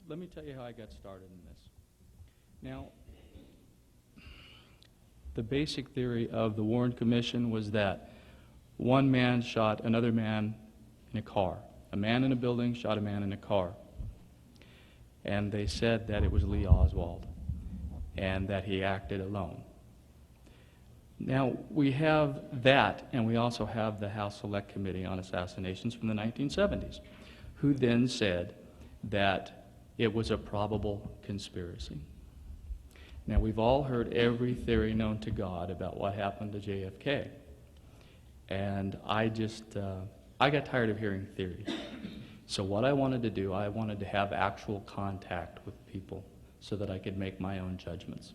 let me tell you how I got started in this. Now, the basic theory of the Warren Commission was that one man shot another man in a car. A man in a building shot a man in a car. And they said that it was Lee Oswald and that he acted alone. Now, we have that, and we also have the House Select Committee on Assassinations from the 1970s, who then said that it was a probable conspiracy. Now, we've all heard every theory known to God about what happened to JFK, and I got tired of hearing theories. So what I wanted to do, I wanted to have actual contact with people so that I could make my own judgments.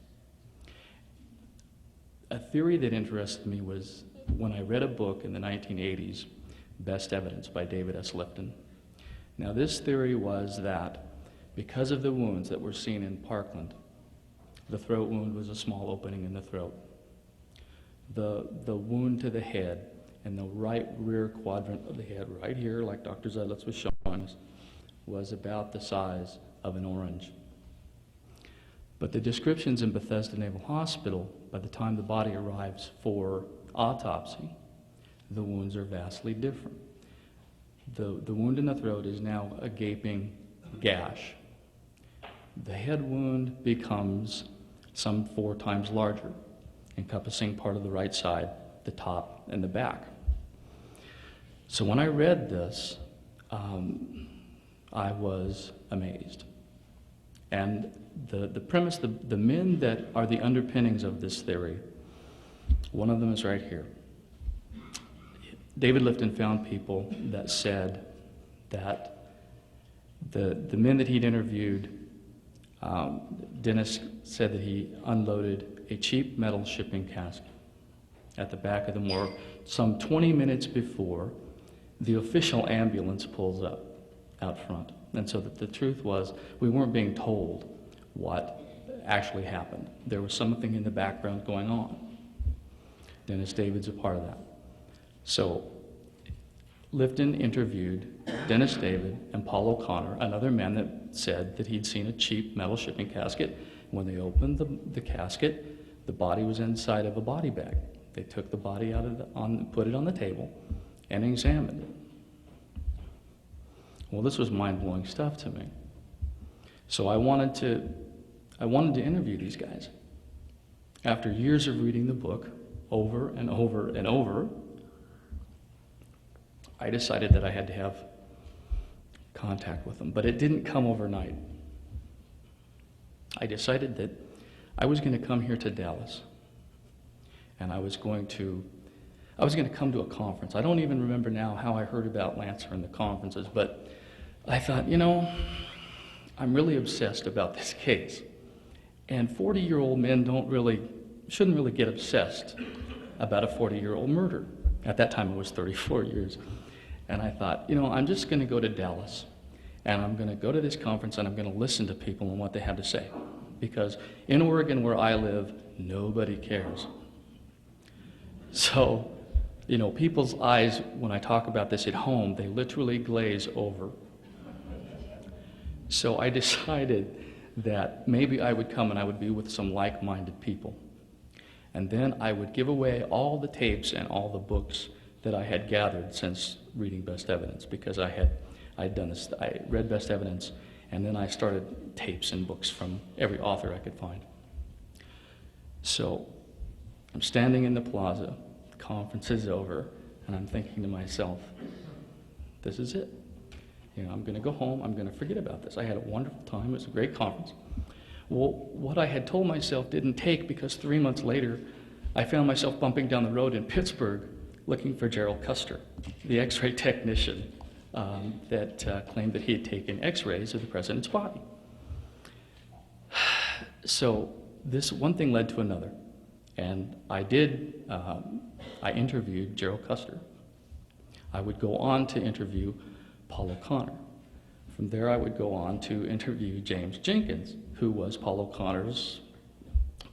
A theory that interested me was when I read a book in the 1980s, Best Evidence by David S. Lipton. Now, this theory was that because of the wounds that were seen in Parkland, the throat wound was a small opening in the throat. The wound to the head and the right rear quadrant of the head, right here, like Dr. Zedlitz was showing us, was about the size of an orange. But the descriptions in Bethesda Naval Hospital, by the time the body arrives for autopsy, the wounds are vastly different. The wound in the throat is now a gaping gash. The head wound becomes some 4 times larger, encompassing part of the right side, the top, and the back. So when I read this, I was amazed. And the premise, the men that are the underpinnings of this theory, one of them is right here. David Lipton found people that said that the men that he'd interviewed, Dennis said that he unloaded a cheap metal shipping casket at the back of the morgue some 20 minutes before the official ambulance pulls up out front. And so the truth was, we weren't being told what actually happened. There was something in the background going on. Dennis David's a part of that. So Lipton interviewed Dennis David and Paul O'Connor, another man that said that he'd seen a cheap metal shipping casket. When they opened the casket, the body was inside of a body bag. They took the body out of put it on the table and examined it. Well, this was mind-blowing stuff to me. So I wanted to interview these guys. After years of reading the book over and over and over, I decided that I had to have contact with them, but it didn't come overnight. I decided that I was going to come here to Dallas, and I was going to come to a conference. I don't even remember now how I heard about Lancer and the conferences, but I thought, I'm really obsessed about this case. And 40-year-old men shouldn't really get obsessed about a 40-year-old murder. At that time, it was 34 years. And I thought, I'm just going to go to Dallas, and I'm going to go to this conference, and I'm going to listen to people and what they have to say. Because in Oregon, where I live, nobody cares. So, people's eyes, when I talk about this at home, they literally glaze over. So I decided that maybe I would come and I would be with some like-minded people. And then I would give away all the tapes and all the books that I had gathered since reading Best Evidence, because I'd done this. I read Best Evidence, and then I started tapes and books from every author I could find. So I'm standing in the plaza, the conference is over, and I'm thinking to myself, this is it. I'm going to go home, I'm going to forget about this. I had a wonderful time, it was a great conference. Well, what I had told myself didn't take, because 3 months later, I found myself bumping down the road in Pittsburgh looking for Gerald Custer, the X-ray technician that claimed that he had taken X-rays of the president's body. So this one thing led to another, and I interviewed Gerald Custer. I would go on to interview Paul O'Connor. From there, I would go on to interview James Jenkins, who was Paul O'Connor's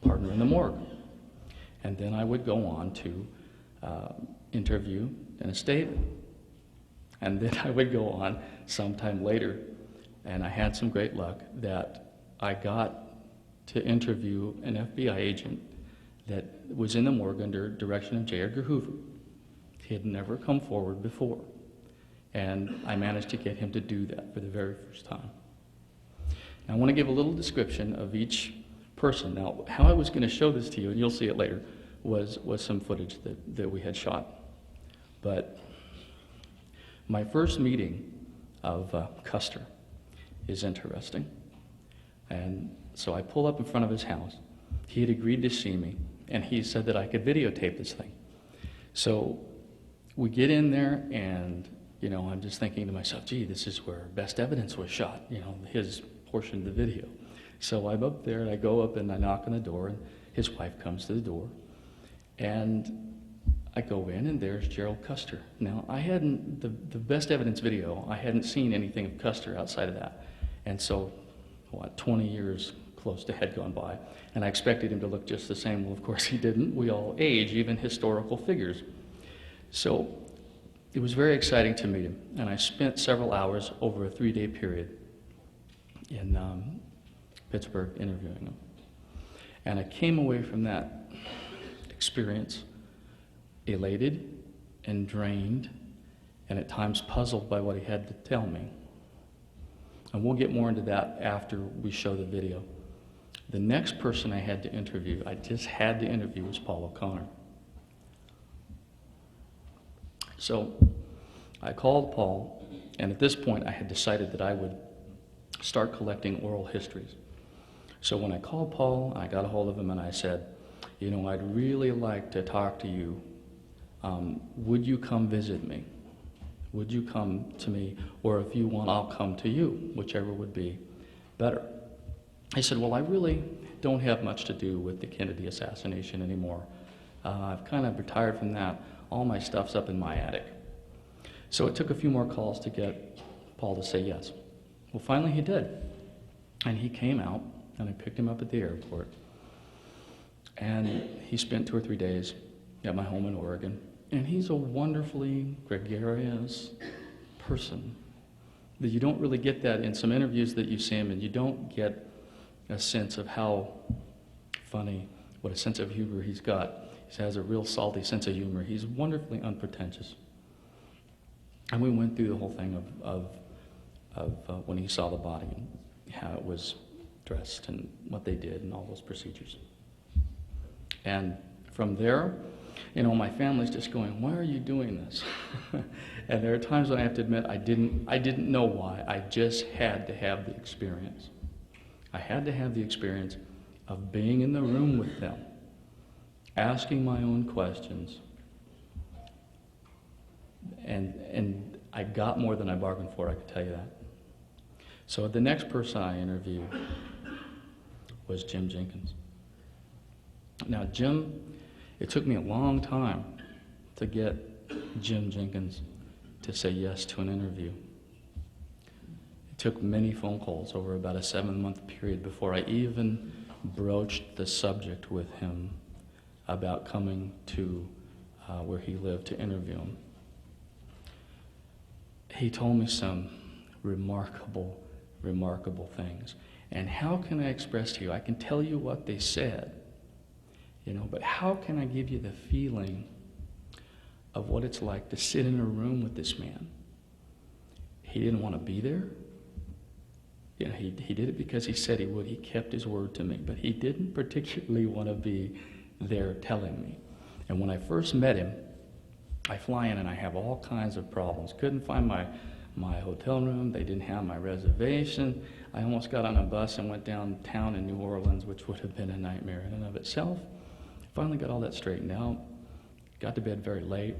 partner in the morgue. And then I would go on to interview Dennis David. And then I would go on sometime later And I had some great luck that I got to interview an FBI agent that was in the morgue under direction of J. Edgar Hoover. He had never come forward before. And I managed to get him to do that for the very first time. Now, I want to give a little description of each person. Now, how I was going to show this to you, and you'll see it later, was some footage that we had shot. But my first meeting of Custer is interesting. And so I pull up in front of his house. He had agreed to see me, and he said that I could videotape this thing. So we get in there, and I'm just thinking to myself, gee, this is where best evidence was shot, his portion of the video. So I'm up there, and I go up and I knock on the door, and his wife comes to the door. And I go in, and there's Gerald Custer. Now, I hadn't, the best evidence video, I hadn't seen anything of Custer outside of that. And so, 20 years close to had gone by, and I expected him to look just the same. Well, of course he didn't. We all age, even historical figures. So it was very exciting to meet him, and I spent several hours over a 3-day period in Pittsburgh interviewing him. And I came away from that experience elated and drained, and at times puzzled by what he had to tell me. And we'll get more into that after we show the video. The next person I had to interview, I just had to interview, was Paul O'Connor. So I called Paul, and at this point I had decided that I would start collecting oral histories. So when I called Paul, I got a hold of him and I said, I'd really like to talk to you. Would you come visit me? Would you come to me? Or if you want, I'll come to you, whichever would be better. He said, well, I really don't have much to do with the Kennedy assassination anymore. I've kind of retired from that. All my stuff's up in my attic. So it took a few more calls to get Paul to say yes. Well, finally he did. And he came out, and I picked him up at the airport. And he spent 2 or 3 days at my home in Oregon. And he's a wonderfully gregarious person. But you don't really get that in some interviews that you see him, and you don't get a sense of how funny, what a sense of humor he's got. He has a real salty sense of humor. He's wonderfully unpretentious. And we went through the whole thing of when he saw the body and how it was dressed and what they did and all those procedures. And from there, my family's just going, why are you doing this? And there are times when I have to admit I didn't know why. I just had to have the experience. I had to have the experience of being in the room with them, asking my own questions. And I got more than I bargained for, I can tell you that. So the next person I interviewed was Jim Jenkins. Now, Jim, it took me a long time to get Jim Jenkins to say yes to an interview. It took many phone calls over about a 7-month period before I even broached the subject with him about coming to where he lived to interview him. He told me some remarkable things. And how can I express to you? I can tell you what they said, but how can I give you the feeling of what it's like to sit in a room with this man? He didn't want to be there. He did it because he said he would. He kept his word to me, but he didn't particularly want to be there telling me. And when I first met him, I fly in and I have all kinds of problems. Couldn't find my hotel room. They didn't have my reservation. I almost got on a bus and went downtown in New Orleans, which would have been a nightmare in and of itself. Finally got all that straightened out. Got to bed very late.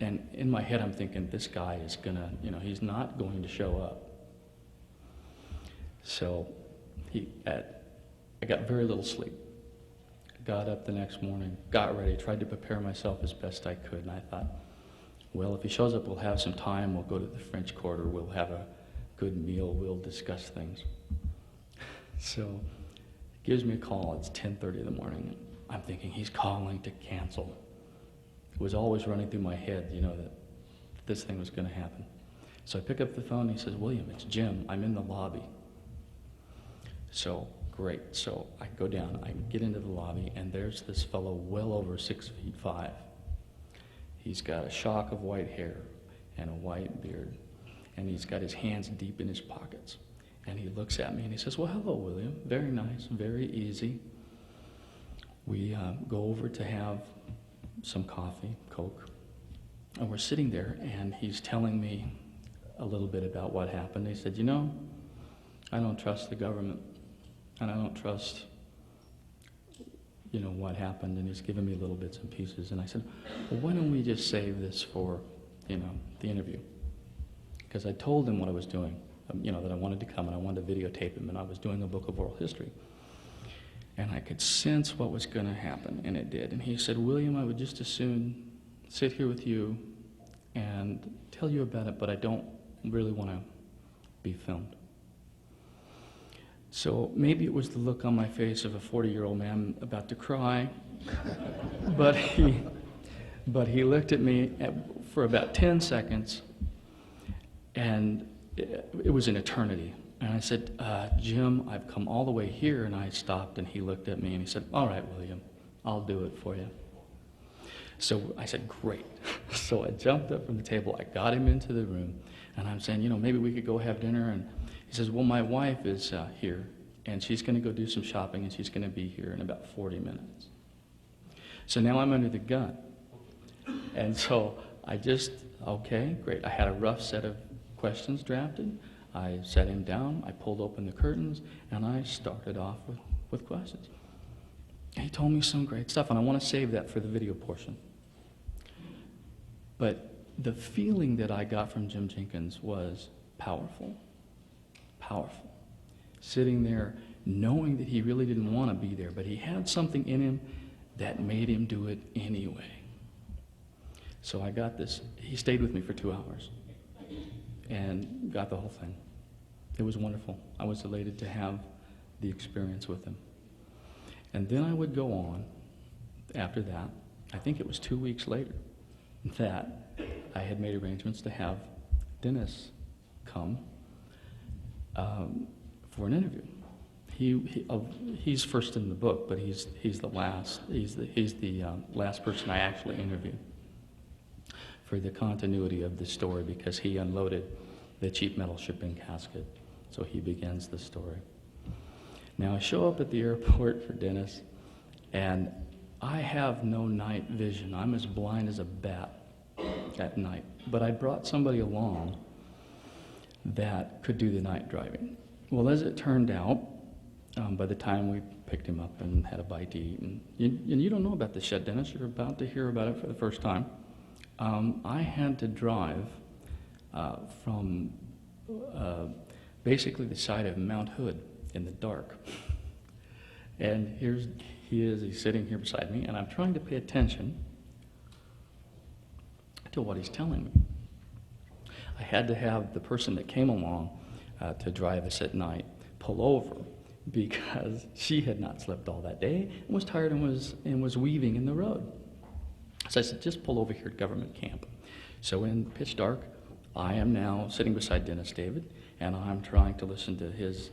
And in my head, I'm thinking, this guy is gonna, he's not going to show up. So I got very little sleep. Got up the next morning, got ready, tried to prepare myself as best I could, and I thought, well, if he shows up, we'll have some time, we'll go to the French Quarter, we'll have a good meal, we'll discuss things. So he gives me a call, it's 10:30 in the morning. I'm thinking he's calling to cancel. It was always running through my head, that this thing was going to happen. So I pick up the phone, and he says, William, it's Jim. I'm in the lobby. So, great. So I go down, I get into the lobby, and there's this fellow well over 6'5". He's got a shock of white hair and a white beard, and he's got his hands deep in his pockets. And he looks at me and he says, well, hello, William. Very nice, very easy. We go over to have some coffee, Coke, and we're sitting there, and he's telling me a little bit about what happened. He said, you know, I don't trust the government, and I don't trust, you know, what happened, and he's giving me little bits and pieces. And I said, well, why don't we just save this for, you know, the interview? Because I told him what I was doing, you know, that I wanted to come, and I wanted to videotape him, and I was doing a book of oral history. And I could sense what was going to happen, and it did. And he said, William, I would just as soon sit here with you and tell you about it, but I don't really want to be filmed. So maybe it was the look on my face of a 40-year-old man about to cry, but he looked at me for about 10 seconds, and it was an eternity. And I said, Jim, I've come all the way here. And I stopped, and he looked at me, and he said, all right, William, I'll do it for you. So I said, great. So I jumped up from the table. I got him into the room, and I'm saying, you know, maybe we could go have dinner. And he says, well, my wife is here, and she's going to go do some shopping, and she's going to be here in about 40 minutes. So now I'm under the gun. And so I just, okay, great. I had a rough set of questions drafted. I sat him down, I pulled open the curtains, and I started off with questions. And he told me some great stuff, and I want to save that for the video portion. But the feeling that I got from Jim Jenkins was powerful, powerful. Sitting there knowing that he really didn't want to be there, but he had something in him that made him do it anyway. So I got this. He stayed with me for 2 hours and got the whole thing. It was wonderful. I was elated to have the experience with him. And then I would go on after that. I think it was 2 weeks later that I had made arrangements to have Dennis come for an interview. He's first in the book, but he's the last. He's the last person I actually interviewed for the continuity of the story, because he unloaded the cheap metal shipping casket. So he begins the story. Now I show up at the airport for Dennis, and I have no night vision. I'm as blind as a bat at night. But I brought somebody along that could do the night driving. Well, as it turned out, by the time we picked him up and had a bite to eat, and you don't know about this yet, Dennis, you're about to hear about it for the first time. I had to drive from basically the side of Mount Hood in the dark. And he's sitting here beside me, and I'm trying to pay attention to what he's telling me. I had to have the person that came along to drive us at night pull over, because she had not slept all that day and was tired and was weaving in the road. So I said, just pull over here at government camp. So in pitch dark, I am now sitting beside Dennis David, and I'm trying to listen to his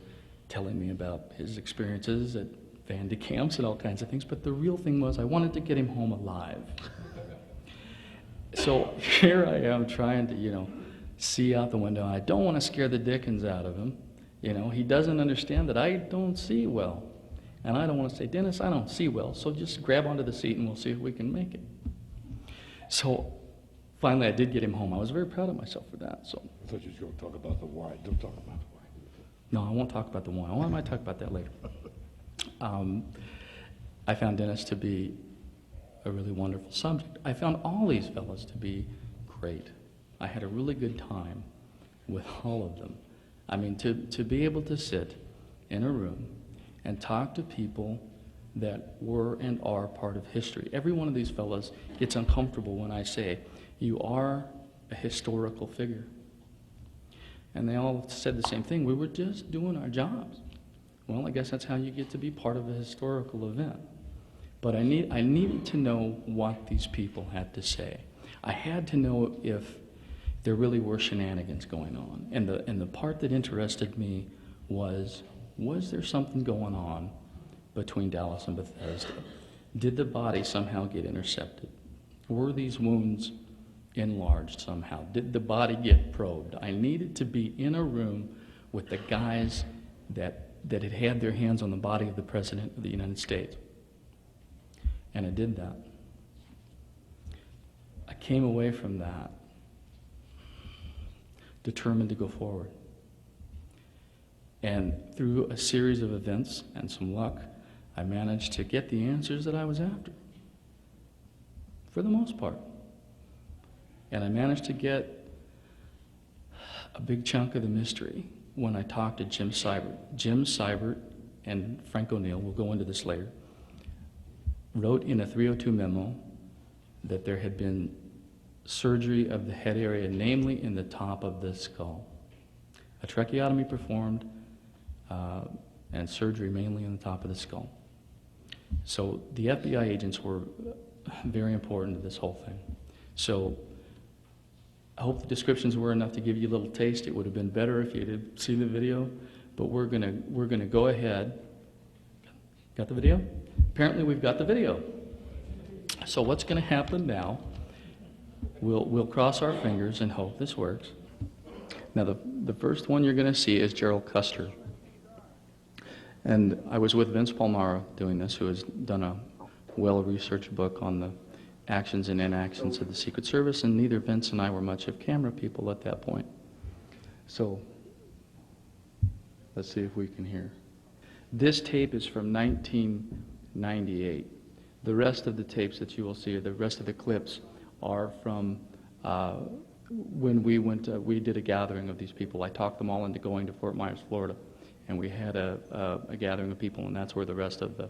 telling me about his experiences at Vandy camps and all kinds of things. But the real thing was I wanted to get him home alive. So here I am trying to, see out the window. I don't want to scare the dickens out of him. He doesn't understand that I don't see well. And I don't want to say, Dennis, I don't see well, so just grab onto the seat and we'll see if we can make it. So finally I did get him home. I was very proud of myself for that. So I thought you were going to talk about the why. Don't talk about the why. No, I won't talk about the why. I might talk about that later. I found Dennis to be a really wonderful subject. I found all these fellows to be great. I had a really good time with all of them. I mean, to be able to sit in a room and talk to people that were and are part of history. Every one of these fellows gets uncomfortable when I say, you are a historical figure. And they all said the same thing. We were just doing our jobs. Well, I guess that's how you get to be part of a historical event. But I needed to know what these people had to say. I had to know if there really were shenanigans going on. And the part that interested me was there something going on between Dallas and Bethesda? Did the body somehow get intercepted? Were these wounds enlarged somehow? Did the body get probed? I needed to be in a room with the guys that had their hands on the body of the President of the United States. And I did that. I came away from that determined to go forward. And through a series of events and some luck, I managed to get the answers that I was after, for the most part. And I managed to get a big chunk of the mystery when I talked to Jim Seibert. Jim Seibert and Frank O'Neill, we'll go into this later, wrote in a 302 memo that there had been surgery of the head area, namely in the top of the skull. A tracheotomy performed and surgery mainly in the top of the skull. So the FBI agents were very important to this whole thing. So I hope the descriptions were enough to give you a little taste. It would have been better if you had seen the video, but we're gonna go ahead. Got the video? Apparently we've got the video. So what's gonna happen now? We'll cross our fingers and hope this works. Now the first one you're gonna see is Gerald Custer. And I was with Vince Palmaro doing this, who has done a well-researched book on the actions and inactions of the Secret Service, and neither Vince and I were much of camera people at that point. So let's see if we can hear. This tape is from 1998. The rest of the tapes that you will see, or the rest of the clips, are from when we did a gathering of these people. I talked them all into going to Fort Myers, Florida, and we had a gathering of people, and that's where the rest of the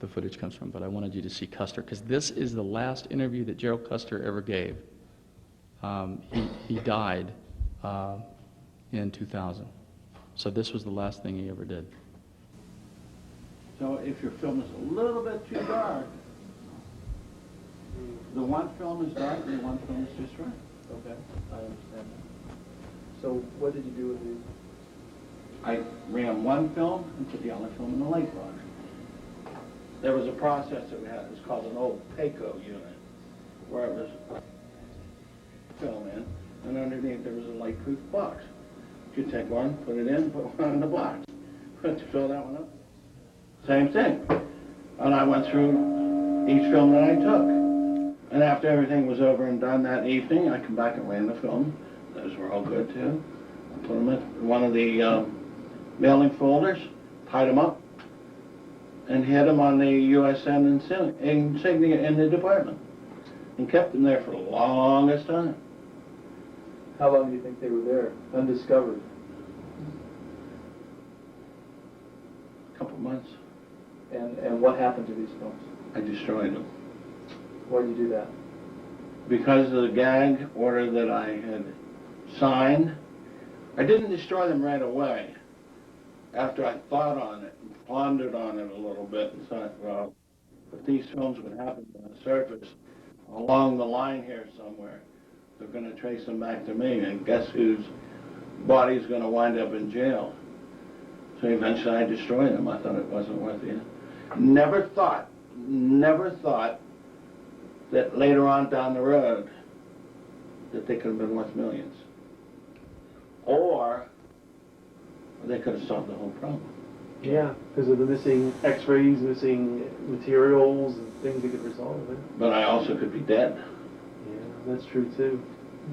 footage comes from. But I wanted you to see Custer, because this is the last interview that Gerald Custer ever gave. He died in 2000. So this was the last thing he ever did. So if your film is a little bit too dark, the one film is dark and the one film is just right. Okay, I understand that. So what did you do with these? I ran one film and put the other film in the light box. There was a process that we had. It was called an old PACO unit, where it was film in, and underneath there was a light-proof box. You take one, put it in, put one in the box. To fill that one up. Same thing. And I went through each film that I took. And after everything was over and done that evening, I come back and ran the film. Those were all good too. I put them in one of the mailing folders, tied them up, and hid them on the USN insignia in the department. And kept them there for the longest time. How long do you think they were there, undiscovered? A couple months. And what happened to these films? I destroyed them. Why did you do that? Because of the gag order that I had signed. I didn't destroy them right away. After I thought on it and pondered on it a little bit and thought, well, if these films would happen on the surface along the line here somewhere, they're going to trace them back to me, and guess whose body is going to wind up in jail? So eventually I destroyed them. I thought it wasn't worth it. Never thought that later on down the road that they could have been worth millions. Or they could have solved the whole problem. Yeah, because of the missing x-rays, missing materials, and things that could resolve it. But I also could be dead. Yeah, that's true too.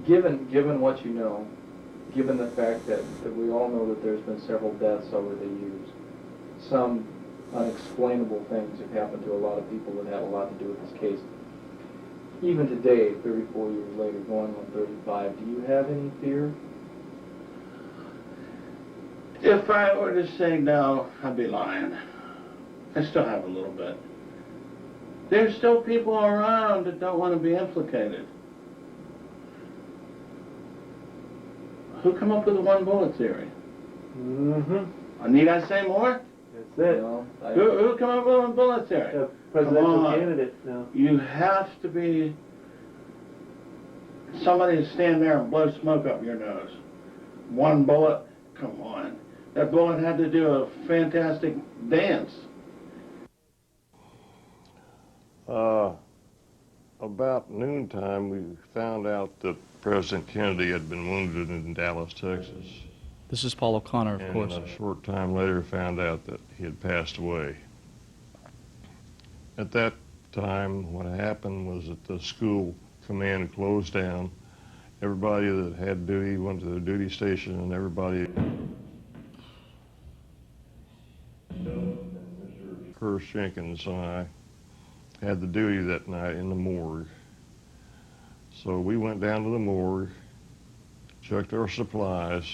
Given what you know, given the fact that we all know that there's been several deaths over the years, some unexplainable things have happened to a lot of people that have a lot to do with this case. Even today, 34 years later, going on 35, do you have any fear? If I were to say no, I'd be lying. I still have a little bit. There's still people around that don't want to be implicated. Who come up with the one bullet theory? Mm-hmm. Need I say more? That's it. No, Who come up with one bullet theory? A presidential candidate now. You have to be somebody to stand there and blow smoke up your nose. One bullet, come on. That bullet had to do a fantastic dance. About noontime, we found out that President Kennedy had been wounded in Dallas, Texas. This is Paul O'Connor, of And course. a short time later found out that he had passed away. At that time, what happened was that the school command closed down. Everybody that had duty went to their duty station, and everybody, Mr. Curse Jenkins and I, had the duty that night in the morgue. So we went down to the morgue, checked our supplies,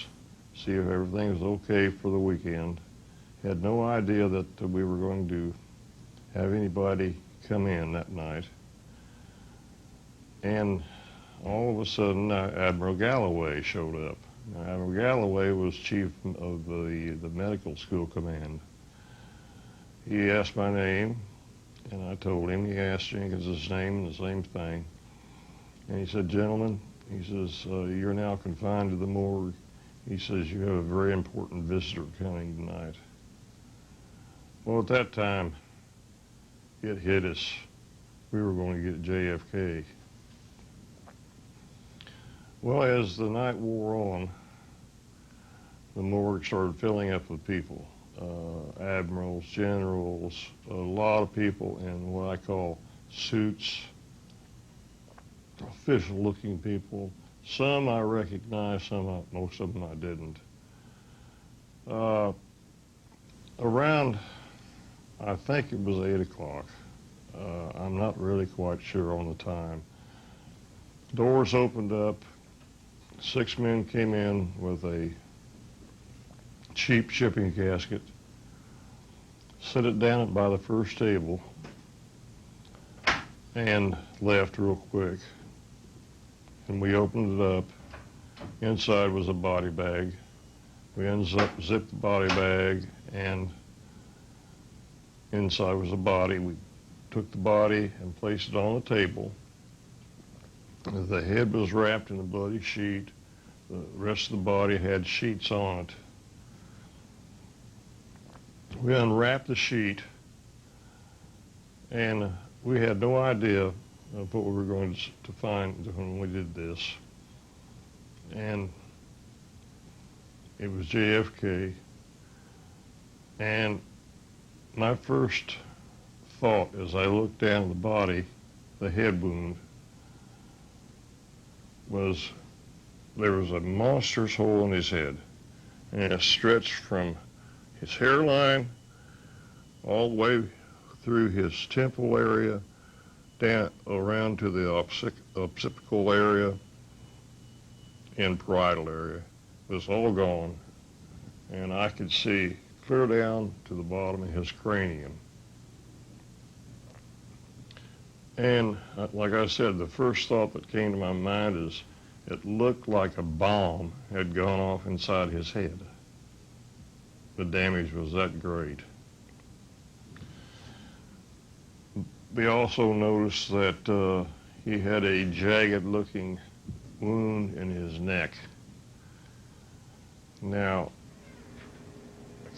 see if everything was okay for the weekend. Had no idea that we were going to have anybody come in that night. And all of a sudden, Admiral Galloway showed up. Now, Admiral Galloway was chief of the medical school command. He asked my name, and I told him. He asked Jenkins his name, and the same thing. And he said, "Gentlemen," he says, "you're now confined to the morgue." He says, "You have a very important visitor coming tonight." Well, at that time, it hit us. We were going to get JFK. Well, as the night wore on, the morgue started filling up with people. Admirals, generals, a lot of people in what I call suits, official-looking people. Some I recognized, most of them I didn't. Around, I think it was 8 o'clock. I'm not really quite sure on the time. Doors opened up. 6 men came in with a cheap shipping casket, set it down by the first table, and left real quick. And we opened it up. Inside was a body bag. We unzipped the body bag, and inside was a body. We took the body and placed it on the table. The head was wrapped in a bloody sheet. The rest of the body had sheets on it. We unwrapped the sheet, and we had no idea of what we were going to find when we did this. And it was JFK. And my first thought as I looked down at the body, the head wound, was there was a monstrous hole in his head, and it stretched from his hairline all the way through his temple area, down around to the occipital area and parietal area. It was all gone, and I could see clear down to the bottom of his cranium. And like I said, the first thought that came to my mind is it looked like a bomb had gone off inside his head. The damage was that great. We also noticed that he had a jagged-looking wound in his neck. Now,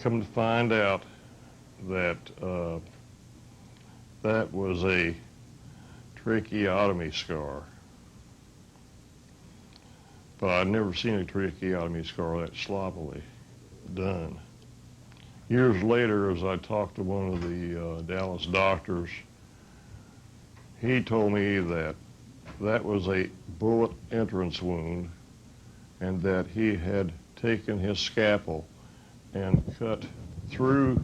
come to find out that that was a tracheotomy scar. But I'd never seen a tracheotomy scar that sloppily done. Years later, as I talked to one of the Dallas doctors, he told me that that was a bullet entrance wound, and that he had taken his scalpel and cut through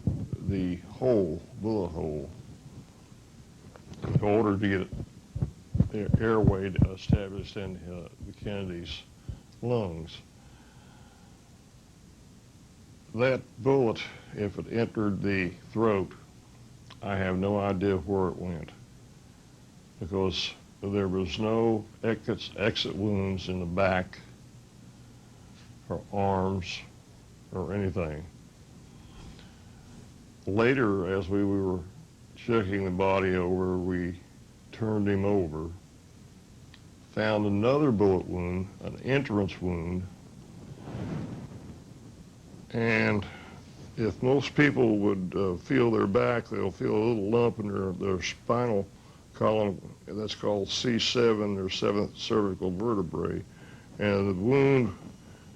the hole, bullet hole, in order to get airway established in the Kennedy's lungs. That bullet, if it entered the throat, I have no idea where it went, because there was no exit wounds in the back or arms or anything. Later, as we were checking the body over, we turned him over, found another bullet wound, an entrance wound. And if most people would feel their back, they'll feel a little lump in their spinal column. That's called C7, their seventh cervical vertebrae. And the wound,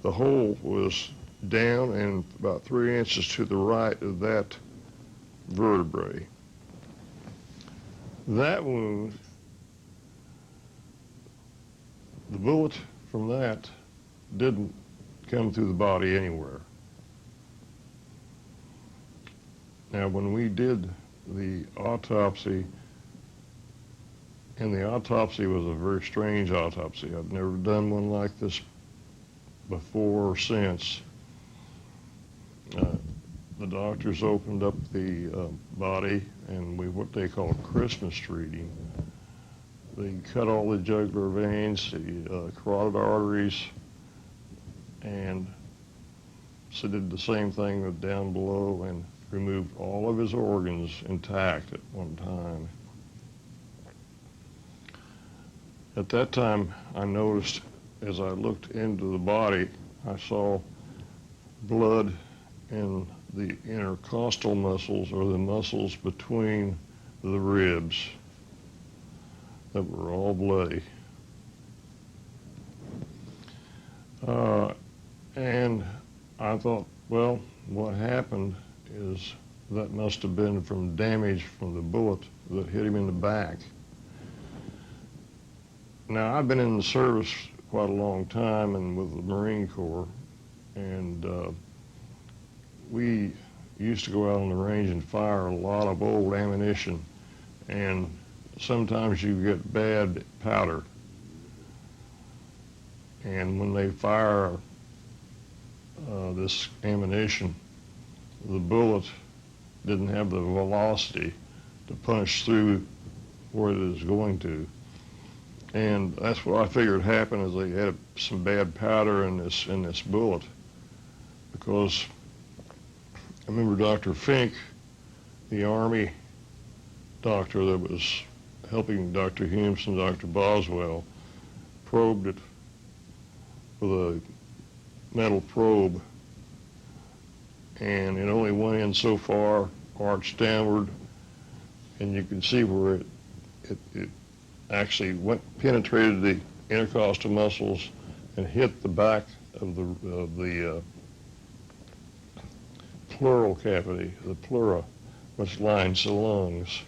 the hole was down and about 3 inches to the right of that vertebrae. That wound, the bullet from that didn't come through the body anywhere. Now, when we did the autopsy, and the autopsy was a very strange autopsy. I've never done one like this before or since. The doctors opened up the body, and what they call Christmas treating. They cut all the jugular veins, the carotid arteries, and so did the same thing with down below and removed all of his organs intact at one time. At that time, I noticed as I looked into the body, I saw blood in the intercostal muscles, or the muscles between the ribs, that were all bloody. And I thought, well, what happened is that must have been from damage from the bullet that hit him in the back. Now, I've been in the service quite a long time and with the Marine Corps, and we used to go out on the range and fire a lot of old ammunition, and sometimes you get bad powder. And when they fire this ammunition, the bullet didn't have the velocity to punch through where it is going to. And that's what I figured happened, is they had some bad powder in this bullet. Because I remember Dr. Fink, the Army doctor that was helping Dr. Humes and Dr. Boswell, probed it with a metal probe, and it only went in so far, arched downward, and you can see where it actually penetrated the intercostal muscles and hit the back of the pleural cavity, the pleura, which lines the lungs.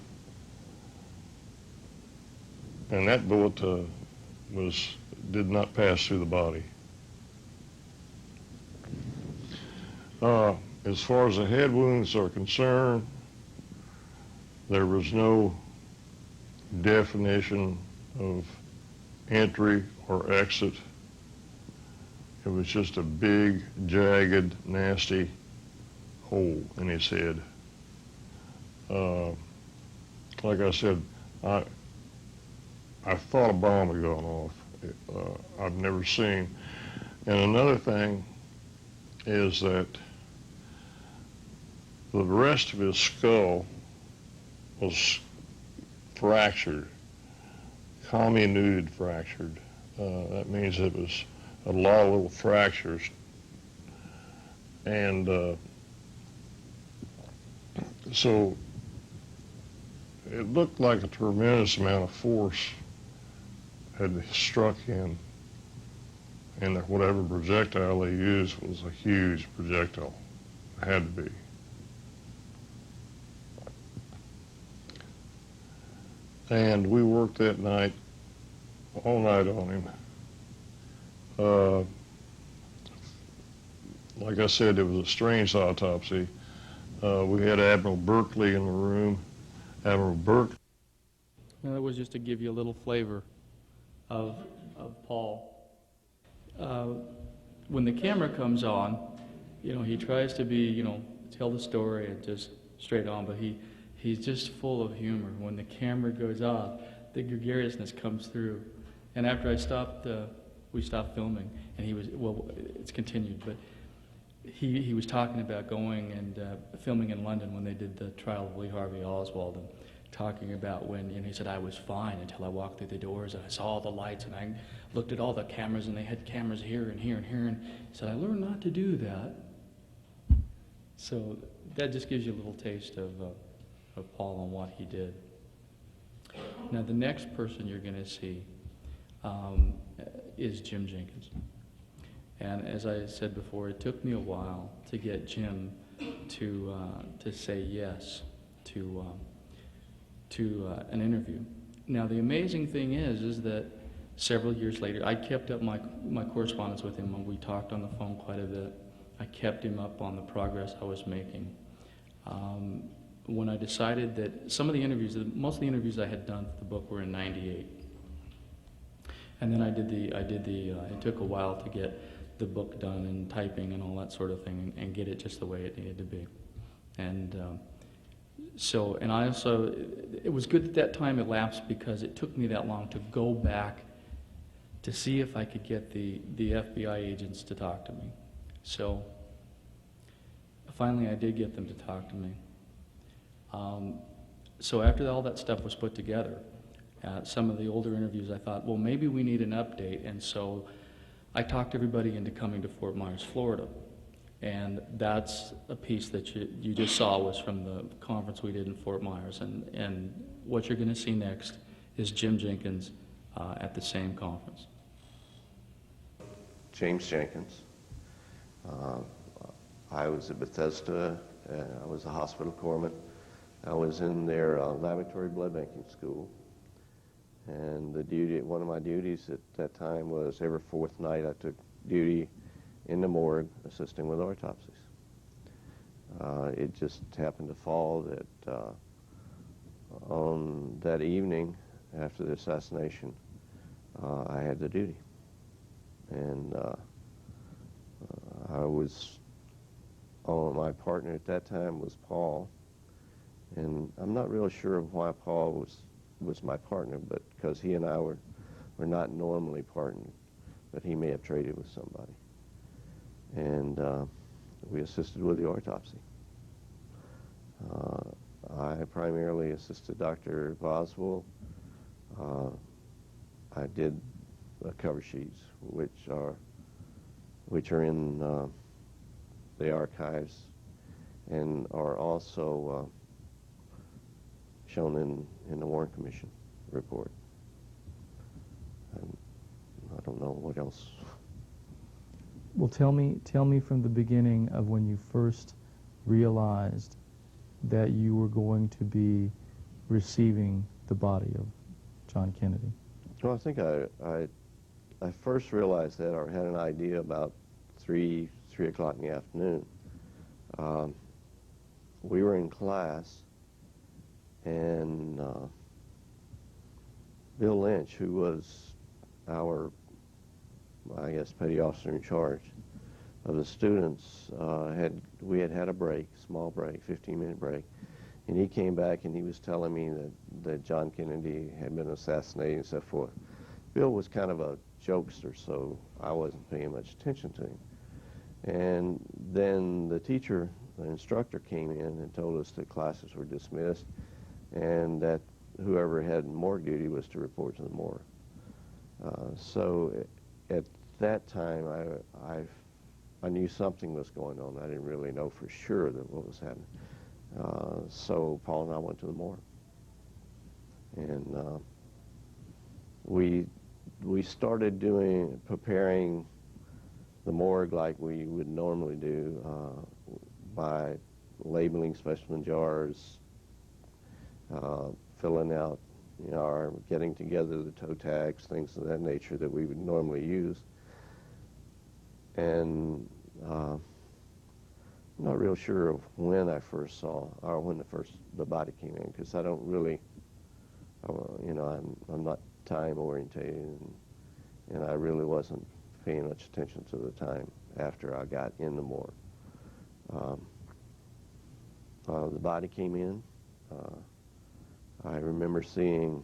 And that bullet did not pass through the body. As far as the head wounds are concerned, there was no definition of entry or exit. It was just a big, jagged, nasty hole in his head. Like I said, I thought a bomb had gone off. I've never seen. And another thing is that the rest of his skull was fractured, comminuted fractured. That means it was a lot of little fractures. And so it looked like a tremendous amount of force had struck him, and that whatever projectile they used was a huge projectile. It had to be. And we worked that night, all night on him. Like I said, it was a strange autopsy. We had Admiral Berkeley in the room. Admiral Berkeley. Now, that was just to give you a little flavor of Paul. When the camera comes on, he tries to be, tell the story and just straight on, but he's just full of humor. When the camera goes off, the gregariousness comes through. And after we stopped filming, and it's continued, but he was talking about going and filming in London when they did the trial of Lee Harvey Oswald, and talking about when, he said, I was fine until I walked through the doors and I saw all the lights and I looked at all the cameras and they had cameras here and here and here, and he said, I learned not to do that. So that just gives you a little taste of Paul and what he did. Now the next person you're going to see is Jim Jenkins. And as I said before, it took me a while to get Jim to say yes to an interview. Now the amazing thing is that several years later, I kept up my correspondence with him, and we talked on the phone quite a bit. I kept him up on the progress I was making. When I decided that most of the interviews I had done for the book were in '98. And then it took a while to get the book done and typing and all that sort of thing and get it just the way it needed to be. And it was good that time elapsed because it took me that long to go back to see if I could get the FBI agents to talk to me. So finally I did get them to talk to me. So after all that stuff was put together, some of the older interviews, I thought, well, maybe we need an update. And so I talked everybody into coming to Fort Myers, Florida. And that's a piece that you just saw was from the conference we did in Fort Myers. And what you're going to see next is Jim Jenkins at the same conference. James Jenkins. I was at Bethesda. I was a hospital corpsman. I was in their laboratory blood banking school. And one of my duties at that time was every fourth night I took duty in the morgue assisting with autopsies. It just happened to fall that on that evening after the assassination, I had the duty. And my partner at that time was Paul. And I'm not really sure of why Paul was my partner, but because he and I were not normally partnered, but he may have traded with somebody. And we assisted with the autopsy. I primarily assisted Dr. Boswell. I did the cover sheets, which are in the archives and are also shown in the Warren Commission report. And I don't know what else. Well, tell me from the beginning of when you first realized that you were going to be receiving the body of John Kennedy. Well, I think I first realized that, or had an idea about 3 o'clock in the afternoon. We were in class, and Bill Lynch, who was our, I guess, petty officer in charge of the students, we had a break, small break, 15-minute break, and he came back and he was telling me that John Kennedy had been assassinated and so forth. Bill was kind of a jokester, so I wasn't paying much attention to him. And then the instructor came in and told us that classes were dismissed and that whoever had morgue duty was to report to the morgue. So at that time, I knew something was going on. I didn't really know for sure that what was happening. So Paul and I went to the morgue. And we started preparing the morgue like we would normally do by labeling specimen jars, filling out, or getting together the toe tags, things of that nature that we would normally use. And I'm not real sure of when I first saw, or when the body came in, because I don't really, I'm not time orientated, and I really wasn't paying much attention to the time after I got in the morgue. The body came in. I remember seeing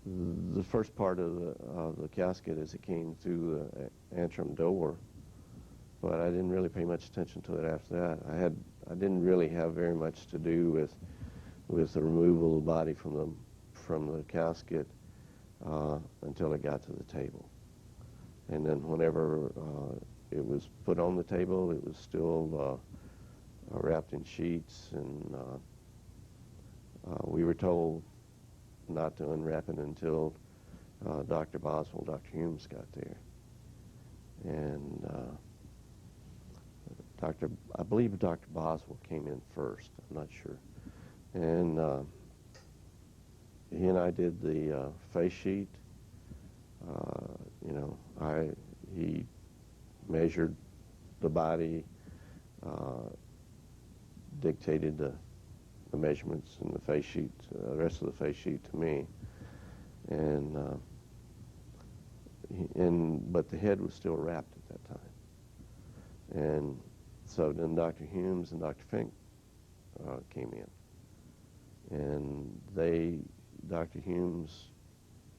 the first part of the casket as it came through the antrum door, but I didn't really pay much attention to it after that. I didn't really have very much to do with with the removal of the body from the casket until it got to the table. And then whenever it was put on the table, it was still wrapped in sheets, and we were told not to unwrap it until Dr. Boswell, Dr. Humes got there. And I believe Dr. Boswell came in first, I'm not sure. And he and I did the face sheet. You know, he measured the body, dictated the measurements in the face sheet, the rest of the face sheet to me, but the head was still wrapped at that time. And so then Dr. Humes and Dr. Fink came in, and Dr. Humes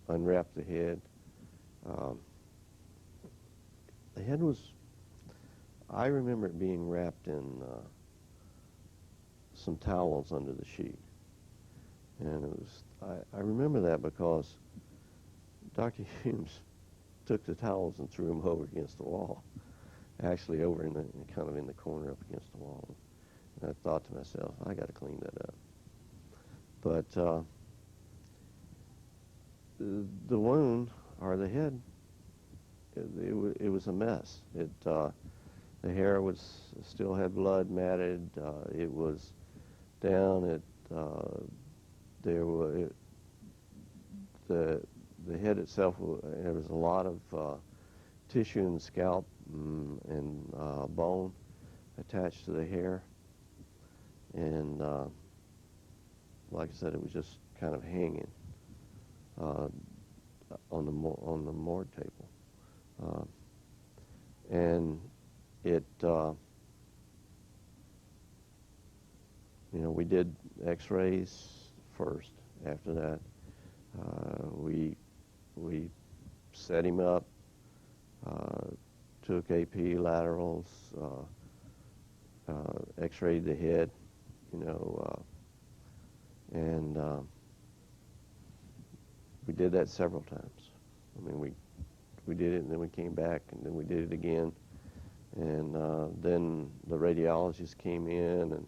unwrapped the head. The head was, I remember it being wrapped in some towels under the sheet. And it was, I remember that because Dr. Humes took the towels and threw them over against the wall, actually over kind of in the corner up against the wall. And I thought to myself, I got to clean that up. But the wound, or the head, it was a mess. The hair still had blood matted. It was down. The head itself, there was a lot of tissue in the scalp and bone attached to the hair, and like I said, it was just kind of hanging on the morgue table, and it. You know, we did X-rays first. After that, we set him up, took AP laterals, X-rayed the head, you know, and we did that several times. I mean, we did it, and then we came back, and then we did it again, and then the radiologists came in, and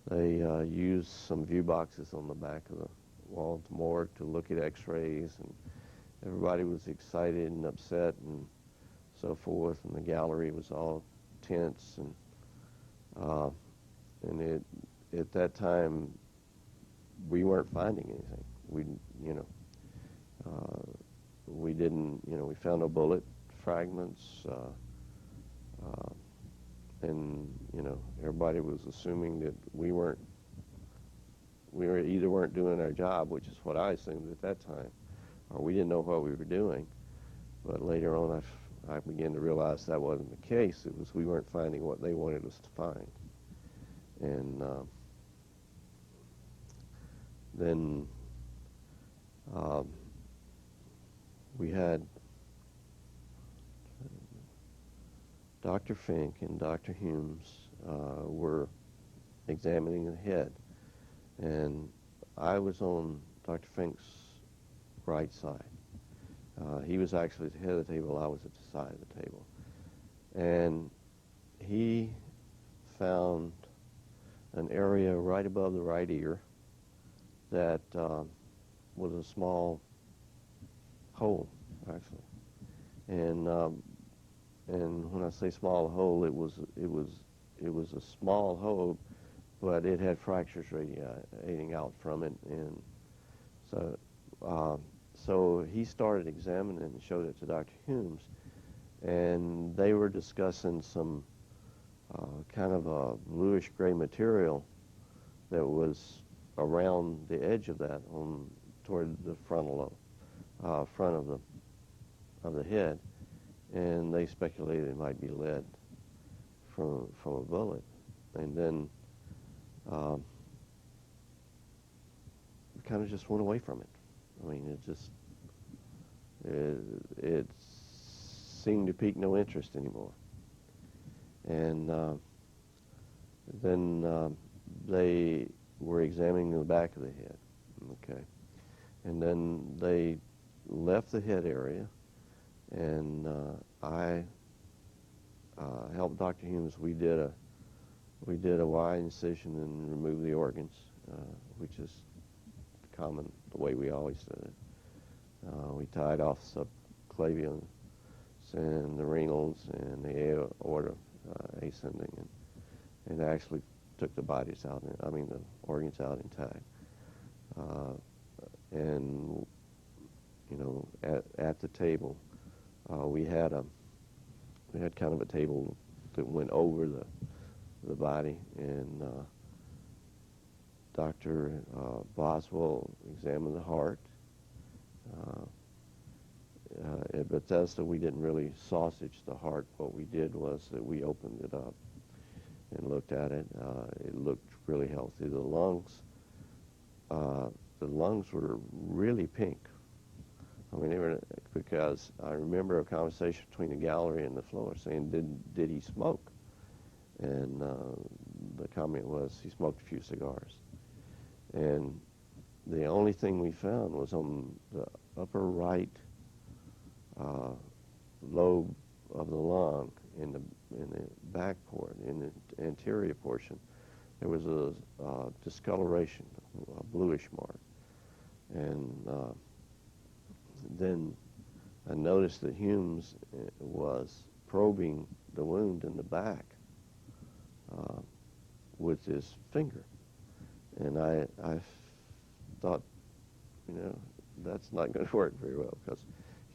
they used some view boxes on the back of the wall of the morgue to look at X-rays, and everybody was excited and upset and so forth, and the gallery was all tense, and at that time we weren't finding anything. We didn't, you know, we found no bullet fragments, and you know, everybody was assuming that we either weren't doing our job, which is what I assumed at that time, or we didn't know what we were doing. But later on, I began to realize that wasn't the case. It was we weren't finding what they wanted us to find. And then we had Dr. Fink and Dr. Humes were examining the head, and I was on Dr. Fink's right side. He was actually at the head of the table, I was at the side of the table. And he found an area right above the right ear that was a small hole, actually. And when I say small hole, it was a small hole, but it had fractures radiating out from it, and so he started examining it and showed it to Dr. Humes, and they were discussing some kind of a bluish gray material that was around the edge of that toward the front of the head, and they speculated it might be lead from a bullet. And then we kind of just went away from it. I mean, it seemed to pique no interest anymore. And then they were examining the back of the head, okay? And then they left the head area, and I helped Dr. Humes. We did a wide incision and removed the organs, which is common, the way we always did it. We tied off subclavian and the renals and the aorta ascending, and actually took the bodies out, the organs out intact. And, you know, at the table, we had kind of a table that went over the body, and Dr. Boswell examined the heart. At Bethesda, we didn't really sausage the heart. What we did was that we opened it up and looked at it. It looked really healthy. The lungs were really pink. I mean, they were, because I remember a conversation between the gallery and the floor saying, did he smoke? And the comment was, he smoked a few cigars. And the only thing we found was on the upper right lobe of the lung, in the back port, in the anterior portion, there was a discoloration, a bluish mark. And then I noticed that Humes was probing the wound in the back with his finger. And I thought, you know, that's not going to work very well, because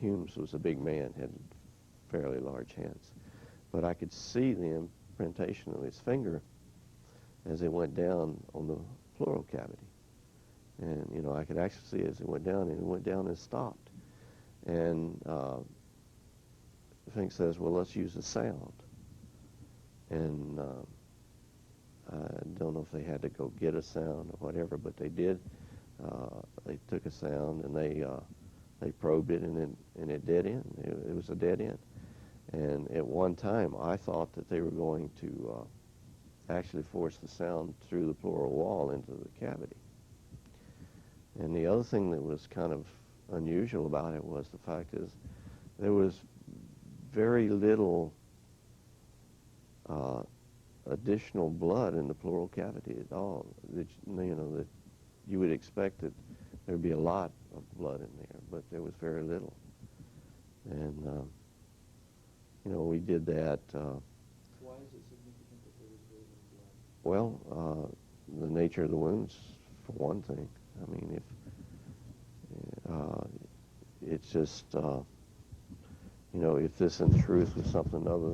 Humes was a big man, had fairly large hands. But I could see the imprintation of his finger as it went down on the pleural cavity. And, you know, I could actually see it as it went down, and it went down and stopped. And Fink says, well, let's use the sound. And I don't know if they had to go get a sound or whatever, but they did. They took a sound, and they probed it, and it dead end. It was a dead end. And at one time, I thought that they were going to actually force the sound through the pleural wall into the cavity. And the other thing that was kind of unusual about it was the fact is there was very little additional blood in the pleural cavity at all. That, you know, that you would expect that there would be a lot of blood in there, but there was very little. And, you know, we did that. Why is it significant that there was very little blood? Well, the nature of the wounds, for one thing. I mean, if it's just, you know, if this in truth was something other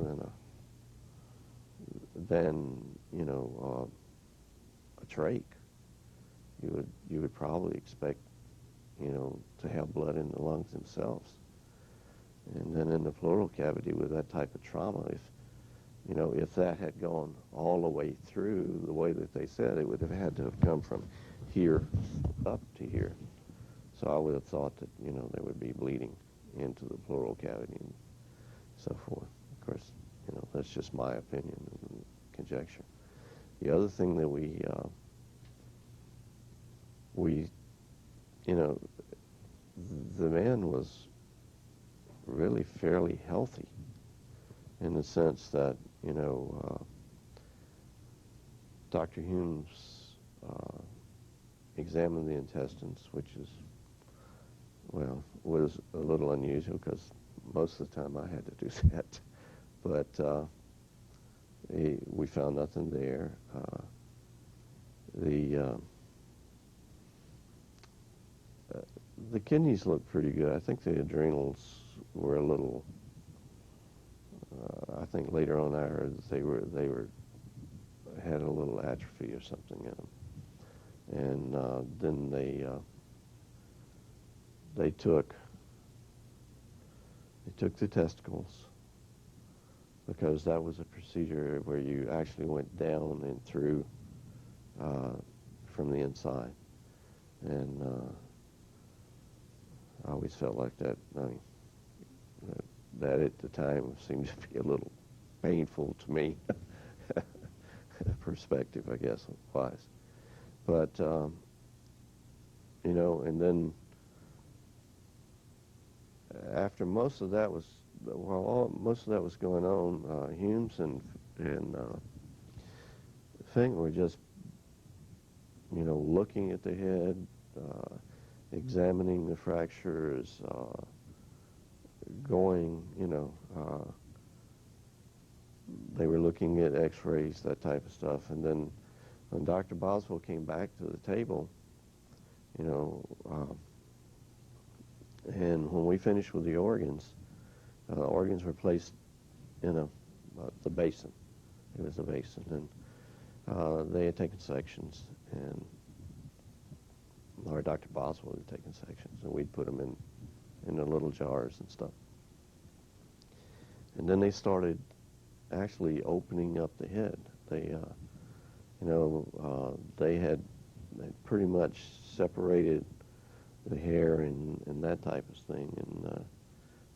than you know, a trach, you would probably expect, you know, to have blood in the lungs themselves. And then in the pleural cavity with that type of trauma, you know, if that had gone all the way through the way that they said, it would have had to have come from here up to here. So I would have thought that, you know, there would be bleeding into the pleural cavity and so forth. Of course, you know, that's just my opinion and conjecture. The other thing that we, you know, the man was really fairly healthy in the sense that, you know, Dr. Humes examined the intestines, which is, well, was a little unusual because most of the time I had to do that. But we found nothing there. The kidneys looked pretty good. I think the adrenals were a little. I think later on I heard that they had a little atrophy or something in them, and then they took the testicles, because that was a procedure where you actually went down and through from the inside, and I always felt like that. I mean, that at the time seemed to be a little painful to me. Perspective, I guess, wise. But, you know, and then after most of that was, most of that was going on, Humes and Fink were just, you know, looking at the head, examining the fractures, going, you know, they were looking at x-rays, that type of stuff. And then when Dr. Boswell came back to the table, you know, and when we finished with the organs were placed in the basin. It was a basin, and they had taken sections, and or Dr. Boswell had taken sections, and we'd put them in the little jars and stuff. And then they started actually opening up the head. They, you know, they had pretty much separated the hair and that type of thing, and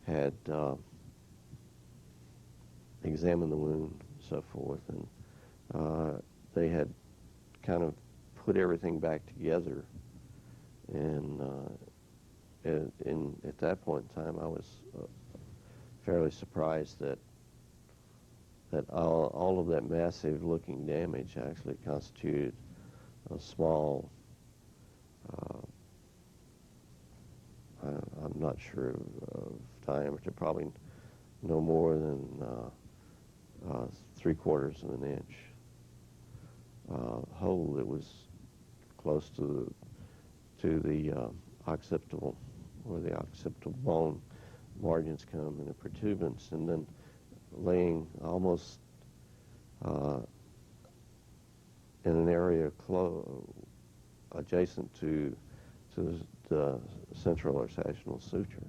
had examined the wound and so forth, and they had kind of put everything back together, and at that point in time I was fairly surprised that all of that massive looking damage actually constituted a small, I'm not sure of diameter, probably no more than 3/4 of an inch hole that was close to the occipital, where the occipital bone margins come, and a protuberance, and then laying almost in an area adjacent to the central or sagittal suture.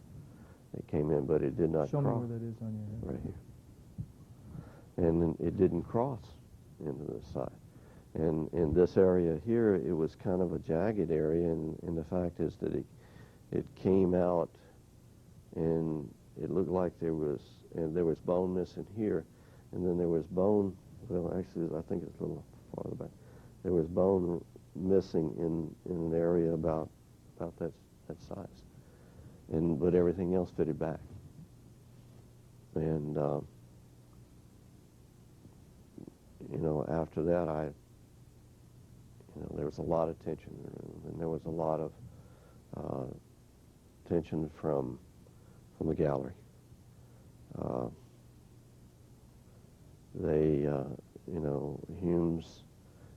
It came in, but it did not Show cross. me where that is on your head. Right here. And then it didn't cross into the side. And in this area here, it was kind of a jagged area, and the fact is that it came out, and it looked like there was bone missing here, and then there was bone, well, actually, I think it's a little farther back. There was bone missing in an area about that size, but everything else fitted back. And you know, after that, there was a lot of tension in the room, and there was a lot of tension from the gallery. You know, Humes,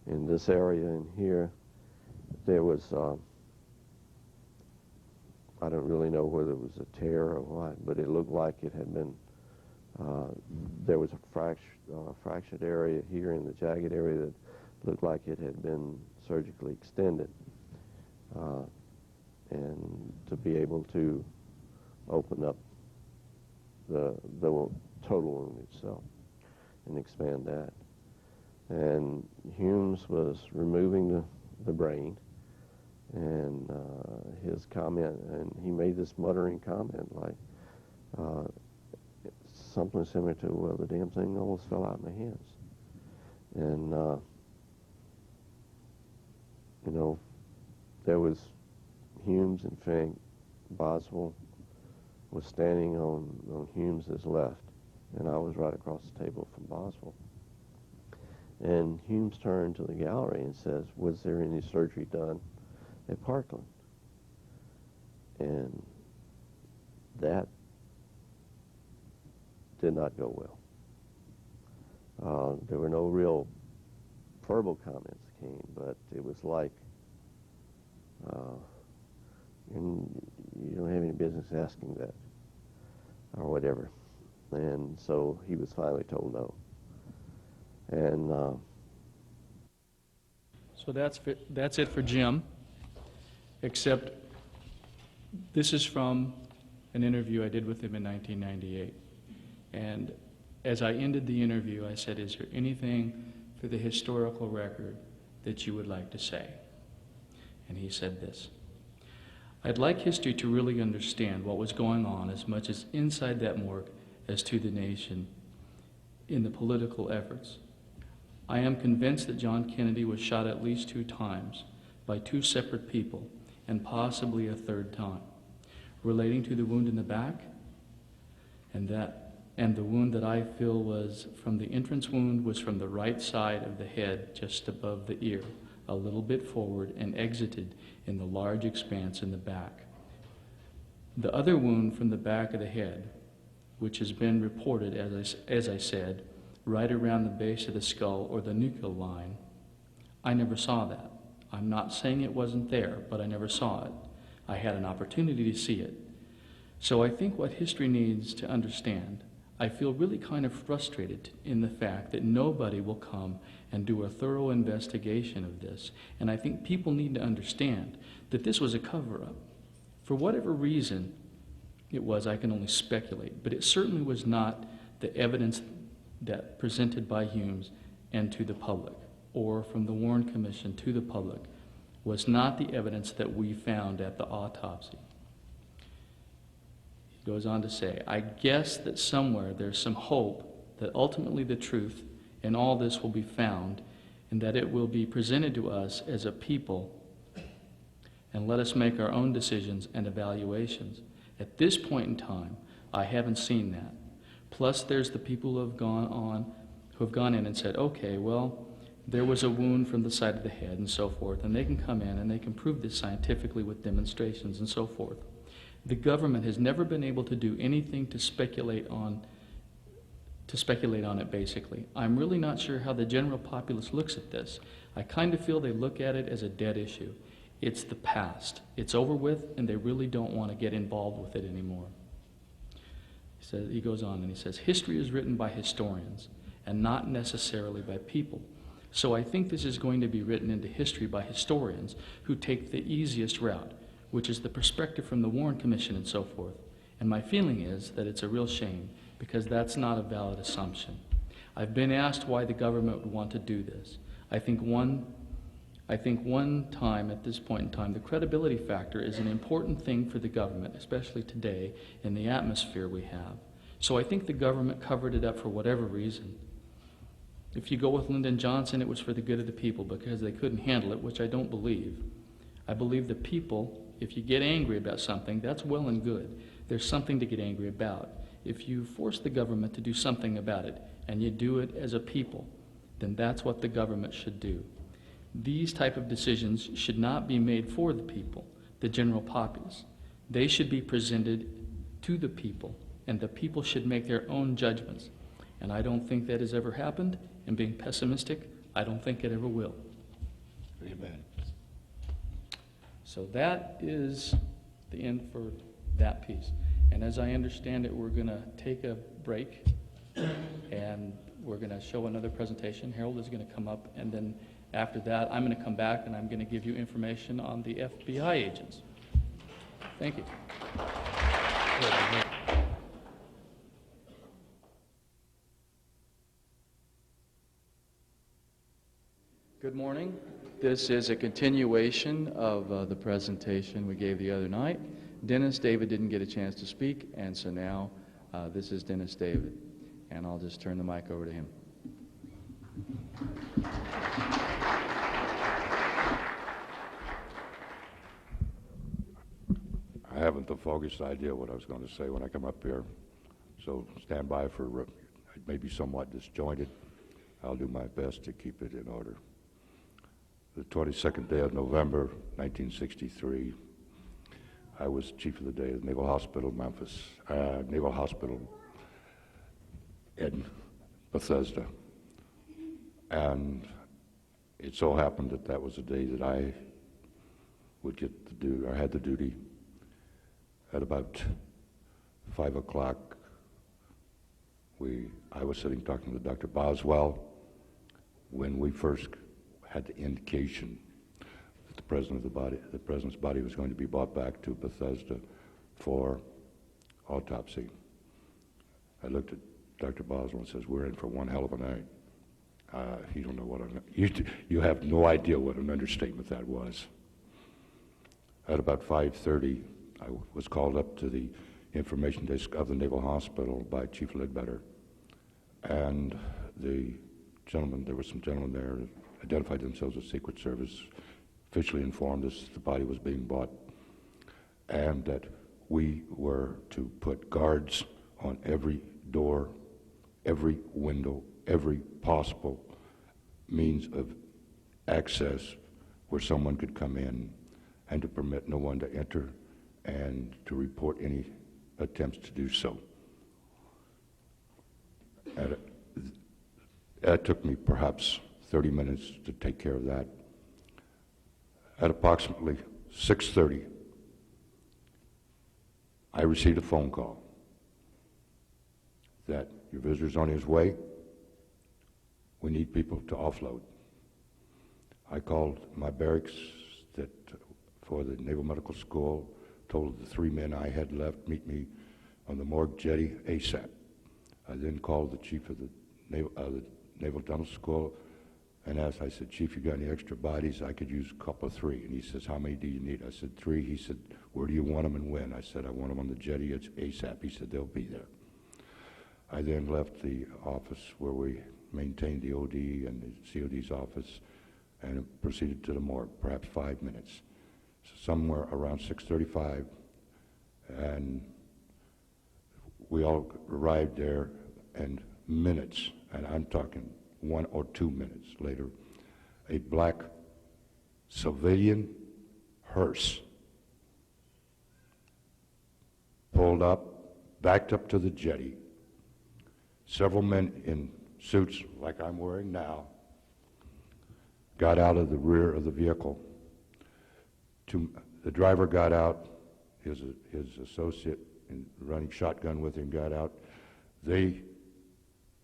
in this area in here, there was, I don't really know whether it was a tear or what, but it looked like it had been, there was a fractured area here in the jagged area that looked like it had been surgically extended. And to be able to open up the total wound itself and expand that. And Humes was removing the brain, and his comment, and he made this muttering comment like something similar to, well, the damn thing almost fell out of my hands. And you know, there was Humes and Fink. Boswell was standing on Humes's left, and I was right across the table from Boswell. And Humes turned to the gallery and says, was there any surgery done at Parkland? And that did not go well. There were no real verbal comments came, but it was like, you don't have any business asking that, or whatever. And so he was finally told no. And So that's it for Jim, except this is from an interview I did with him in 1998. And as I ended the interview, I said, is there anything for the historical record that you would like to say? And he said this: I'd like history to really understand what was going on as much as inside that morgue as to the nation in the political efforts. I am convinced that John Kennedy was shot at least 2 times by 2 separate people, and possibly a 3rd time, relating to the wound in the back, and the wound that I feel was from the entrance wound was from the right side of the head, just above the ear, a little bit forward, and exited in the large expanse in the back. The other wound from the back of the head, which has been reported, as I said, right around the base of the skull or the nuchal line, I never saw that. I'm not saying it wasn't there, but I never saw it. I had an opportunity to see it. So I think what history needs to understand, I feel really kind of frustrated in the fact that nobody will come and do a thorough investigation of this. And I think people need to understand that this was a cover-up. For whatever reason it was, I can only speculate, but it certainly was not the evidence that presented by Humes and to the public, or from the Warren Commission to the public, was not the evidence that we found at the autopsy. He goes on to say, I guess that somewhere there's some hope that ultimately the truth in all this will be found, and that it will be presented to us as a people, and let us make our own decisions and evaluations. At this point in time, I haven't seen that. Plus, there's the people who have gone in and said, okay, well, there was a wound from the side of the head and so forth, and they can come in and they can prove this scientifically with demonstrations and so forth. The government has never been able to do anything to speculate on it, basically. I'm really not sure how the general populace looks at this. I kind of feel they look at it as a dead issue. It's the past. It's over with, and they really don't want to get involved with it anymore. He goes on and he says, history is written by historians and not necessarily by people. So I think this is going to be written into history by historians who take the easiest route, which is the perspective from the Warren Commission and so forth. And my feeling is that it's a real shame, because that's not a valid assumption. I've been asked why the government would want to do this. I think one time, at this point in time, the credibility factor is an important thing for the government, especially today in the atmosphere we have. So I think the government covered it up for whatever reason. If you go with Lyndon Johnson, it was for the good of the people because they couldn't handle it, which I don't believe. I believe the people, if you get angry about something, that's well and good. There's something to get angry about. If you force the government to do something about it, and you do it as a people, then that's what the government should do. These type of decisions should not be made for the people, the general populace. They should be presented to the people, and the people should make their own judgments. And I don't think that has ever happened, and being pessimistic, I don't think it ever will. Amen. So that is the end for that piece. And as I understand it, we're going to take a break, and we're going to show another presentation. Harold is going to come up, and then after that, I'm going to come back, and I'm going to give you information on the FBI agents. Thank you. Good morning. This is a continuation of the presentation we gave the other night. Dennis David didn't get a chance to speak, and so now this is Dennis David. And I'll just turn the mic over to him. I haven't the foggiest idea what I was going to say when I come up here, so stand by for it may be somewhat disjointed. I'll do my best to keep it in order. The 22nd day of November, 1963, I was chief of the day at the Naval Hospital, Memphis, Naval Hospital in Bethesda. And it so happened that that was the day that I would get to do, or had the duty at about 5 o'clock. I was sitting talking to Dr. Boswell when we first had the indication that the president's body was going to be brought back to Bethesda for autopsy. I looked at Dr. Boswell and says, "We're in for one hell of a night." You don't know what you have no idea what an understatement that was. At about 5:30, I was called up to the information desk of the Naval Hospital by Chief Ledbetter, and the gentlemen, there were some gentlemen there that identified themselves as Secret Service, officially informed us the body was being bought, and that we were to put guards on every door, every window, every possible means of access where someone could come in, and to permit no one to enter and to report any attempts to do so. And it took me perhaps 30 minutes to take care of that. At approximately 6:30, I received a phone call that your visitor's on his way. We need people to offload. I called my barracks for the Naval Medical School, told the 3 men I had left meet me on the morgue jetty ASAP. I then called the chief of the Naval Dental School and asked, I said, Chief, you got any extra bodies? I could use a couple of 3. And he says, how many do you need? I said, 3. He said, where do you want them and when? I said, I want them on the jetty ASAP. He said, they'll be there. I then left the office where we maintained the OD and the COD's office and proceeded to the morgue, perhaps 5 minutes. So somewhere around 6:35, and we all arrived there, and minutes, and I'm talking 1 or 2 minutes later, a black civilian hearse pulled up, backed up to the jetty. Several men in suits like I'm wearing now got out of the rear of the vehicle. The driver got out, his associate running shotgun with him got out. They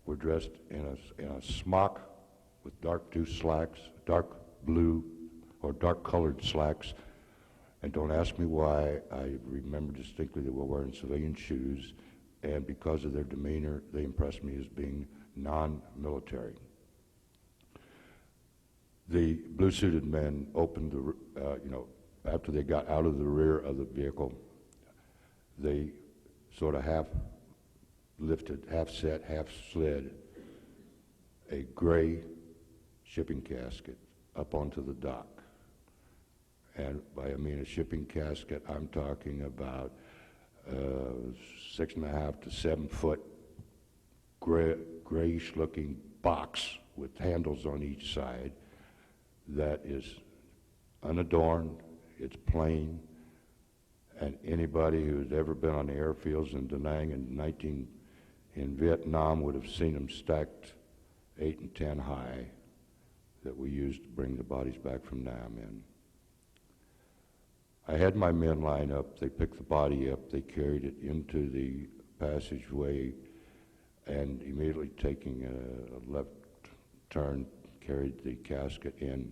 were dressed in a smock with dark blue slacks, dark blue or dark colored slacks. And don't ask me why, I remember distinctly they were wearing civilian shoes, and because of their demeanor, they impressed me as being non-military. The blue-suited men opened after they got out of the rear of the vehicle, they sort of half lifted, half set, half slid a gray shipping casket up onto the dock. And by a shipping casket, I'm talking about 6.5 to 7 foot grayish-looking box with handles on each side that is unadorned, it's plain, and anybody who's ever been on the airfields in Da Nang in Vietnam would have seen them stacked 8 and 10 high that we used to bring the bodies back from Nam in. I had my men line up, they picked the body up, they carried it into the passageway, and immediately taking a left turn, carried the casket in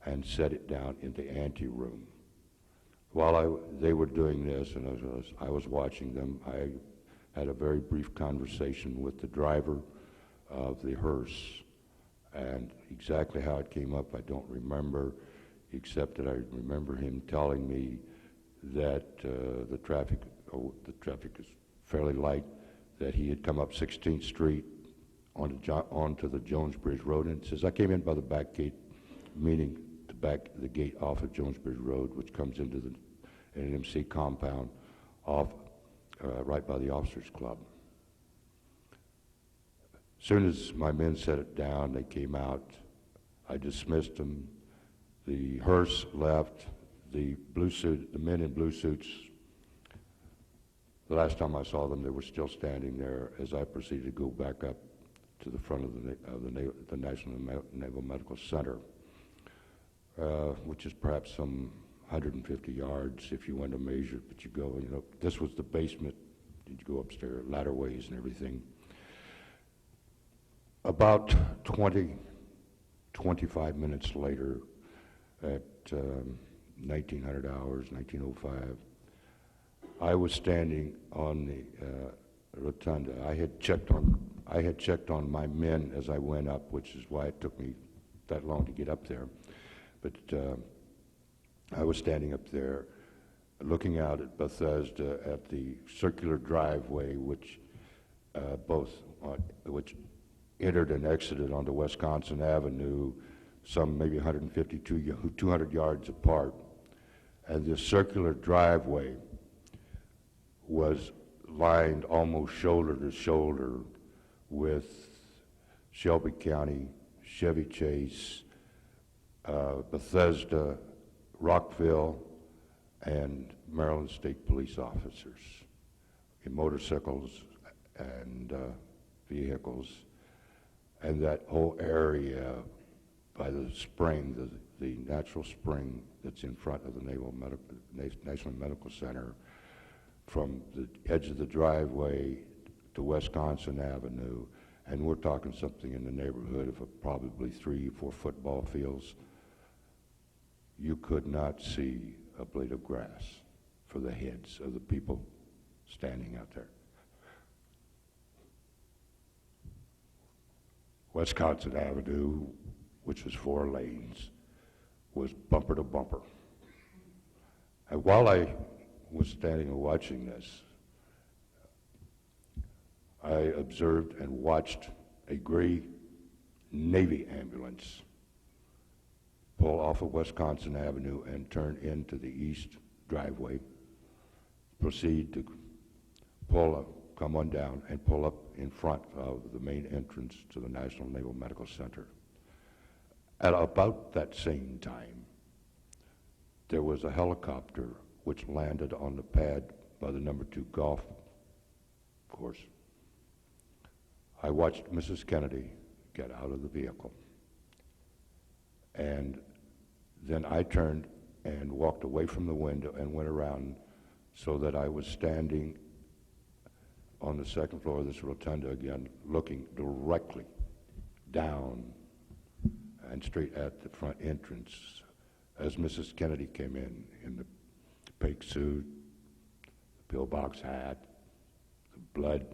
and set it down in the anteroom. While they were doing this, and I was watching them, I had a very brief conversation with the driver of the hearse, and exactly how it came up I don't remember, except that I remember him telling me that the traffic is fairly light, that he had come up 16th Street onto the Jones Bridge Road, and says, I came in by the back gate, meaning the gate off of Jones Bridge Road, which comes into the NMC compound off right by the Officers Club. As soon as my men set it down, they came out. I dismissed them. The hearse left. The men in blue suits, the last time I saw them, they were still standing there as I proceeded to go back up to the front of the National Naval Medical Center, which is perhaps some 150 yards if you want to measure, but you go, this was the basement. You go upstairs, ladder ways and everything. About 25 minutes later, at 1900 hours, 1905, I was standing on the rotunda. I had checked on my men as I went up, which is why it took me that long to get up there. But I was standing up there, looking out at Bethesda at the circular driveway, which entered and exited onto Wisconsin Avenue, some maybe 150, 200 yards apart. And this circular driveway was lined almost shoulder to shoulder with Shelby County, Chevy Chase, Bethesda, Rockville, and Maryland State Police officers in motorcycles and vehicles. And that whole area by the spring, the natural spring that's in front of the National Medical Center, from the edge of the driveway to Wisconsin Avenue, and we're talking something in the neighborhood of probably 3 or 4 football fields, you could not see a blade of grass for the heads of the people standing out there. Wisconsin Avenue, which was 4 lanes, was bumper to bumper. And while I was standing and watching this, I observed and watched a gray Navy ambulance pull off of Wisconsin Avenue and turn into the east driveway, proceed to come on down and pull up in front of the main entrance to the National Naval Medical Center. At about that same time, there was a helicopter which landed on the pad by the number 2 golf course. I watched Mrs. Kennedy get out of the vehicle, and then I turned and walked away from the window and went around so that I was standing on the second floor of this rotunda again, looking directly down and straight at the front entrance as Mrs. Kennedy came in the pink suit, the pillbox hat, the blood.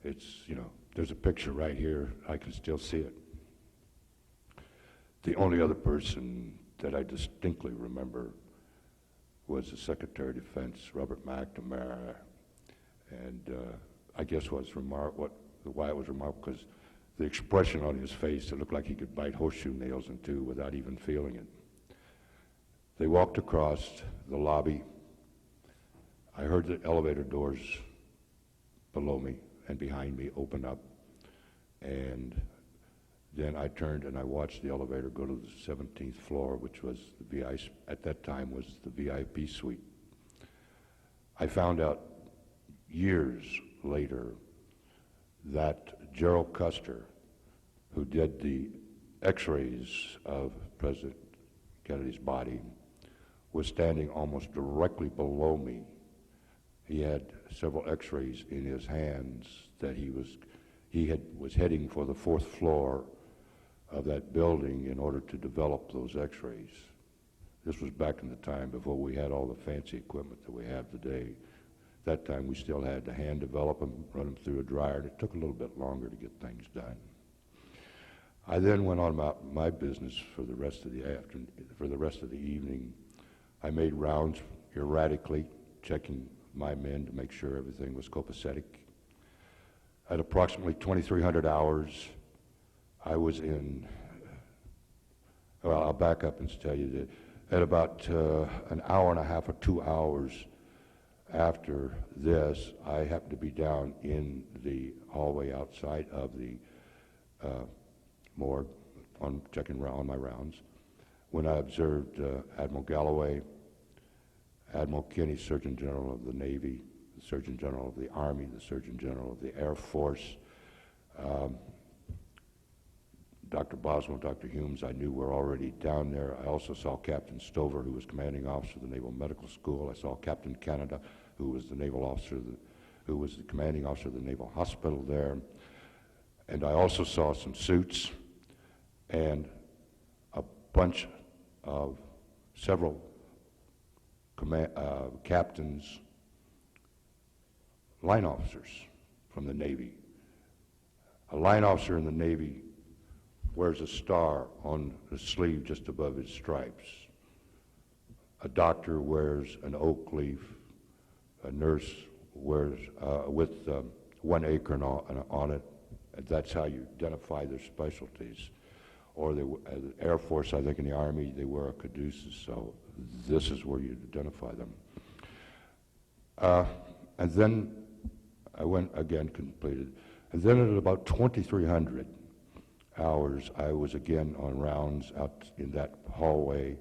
It's, there's a picture right here. I can still see it. The only other person that I distinctly remember was the Secretary of Defense, Robert McNamara. And I guess why it was remarkable, because the expression on his face, it looked like he could bite horseshoe nails in two without even feeling it. They walked across the lobby. I heard the elevator doors below me and behind me open up, and then I turned and I watched the elevator go to the 17th floor, which was at that time was the VIP suite. I found out years later that Gerald Custer, who did the x-rays of President Kennedy's body, was standing almost directly below me. He had several x-rays in his hands that he was heading for the 4th floor of that building in order to develop those x-rays. This was back in the time before we had all the fancy equipment that we have today. That time we still had to hand develop them, run them through a dryer, and it took a little bit longer to get things done. I then went on about my business for the rest of the afternoon. For the rest of the evening, I made rounds erratically, checking my men to make sure everything was copacetic. At approximately 2,300 hours, I was in, well, I'll back up and tell you that at about an hour and a half or 2 hours after this, I happened to be down in the hallway outside of the morgue checking on my rounds when I observed Admiral Galloway, Admiral Kinney, Surgeon General of the Navy, the Surgeon General of the Army, the Surgeon General of the Air Force, Dr. Boswell, Dr. Humes, I knew were already down there. I also saw Captain Stover, who was commanding officer of the Naval Medical School. I saw Captain Canada, who was the naval officer, who was the commanding officer of the Naval Hospital there. And I also saw some suits and a bunch of several captains, line officers from the Navy. A line officer in the Navy wears a star on the sleeve just above his stripes. A doctor wears an oak leaf. A nurse wears with 1 acorn on it, And that's how you identify their specialties. Or the Air Force, I think in the Army, they wear a caduceus, so this is where you identify them. And then I went again, completed. And then at about 2,300 hours, I was again on rounds out in that hallway,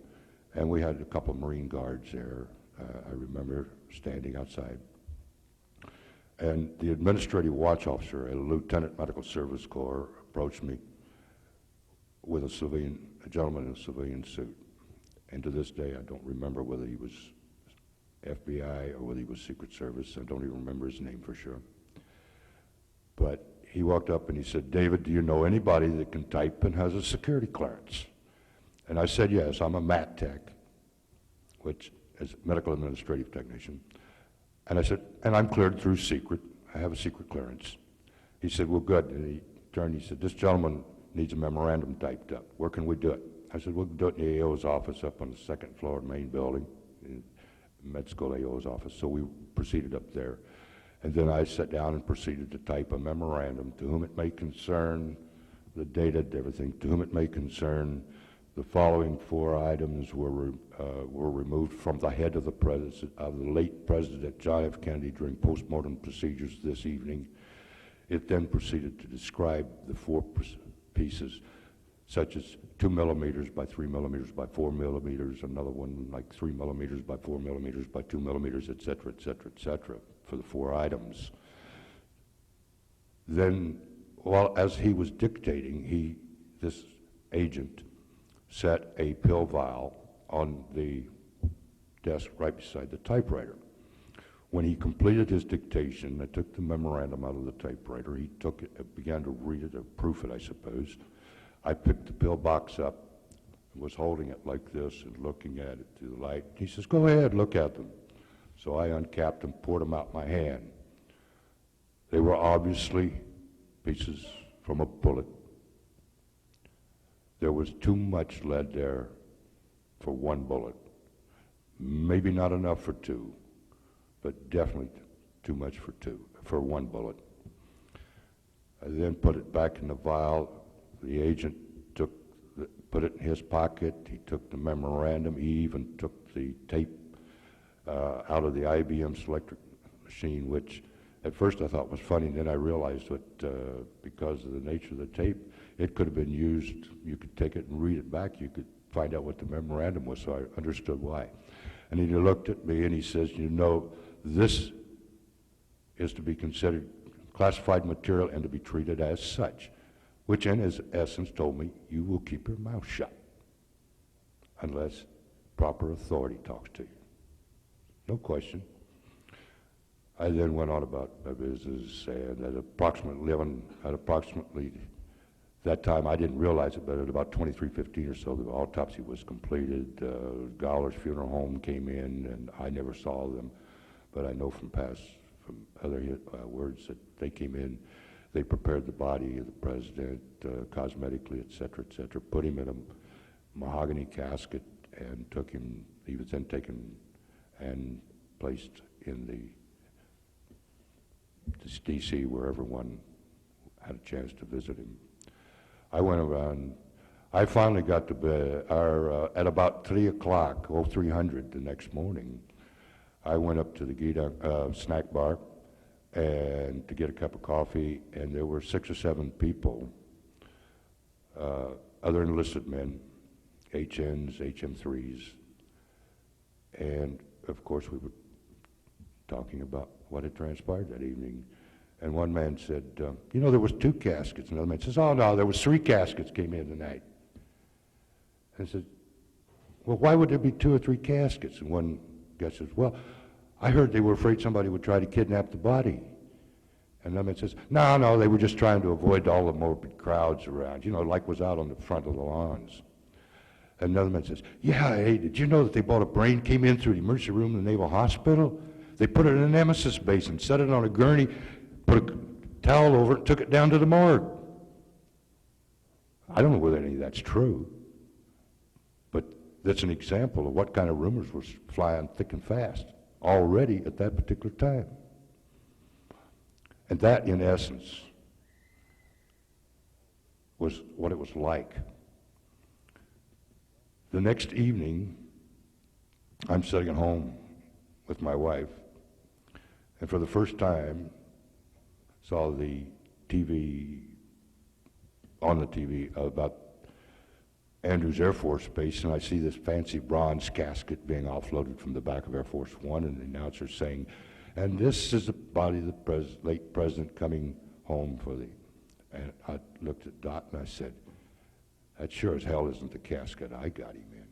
and we had a couple of Marine guards there. I remember standing outside. And the administrative watch officer at a Lieutenant Medical Service Corps approached me with a gentleman in a civilian suit. And to this day, I don't remember whether he was FBI or whether he was Secret Service. I don't even remember his name for sure. But he walked up and he said, "David, do you know anybody that can type and has a security clearance?" And I said, "Yes, I'm a MAT tech," which is medical administrative technician. And I said, "And I'm cleared through secret. I have a secret clearance." He said, "Well, good." And he turned, he said, "This gentleman needs a memorandum typed up. Where can we do it?" I said, "We'll do it in the AO's office up on the second floor main building, in med school AO's office." So we proceeded up there. And then I sat down and proceeded to type a memorandum, "To whom it may concern," the data, everything, "to whom it may concern, the following 4 items were removed from the head of the late President John F. Kennedy during postmortem procedures this evening." It then proceeded to describe the 4 pieces, such as 2 millimeters by 3 millimeters by 4 millimeters, another one like 3 millimeters by 4 millimeters by 2 millimeters, et cetera, et cetera, et cetera, for the 4 items. Then, as he was dictating, this agent set a pill vial on the desk right beside the typewriter. When he completed his dictation, I took the memorandum out of the typewriter. He took it, began to read it, or proof it, I suppose. I picked the pill box up, was holding it like this and looking at it through the light. He says, "Go ahead, look at them." So I uncapped them, poured them out my hand. They were obviously pieces from a bullet. There was too much lead there for 1 bullet. Maybe not enough for 2, but definitely too much for 1 bullet. I then put it back in the vial. The agent put it in his pocket. He took the memorandum. He even took the tape out of the IBM selectric machine, which at first I thought was funny. Then I realized that because of the nature of the tape, it could have been used. You could take it and read it back. You could find out what the memorandum was, so I understood why. And he looked at me and he says, "You know, this is to be considered classified material and to be treated as such," which in his essence told me, you will keep your mouth shut unless proper authority talks to you. No question. I then went on about my business, and at approximately that time, I didn't realize it, but at about 23:15 or so, the autopsy was completed. Gowler's Funeral Home came in, and I never saw them, but I know from other words that they came in. They prepared the body of the president cosmetically, et cetera, put him in a mahogany casket, and took him. He was then taken and placed in this D.C. where everyone had a chance to visit him. I went around. I finally got to bed at about 3 o'clock, 0300 the next morning. I went up to the Gita snack bar and to get a cup of coffee, and there were 6 or 7 people, other enlisted men, HNs, HM3s, and of course we were talking about what had transpired that evening. And one man said, "You know, there was 2 caskets." Another man says, "Oh no, there was 3 caskets came in tonight." And I said, "Well, why would there be 2 or 3 caskets?" And one guy says, "Well, I heard they were afraid somebody would try to kidnap the body." And another man says, No, they were just trying to avoid all the morbid crowds around, like was out on the front of the lawns." And another man says, "Yeah, hey, did you know that they bought a brain, came in through the emergency room in the Naval Hospital? They put it in an emesis basin, set it on a gurney, put a towel over it, took it down to the morgue." I don't know whether any of that's true, but that's an example of what kind of rumors were flying thick and fast already at that particular time. And that, in essence, was what it was like. The next evening, I'm sitting at home with my wife, and for the first time saw the TV, on the TV, about Andrews Air Force Base, and I see this fancy bronze casket being offloaded from the back of Air Force One, and the announcer saying, and this is the body of the late president coming home for the, and I looked at Dot and I said, that sure as hell isn't the casket I got him in.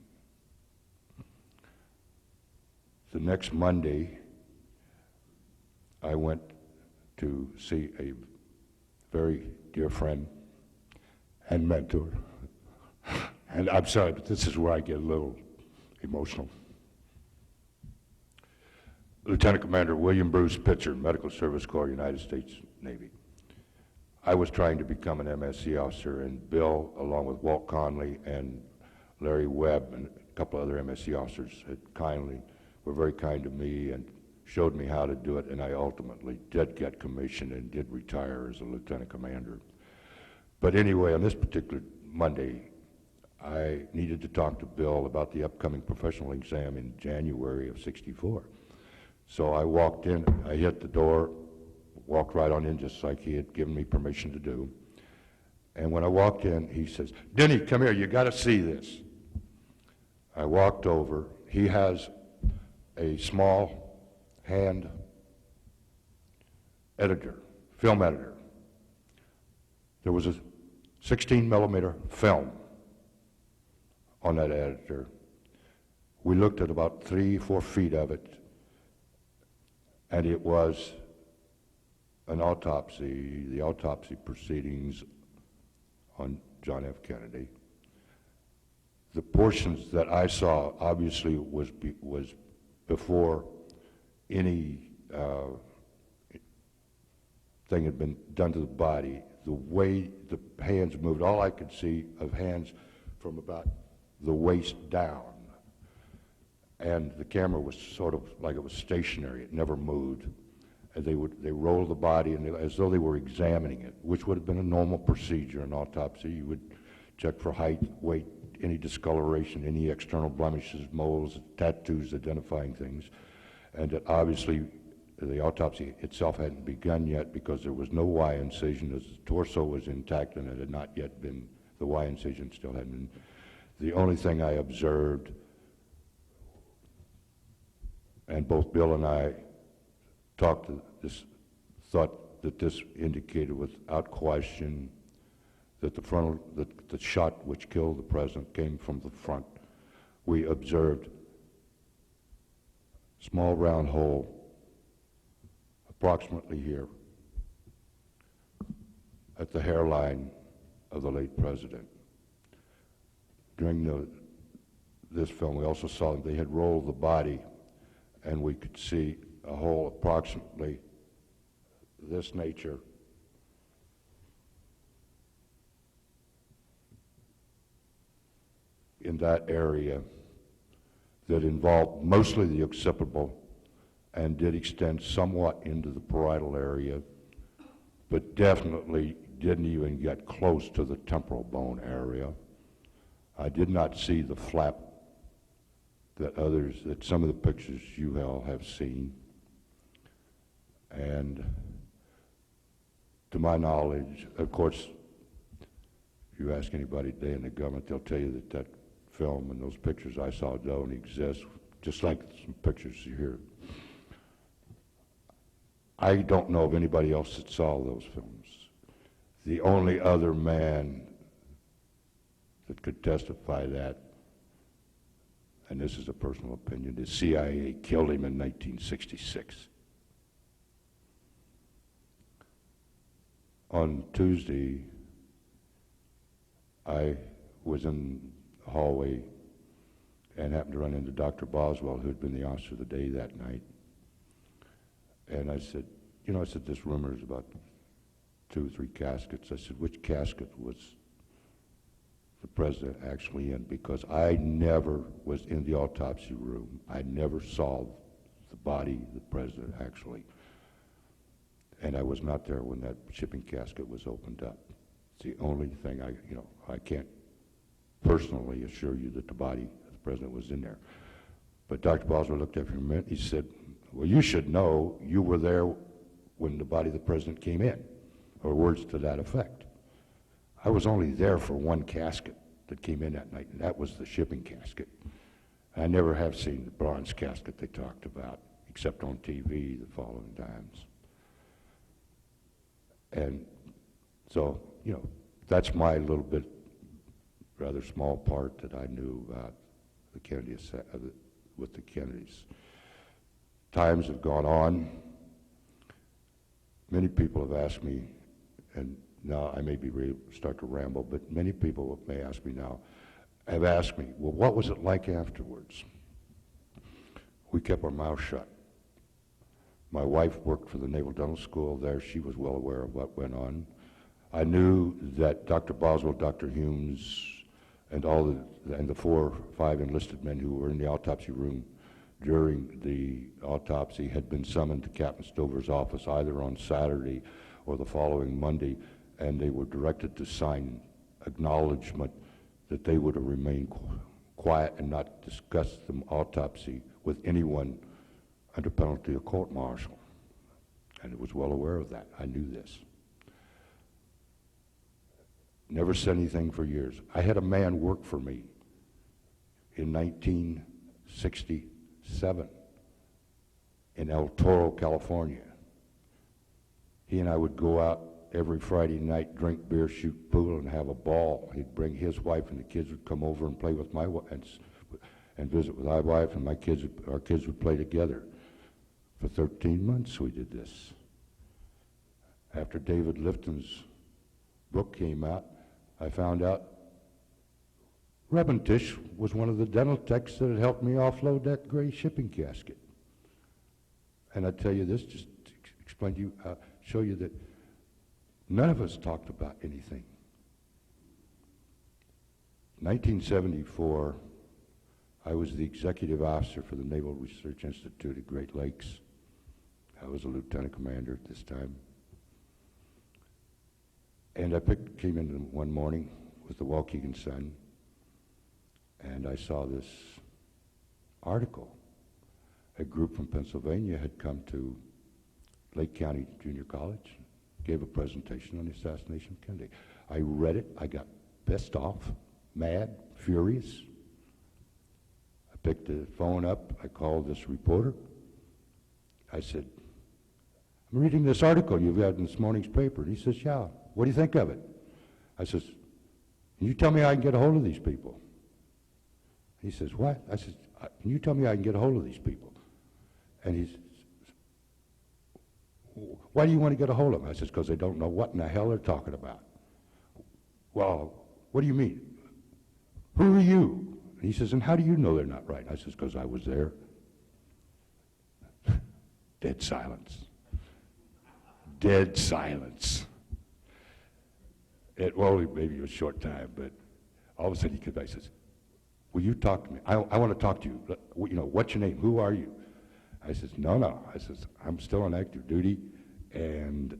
The next Monday, I went to see a very dear friend and mentor. And I'm sorry, but this is where I get a little emotional. Lieutenant Commander William Bruce Pitzer, Medical Service Corps, United States Navy. I was trying to become an MSc officer, and Bill, along with Walt Conley and Larry Webb and a couple other MSc officers, were very kind to me and showed me how to do it, and I ultimately did get commissioned and did retire as a lieutenant commander. But anyway, on this particular Monday, I needed to talk to Bill about the upcoming professional exam in January of '64. So I walked in, I hit the door, walked right on in just like he had given me permission to do. And when I walked in, he says, Denny, come here, you gotta see this. I walked over, he has a small hand editor, film editor. There was a 16 millimeter film on that editor. We looked at about 3-4 feet of it, and it was an autopsy, the autopsy proceedings on John F. Kennedy. The portions that I saw obviously was before any thing had been done to the body. The way the hands moved, all I could see of hands from about the waist down. And the camera was sort of like it was stationary, it never moved. And they rolled the body and as though they were examining it, which would have been a normal procedure in autopsy. You would check for height, weight, any discoloration, any external blemishes, moles, tattoos, identifying things. And that obviously the autopsy itself hadn't begun yet because there was no Y incision, as the torso was intact and it had not yet been, the Y incision still hadn't been. The only thing I observed, and both Bill and I talked to this, thought that this indicated without question that the shot which killed the president came from the front. We observed a small round hole approximately here at the hairline of the late president. During this film, we also saw that they had rolled the body, and we could see a hole approximately this nature in that area that involved mostly the occipital and did extend somewhat into the parietal area, but definitely didn't even get close to the temporal bone area. I did not see the flap that some of the pictures you all have seen. And to my knowledge, of course, if you ask anybody today in the government, they'll tell you that film and those pictures I saw don't exist, just like some pictures here. I don't know of anybody else that saw those films. The only other man that could testify that, and this is a personal opinion, the CIA killed him in 1966. On Tuesday, I was in the hallway and happened to run into Dr. Boswell, who had been the officer of the day that night. And I said, this rumor is about 2 or 3 caskets. I said, which casket was the president actually in? Because I never was in the autopsy room. I never saw the body of the president actually. And I was not there when that shipping casket was opened up. It's the only thing I can't personally assure you that the body of the president was in there. But Dr. Boswell looked at me for a minute. He said, well, you should know you were there when the body of the president came in, or words to that effect. I was only there for one casket that came in that night, and that was the shipping casket. I never have seen the bronze casket they talked about, except on TV the following times. And so, that's my little bit, rather small part that I knew about the Kennedy, with the Kennedys. Times have gone on. Many people have asked me, and now I may start to ramble, but many people may ask me now, have asked me, well, what was it like afterwards? We kept our mouth shut. My wife worked for the Naval Dental School there. She was well aware of what went on. I knew that Dr. Boswell, Dr. Humes, and the 4 or 5 enlisted men who were in the autopsy room during the autopsy had been summoned to Captain Stover's office either on Saturday or the following Monday, and they were directed to sign acknowledgement that they would have remained quiet and not discuss the autopsy with anyone under penalty of court-martial. And I was well aware of that. I knew this. Never said anything for years. I had a man work for me in 1967 in El Toro, California. He and I would go out every Friday night, drink beer, shoot pool, and have a ball. He'd bring his wife, and the kids would come over and play with my wife and visit with my wife, and our kids would play together. For 13 months we did this. After David Lifton's book came out, I found out Rebentish was one of the dental techs that had helped me offload that gray shipping casket. And I tell you this just to explain to you, show you that none of us talked about anything. 1974, I was the executive officer for the Naval Research Institute at Great Lakes. I was a lieutenant commander at this time. And I came in one morning with the Waukegan Sun, and I saw this article. A group from Pennsylvania had come to Lake County Junior College, gave a presentation on the assassination of Kennedy. I read it. I got pissed off, mad, furious. I picked the phone up. I called this reporter. I said, I'm reading this article you've got in this morning's paper. And he says, yeah, what do you think of it? I says, can you tell me I can get a hold of these people? He says, what? I says, can you tell me I can get a hold of these people? And he says, why do you want to get a hold of them? I says, because they don't know what in the hell they're talking about. Well, what do you mean? Who are you? And he says, and how do you know they're not right? I says, because I was there. Dead silence. Dead silence. Well, maybe a short time, but all of a sudden he comes back and says, will you talk to me? I want to talk to you. What's your name? Who are you? I says, no. I says, I'm still on active duty, and,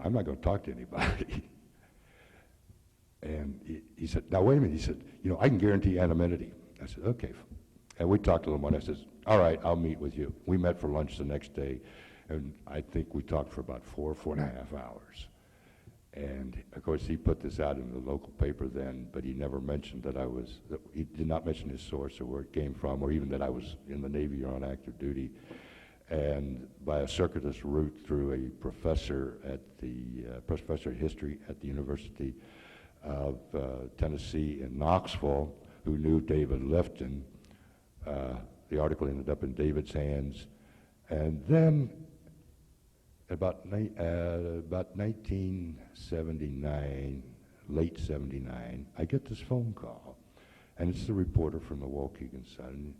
I'm not going to talk to anybody. And he said, now, wait a minute. He said, I can guarantee anonymity. I said, okay. And we talked a little more. I says, all right, I'll meet with you. We met for lunch the next day, and I think we talked for about 4.5 hours. And, of course, he put this out in the local paper then, but he never mentioned he did not mention his source or where it came from, or even that I was in the Navy or on active duty. And by a circuitous route through a professor of history at the University of Tennessee in Knoxville, who knew David Lifton, the article ended up in David's hands. And then about 1979, late 79, I get this phone call, and it's the reporter from the Waukegan Sun,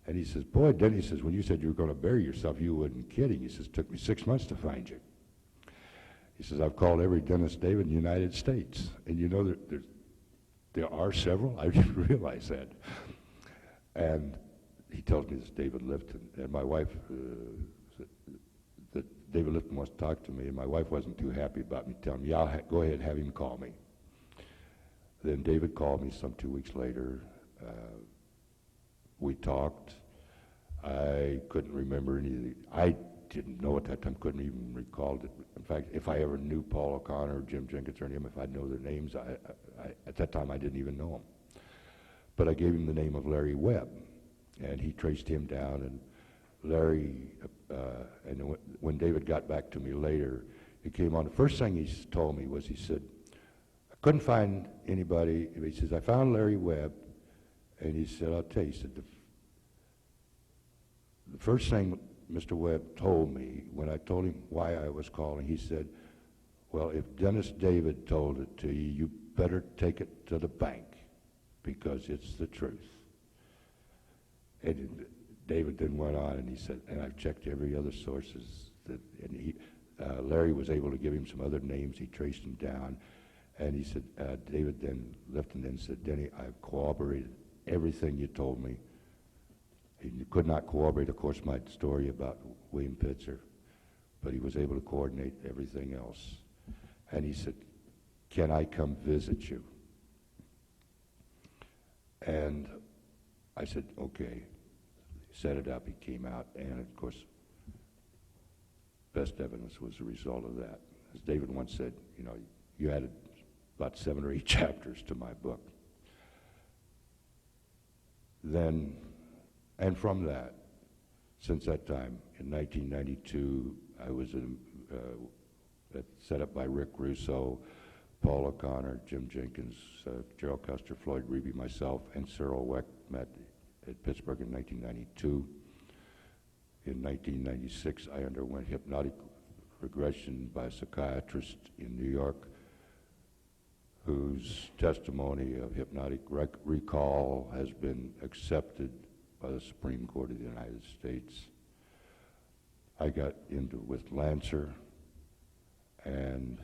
and he says, boy, Denny, says, when you said you were going to bury yourself, you wasn't kidding. He says, it took me 6 months to find you. He says, I've called every dentist, David, in the United States, and there are several. I didn't realize that. And he tells me this David Lifton, and my wife that David Lifton wants to talk to me, and my wife wasn't too happy about me telling me, yeah, go ahead, have him call me. Then David called me some 2 weeks later. We talked. I couldn't remember any of the, I didn't know at that time, couldn't even recall it. In fact, if I ever knew Paul O'Connor or Jim Jenkins or any of them, if I'd know their names, at that time I didn't even know them. But I gave him the name of Larry Webb, and he traced him down, and Larry, and when David got back to me later, he came on. The first thing he told me was, he said, I couldn't find anybody. He says, I found Larry Webb, and he said, I'll tell you, he said, the first thing Mr. Webb told me, when I told him why I was calling, he said, well, if Dennis David told it to you, you better take it to the bank, because it's the truth. And David then went on, and he said, and I've checked every other sources, and Larry was able to give him some other names. He traced them down, and he said, David then lifted and said, Denny, I've corroborated everything you told me. He could not corroborate, of course, my story about William Pitzer, but he was able to coordinate everything else. And he said, can I come visit you? And I said, okay. Set it up, he came out, and of course, best evidence was a result of that. As David once said, you know, you added about 7 or 8 chapters to my book. Then, and from that, since that time, in 1992, I was set up by Rick Russo, Paul O'Connor, Jim Jenkins, Gerald Custer, Floyd Reeby, myself, and Cyril Weck met at Pittsburgh in 1992. In 1996, I underwent hypnotic regression by a psychiatrist in New York whose testimony of hypnotic recall has been accepted by the Supreme Court of the United States. I got into with Lancer, and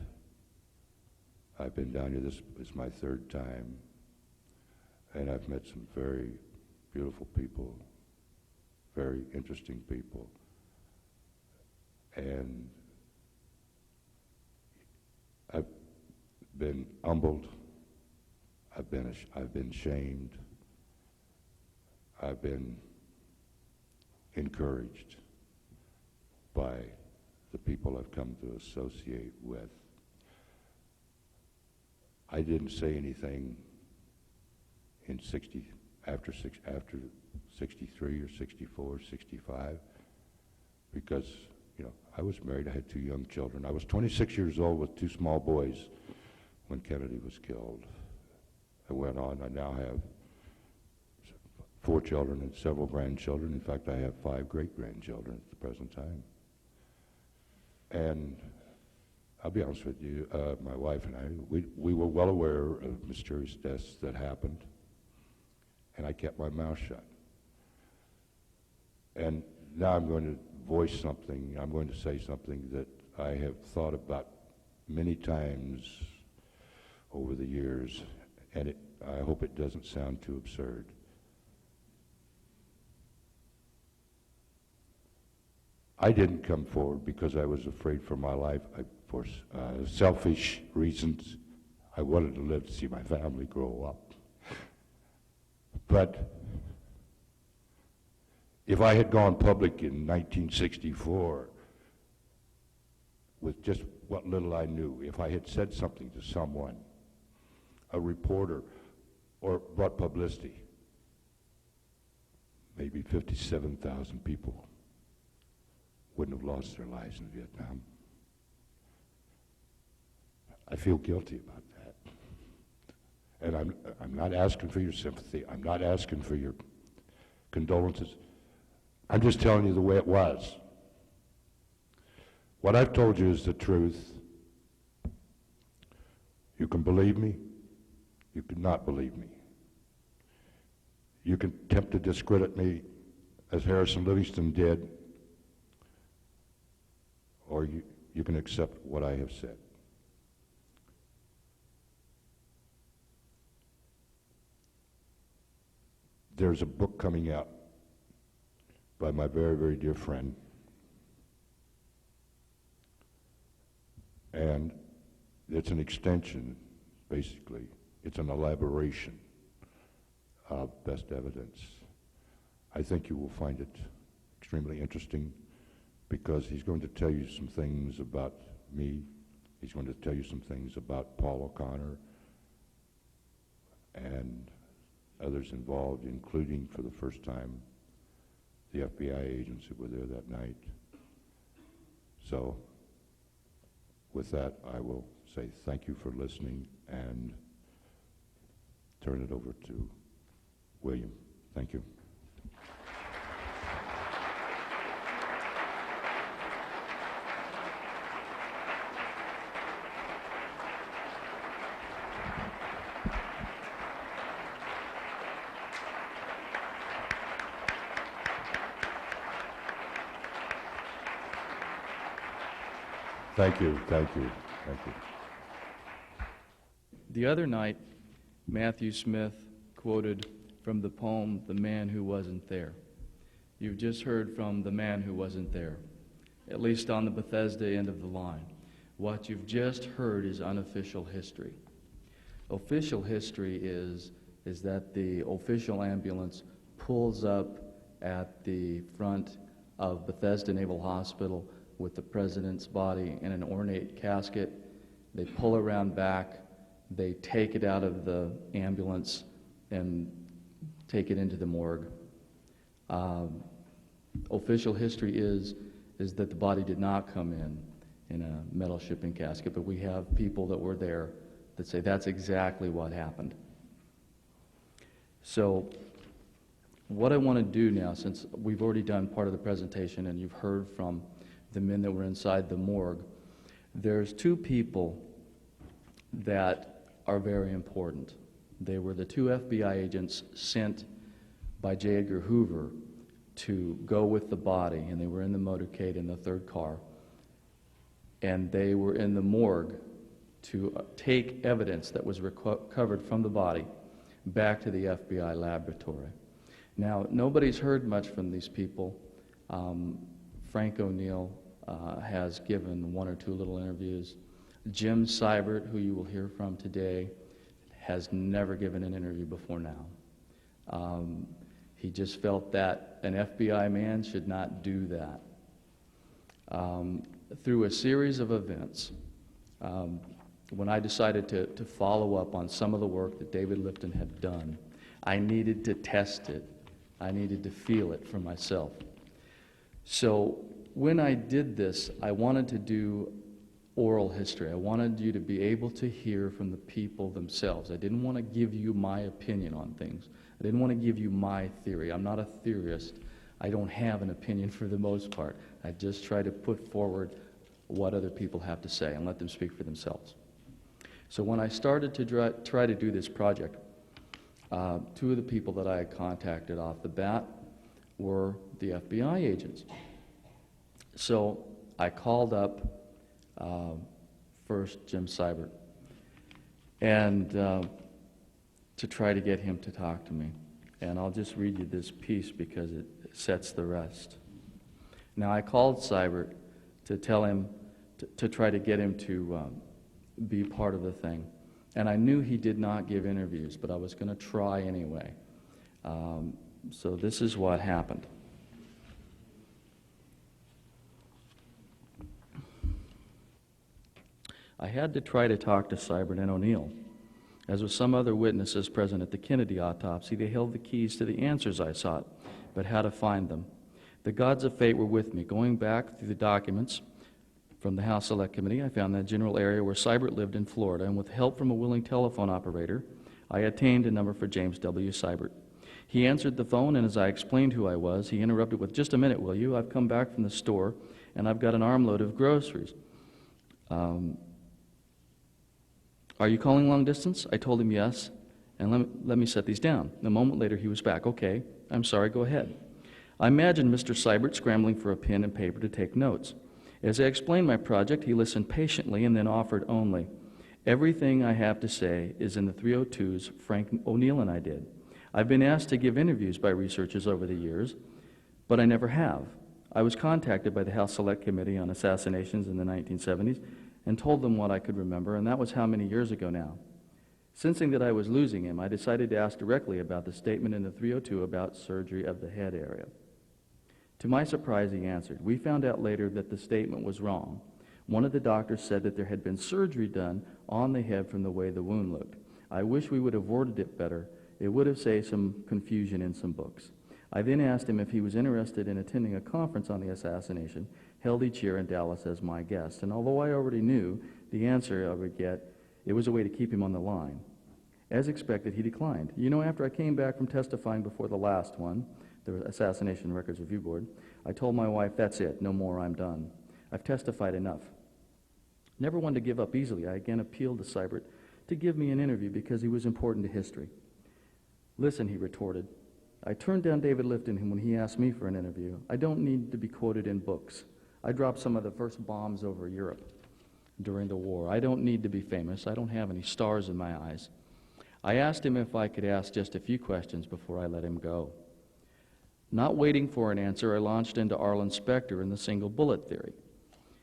I've been down here, this is my 3rd time, and I've met some very beautiful people, very interesting people, and I've been humbled, I've been shamed, I've been encouraged by the people I've come to associate with. I didn't say anything in after 63 or 64, 65, because, you know, I was married, I had 2 young children. I was 26 years old with 2 small boys when Kennedy was killed. I went on, I now have 4 children and several grandchildren. In fact, I have 5 great-grandchildren at the present time. And I'll be honest with you, my wife and I, we were well aware of mysterious deaths that happened, and I kept my mouth shut. And now I'm going to voice something, I'm going to say something that I have thought about many times over the years, and I hope it doesn't sound too absurd. I didn't come forward because I was afraid for my life. For selfish reasons, I wanted to live to see my family grow up. But if I had gone public in 1964 with just what little I knew, if I had said something to someone, a reporter, or brought publicity, maybe 57,000 people wouldn't have lost their lives in Vietnam. I feel guilty about that. And I'm not asking for your sympathy. I'm not asking for your condolences. I'm just telling you the way it was. What I've told you is the truth. You can believe me. You can not believe me. You can attempt to discredit me as Harrison Livingston did, or you can accept what I have said. There's a book coming out by my very, very dear friend, and it's an extension, basically, It's an elaboration of best evidence. I think you will find it extremely interesting because he's going to tell you some things about me. He's going to tell you some things about Paul O'Connor and others involved, including, for the first time, the FBI agents who were there that night. So, with that, I will say thank you for listening and turn it over to William. Thank you. Thank you, thank you, thank you. The other night, Matthew Smith quoted from the poem, "The Man Who Wasn't There." You've just heard from the man who wasn't there, at least on the Bethesda end of the line. What you've just heard is unofficial history. Official history is that the official ambulance pulls up at the front of Bethesda Naval Hospital with the president's body in an ornate casket. They pull around back, they take it out of the ambulance and take it into the morgue. Official history is that the body did not come in a metal shipping casket, but we have people that were there that say that's exactly what happened. So what I want to do now, since we've already done part of the presentation and you've heard from the men that were inside the morgue, there's two people that are very important. They were the two FBI agents sent by J. Edgar Hoover to go with the body, and they were in the motorcade in the third car. And they were in the morgue to take evidence that was recovered from the body back to the FBI laboratory. Now, nobody's heard much from these people. Frank O'Neill has given one or two little interviews. Jim Seibert, who you will hear from today, has never given an interview before now. He just felt that an FBI man should not do that. Through a series of events, when I decided to follow up on some of the work that David Lifton had done, I needed to test it. I needed to feel it for myself. So when I did this, I wanted to do oral history. I wanted you to be able to hear from the people themselves. I didn't want to give you my opinion on things. I didn't want to give you my theory. I'm not a theorist. I don't have an opinion for the most part. I just try to put forward what other people have to say and let them speak for themselves. So when I started to try to do this project, two of the people that I had contacted off the bat were the FBI agents. So I called up first Jim Seibert and to try to get him to talk to me. And I'll just read you this piece because it sets the rest. Now, I called Seibert to tell him, to try to get him to be part of the thing. And I knew he did not give interviews, but I was going to try anyway. So this is what happened. I had to try to talk to Seibert and O'Neill. As with some other witnesses present at the Kennedy autopsy, they held the keys to the answers I sought, but how to find them. The gods of fate were with me. Going back through the documents from the House Select Committee, I found that general area where Seibert lived in Florida, and with help from a willing telephone operator, I attained a number for James W. Seibert. He answered the phone, and as I explained who I was, he interrupted with, "Just a minute, will you? I've come back from the store, and I've got an armload of groceries." "Are you calling long distance?" I told him yes, and let me set these down. A moment later, he was back. "Okay, I'm sorry, go ahead." I imagined Mr. Seibert scrambling for a pen and paper to take notes. As I explained my project, he listened patiently and then offered only, "Everything I have to say is in the 302s Frank O'Neill and I did. I've been asked to give interviews by researchers over the years, but I never have. I was contacted by the House Select Committee on Assassinations in the 1970s and told them what I could remember, and that was how many years ago now? Sensing that I was losing him, I decided to ask directly about the statement in the 302 about surgery of the head area. To my surprise, he answered. We found out later that the statement was wrong. One of the doctors said that there had been surgery done on the head from the way the wound looked. I wish we would have worded it better. It would have saved some confusion in some books. I then asked him if he was interested in attending a conference on the assassination held each year in Dallas as my guest. And although I already knew the answer I would get, it was a way to keep him on the line. As expected, he declined. You know, after I came back from testifying before the last one, the Assassination Records Review Board, I told my wife, that's it, no more, I'm done. I've testified enough. Never one to give up easily, I again appealed to Seibert to give me an interview because he was important to history. Listen, he retorted, I turned down David Lifton when he asked me for an interview. I don't need to be quoted in books. I dropped some of the first bombs over Europe during the war. I don't need to be famous. I don't have any stars in my eyes. I asked him if I could ask just a few questions before I let him go. Not waiting for an answer, I launched into Arlen Specter and the single bullet theory.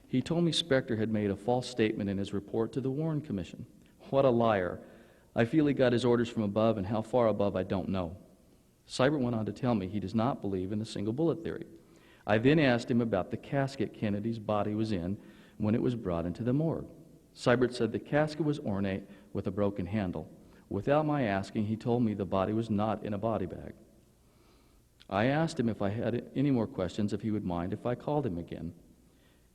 He told me Specter had made a false statement in his report to the Warren Commission. What a liar. I feel he got his orders from above, and how far above I don't know. Seibert went on to tell me he does not believe in the single bullet theory. I then asked him about the casket Kennedy's body was in when it was brought into the morgue. Seibert said the casket was ornate with a broken handle. Without my asking, he told me the body was not in a body bag. I asked him if I had any more questions, if he would mind if I called him again.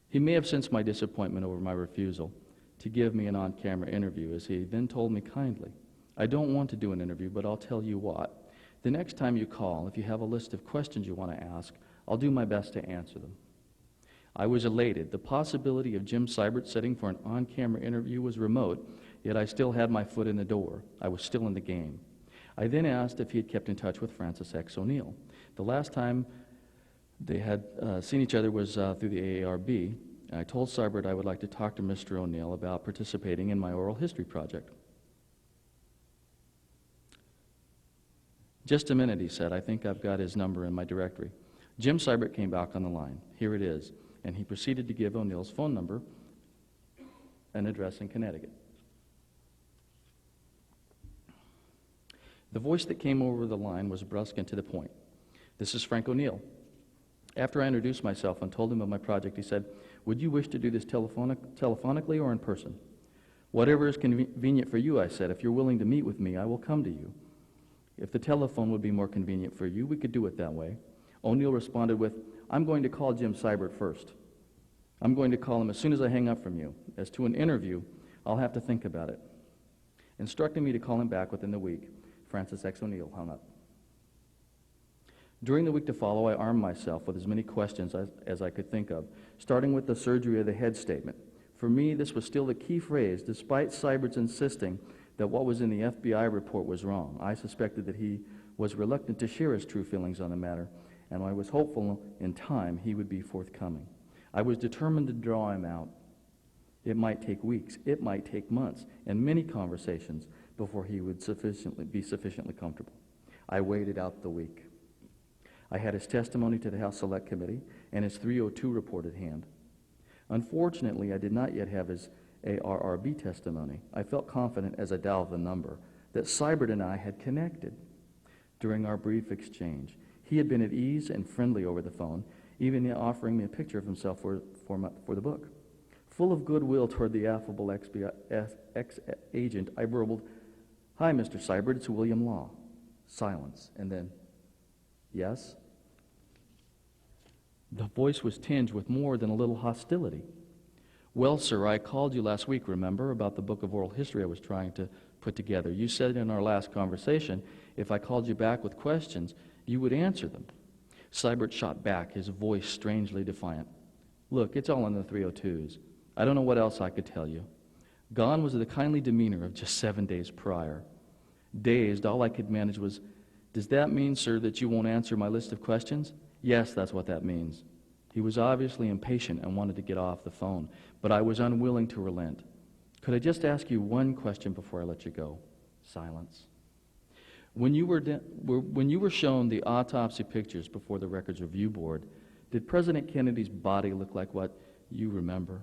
He may have sensed my disappointment over my refusal to give me an on-camera interview, as he then told me kindly, I don't want to do an interview, but I'll tell you what. The next time you call, if you have a list of questions you want to ask, I'll do my best to answer them. I was elated. The possibility of Jim Seibert sitting for an on-camera interview was remote, yet I still had my foot in the door. I was still in the game. I then asked if he had kept in touch with Francis X. O'Neill. The last time they had seen each other was through the AARB. I told Seibert I would like to talk to Mr. O'Neill about participating in my oral history project. Just a minute, he said. I think I've got his number in my directory. Jim Seibert came back on the line. Here it is. And he proceeded to give O'Neill's phone number and address in Connecticut. The voice that came over the line was brusque and to the point. This is Frank O'Neill. After I introduced myself and told him of my project, he said, would you wish to do this telephonically or in person? Whatever is convenient for you, I said. If you're willing to meet with me, I will come to you. If the telephone would be more convenient for you, we could do it that way. O'Neill responded with, I'm going to call Jim Seibert first. I'm going to call him as soon as I hang up from you. As to an interview, I'll have to think about it. Instructing me to call him back within the week, Francis X. O'Neill hung up. During the week to follow, I armed myself with as many questions as I could think of, starting with the surgery of the head statement. For me, this was still the key phrase, despite Seibert's insisting that what was in the FBI report was wrong. I suspected that he was reluctant to share his true feelings on the matter, and I was hopeful in time he would be forthcoming. I was determined to draw him out. It might take weeks, it might take months, and many conversations before he would be sufficiently comfortable. I waited out the week. I had his testimony to the House Select Committee and his 302 report at hand. Unfortunately, I did not yet have his ARRB testimony. I felt confident as I dialed the number that Seibert and I had connected. During our brief exchange, he had been at ease and friendly over the phone, even offering me a picture of himself for the book. Full of goodwill toward the affable ex-agent, I burbled, "Hi, Mr. Seibert, it's William Law." Silence, and then, "Yes?" The voice was tinged with more than a little hostility. "Well, sir, I called you last week, remember, about the book of oral history I was trying to put together. You said in our last conversation, if I called you back with questions, you would answer them." Seibert shot back, his voice strangely defiant. "Look, it's all in the 302s. I don't know what else I could tell you." Gone was the kindly demeanor of just 7 days prior. Dazed, all I could manage was, "Does that mean, sir, that you won't answer my list of questions?" "Yes, that's what that means." He was obviously impatient and wanted to get off the phone, but I was unwilling to relent. "Could I just ask you one question before I let you go?" Silence. When you were shown the autopsy pictures before the Records Review Board, did President Kennedy's body look like what you remember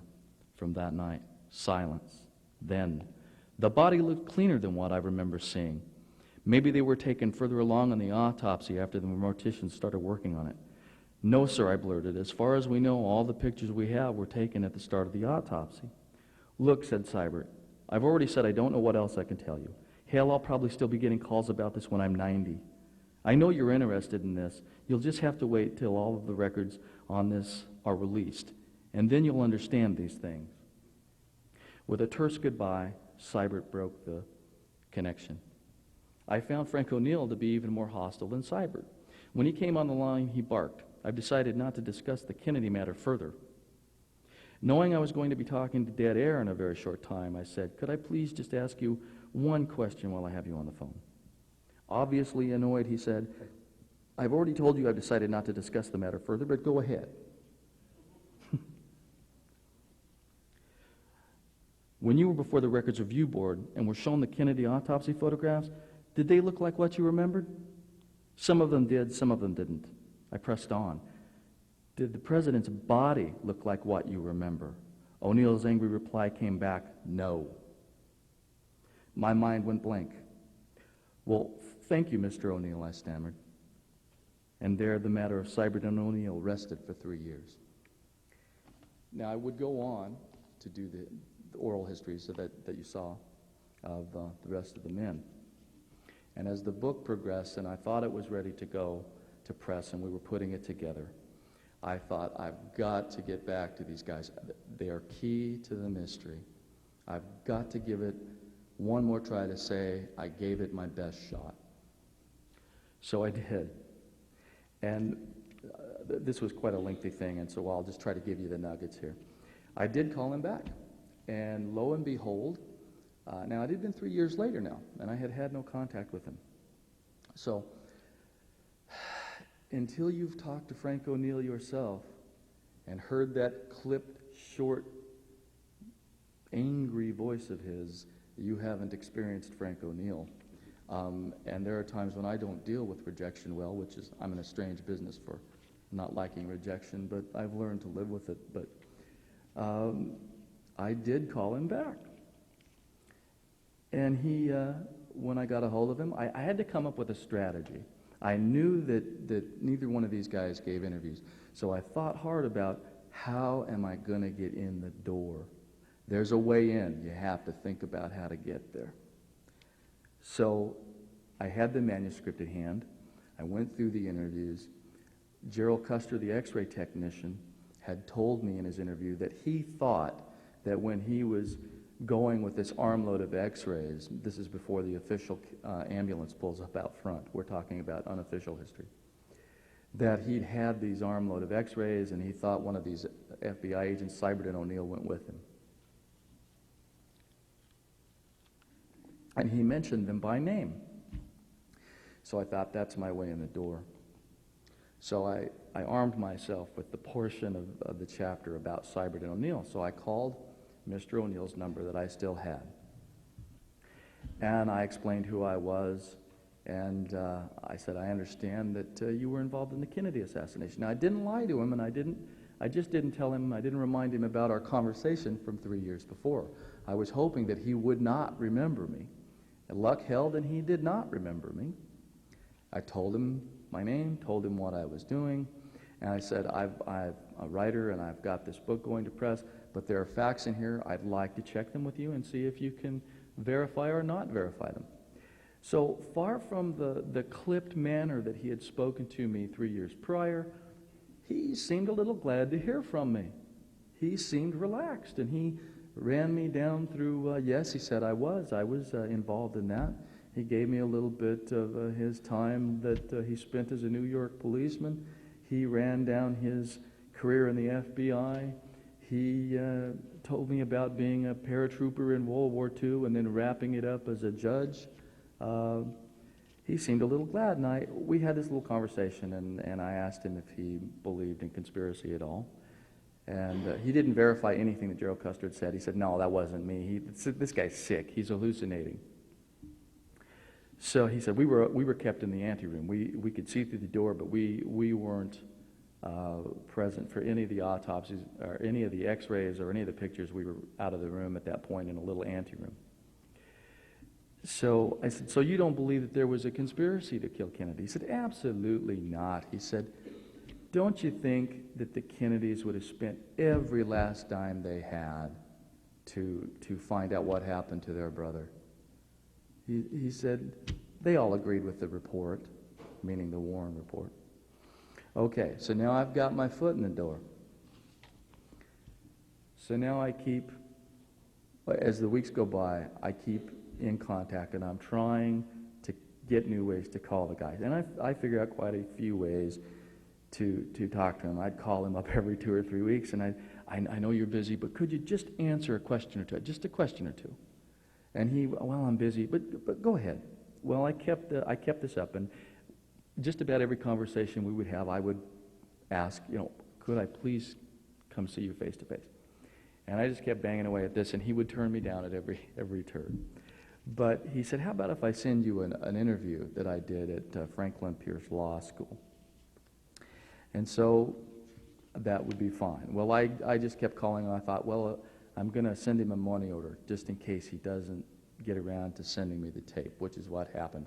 from that night? Silence. Then, The body looked cleaner than what I remember seeing. Maybe they were taken further along in the autopsy after the morticians started working on it. No, sir, I blurted. As far as we know, all the pictures we have were taken at the start of the autopsy. Look, said Seibert, I've already said I don't know what else I can tell you. Hell, I'll probably still be getting calls about this when I'm 90. I know you're interested in this. You'll just have to wait till all of the records on this are released, and then you'll understand these things. With a terse goodbye, Seibert broke the connection. I found Frank O'Neill to be even more hostile than Seibert. When he came on the line, he barked. I've decided not to discuss the Kennedy matter further. Knowing I was going to be talking to dead air in a very short time, I said, could I please just ask you one question while I have you on the phone? Obviously annoyed, he said, I've already told you I've decided not to discuss the matter further, but go ahead. When you were before the Records Review Board and were shown the Kennedy autopsy photographs, did they look like what you remembered? Some of them did, some of them didn't. I pressed on. Did the president's body look like what you remember? O'Neill's angry reply came back, no. My mind went blank. Well, thank you, Mr. O'Neill, I stammered. And there the matter of Seibert and O'Neill rested for 3 years. Now, I would go on to do the oral histories that you saw of the rest of the men. And as the book progressed, and I thought it was ready to go to press, and we were putting it together, I thought, I've got to get back to these guys. They are key to the mystery. I've got to give it one more try to say I gave it my best shot. So I did. And this was quite a lengthy thing, and so I'll just try to give you the nuggets here. I did call him back, and lo and behold, now it had been 3 years later now, and I had had no contact with him. So, until you've talked to Frank O'Neill yourself and heard that clipped, short, angry voice of his, you haven't experienced Frank O'Neill. And there are times when I don't deal with rejection well, which is, I'm in a strange business for not liking rejection, but I've learned to live with it. But I did call him back. And he, when I got a hold of him, I had to come up with a strategy. I knew that neither one of these guys gave interviews. So I thought hard about how am I going to get in the door. There's a way in. You have to think about how to get there. So I had the manuscript at hand. I went through the interviews. Gerald Custer, the x-ray technician, had told me in his interview that he thought that when he was going with this armload of x-rays, this is before the official ambulance pulls up out front, we're talking about unofficial history, that he'd had these armload of x-rays and he thought one of these FBI agents, Seibert and O'Neill, went with him. And he mentioned them by name. So I thought, that's my way in the door. So I armed myself with the portion of the chapter about Seibert and O'Neill. So I called Mr. O'Neill's number that I still had. And I explained who I was, and I said, I understand that you were involved in the Kennedy assassination. Now, I didn't lie to him, and I just didn't tell him, I didn't remind him about our conversation from 3 years before. I was hoping that he would not remember me. And luck held, and he did not remember me. I told him my name, told him what I was doing, and I said, I'm a writer, and I've got this book going to press, but there are facts in here. I'd like to check them with you and see if you can verify or not verify them. So far from the clipped manner that he had spoken to me 3 years prior, he seemed a little glad to hear from me. He seemed relaxed, and he ran me down through, yes, he said I was involved in that. He gave me a little bit of his time that he spent as a New York policeman. He ran down his career in the FBI. He told me about being a paratrooper in World War II and then wrapping it up as a judge. He seemed a little glad, and we had this little conversation, and I asked him if he believed in conspiracy at all. And he didn't verify anything that Gerald Custer had said. He said, no, that wasn't me. This guy's sick. He's hallucinating. So he said, we were kept in the anteroom. We could see through the door, but we weren't present for any of the autopsies or any of the x-rays or any of the pictures. We were out of the room at that point in a little anteroom. So I said, so you don't believe that there was a conspiracy to kill Kennedy? He said, absolutely not. He said, don't you think that the Kennedys would have spent every last dime they had to find out what happened to their brother? He said, they all agreed with the report, meaning the Warren report. Okay, so now I've got my foot in the door. So now I keep, as the weeks go by, I keep in contact, and I'm trying to get new ways to call the guy. And I figure out quite a few ways to talk to him. I'd call him up every 2 or 3 weeks, and I know you're busy, but could you just answer a question or two, just a question or two? And he, well, I'm busy, but go ahead. Well, I kept this up, and just about every conversation we would have, I would ask, could I please come see you face to face? And I just kept banging away at this, and he would turn me down at every turn. But he said, how about if I send you an interview that I did at Franklin Pierce Law School? And so that would be fine. Well, I just kept calling, and I thought, well, I'm going to send him a money order just in case he doesn't get around to sending me the tape, which is what happened.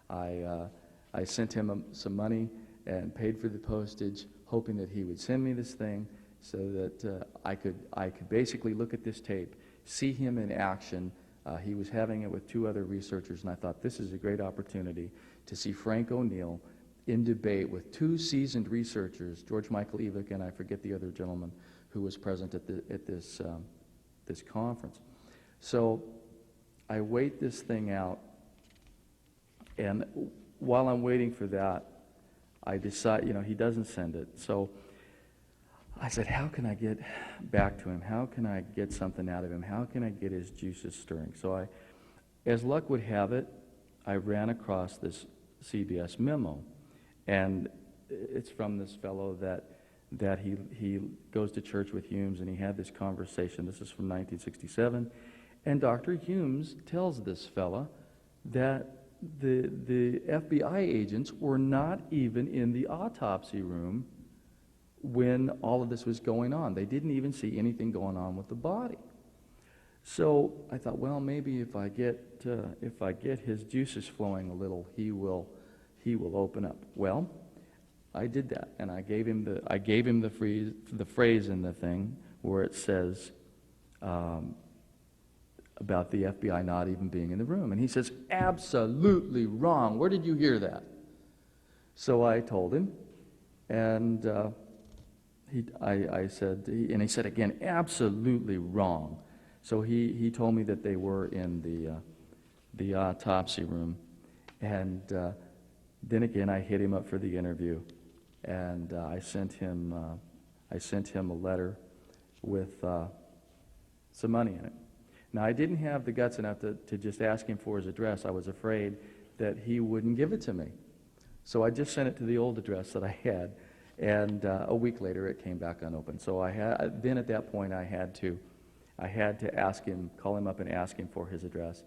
I sent him some money and paid for the postage, hoping that he would send me this thing so that I could basically look at this tape, see him in action. He was having it with 2 other researchers, and I thought this is a great opportunity to see Frank O'Neill in debate with 2 seasoned researchers, George Michael Evick and I forget the other gentleman who was present at this conference. So I wait this thing out, and while I'm waiting for that, I decide, he doesn't send it. So I said, how can I get back to him? How can I get something out of him? How can I get his juices stirring? So as luck would have it, I ran across this CBS memo, and it's from this fellow that he goes to church with Humes, and he had this conversation. This is from 1967, and Dr. Humes tells this fella that the FBI agents were not even in the autopsy room when all of this was going on. They didn't even see anything going on with the body. So I thought, well, maybe if I get his juices flowing a little, he will open up. Well, I did that, and I gave him the phrase in the thing where it says about the FBI not even being in the room, and he says, absolutely wrong. Where did you hear that? So I told him, and I said, and he said again, absolutely wrong. So he told me that they were in the autopsy room, and then again I hit him up for the interview, and I sent him a letter with some money in it. Now I didn't have the guts enough to just ask him for his address. I was afraid that he wouldn't give it to me, so I just sent it to the old address that I had. And a week later, it came back unopened. So then at that point, I had to ask him, call him up and ask him for his address.